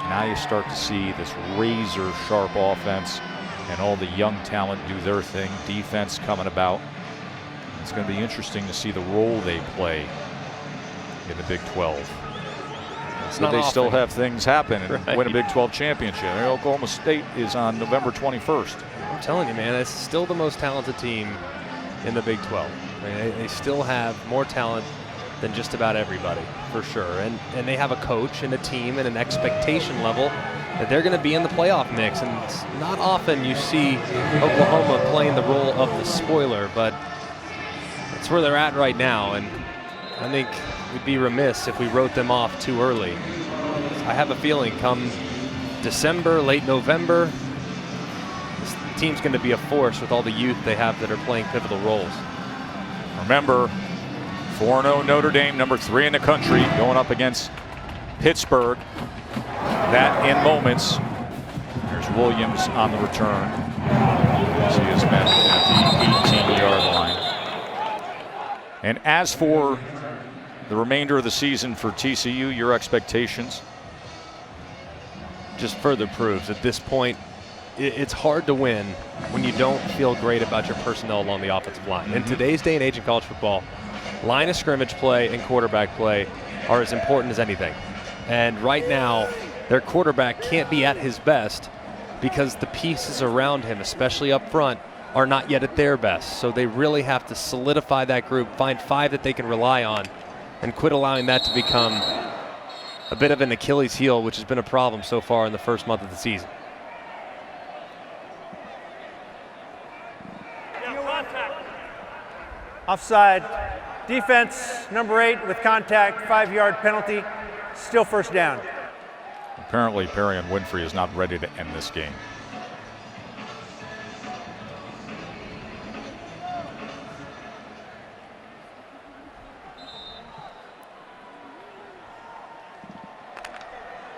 now you start to see this razor-sharp offense and all the young talent do their thing, defense coming about. It's going to be interesting to see the role they play in the Big 12. But they still have things happen and win a Big 12 championship. Oklahoma State is on November 21st. I'm telling you, man, it's still the most talented team in the Big 12. I mean, they still have more talent than just about everybody, for sure. And they have a coach and a team and an expectation level that they're going to be in the playoff mix. And it's not often you see Oklahoma playing the role of the spoiler, but that's where they're at right now. And I think we'd be remiss if we wrote them off too early. I have a feeling come December, late November, this team's going to be a force with all the youth they have that are playing pivotal roles. Remember, 4-0 Notre Dame, number 3 in the country, going up against Pittsburgh. That in moments. There's Williams on the return. See his men at the 18-yard line. And as for the remainder of the season for TCU, your expectations? Just further proves at this point it's hard to win when you don't feel great about your personnel along the offensive line. In today's day and age in college football, line of scrimmage play and quarterback play are as important as anything. And right now, their quarterback can't be at his best because the pieces around him, especially up front, are not yet at their best. So they really have to solidify that group, find 5 that they can rely on, and quit allowing that to become a bit of an Achilles heel, which has been a problem so far in the first month of the season. Offside. Defense, number 8 with contact, 5-yard penalty, still first down. Apparently, Perrion Winfrey is not ready to end this game.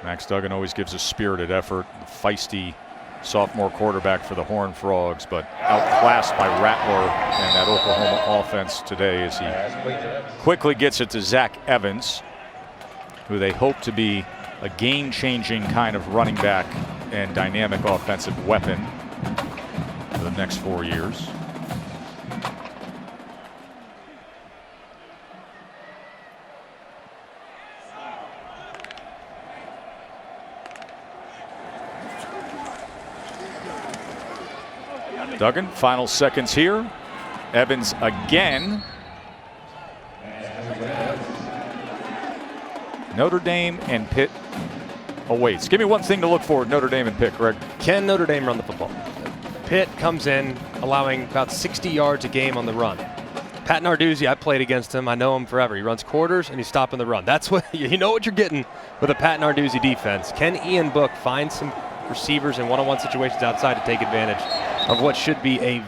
Max Duggan always gives a spirited effort, feisty sophomore quarterback for the Horned Frogs, but outclassed by Rattler and that Oklahoma offense today as he quickly gets it to Zach Evans, who they hope to be a game-changing kind of running back and dynamic offensive weapon for the next 4 years. Duggan, final seconds here. Evans again. Notre Dame and Pitt awaits. Give me one thing to look for at Notre Dame and Pitt, Greg. Can Notre Dame run the football? Pitt comes in allowing about 60 yards a game on the run. Pat Narduzzi, I played against him. I know him forever. He runs quarters and he's stopping the run. That's what you know what you're getting with a Pat Narduzzi defense. Can Ian Book find some receivers in one-on-one situations outside to take advantage of what should be a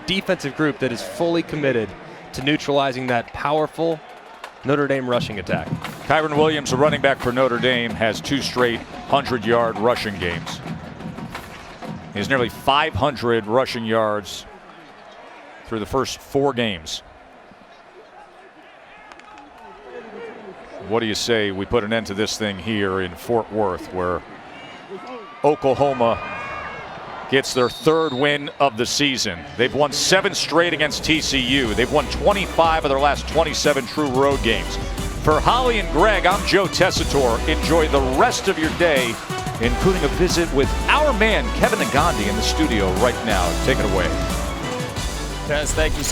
defensive group that is fully committed to neutralizing that powerful Notre Dame rushing attack? Kyron Williams, a running back for Notre Dame, has 2 straight 100-yard rushing games. He has nearly 500 rushing yards through the first 4 games. What do you say we put an end to this thing here in Fort Worth, where Oklahoma gets their 3rd win of the season. They've won 7 straight against TCU. They've won 25 of their last 27 true road games. For Holly and Greg, I'm Joe Tessitore. Enjoy the rest of your day, including a visit with our man Kevin Nagandi in the studio right now. Take it away. Tess, thank you so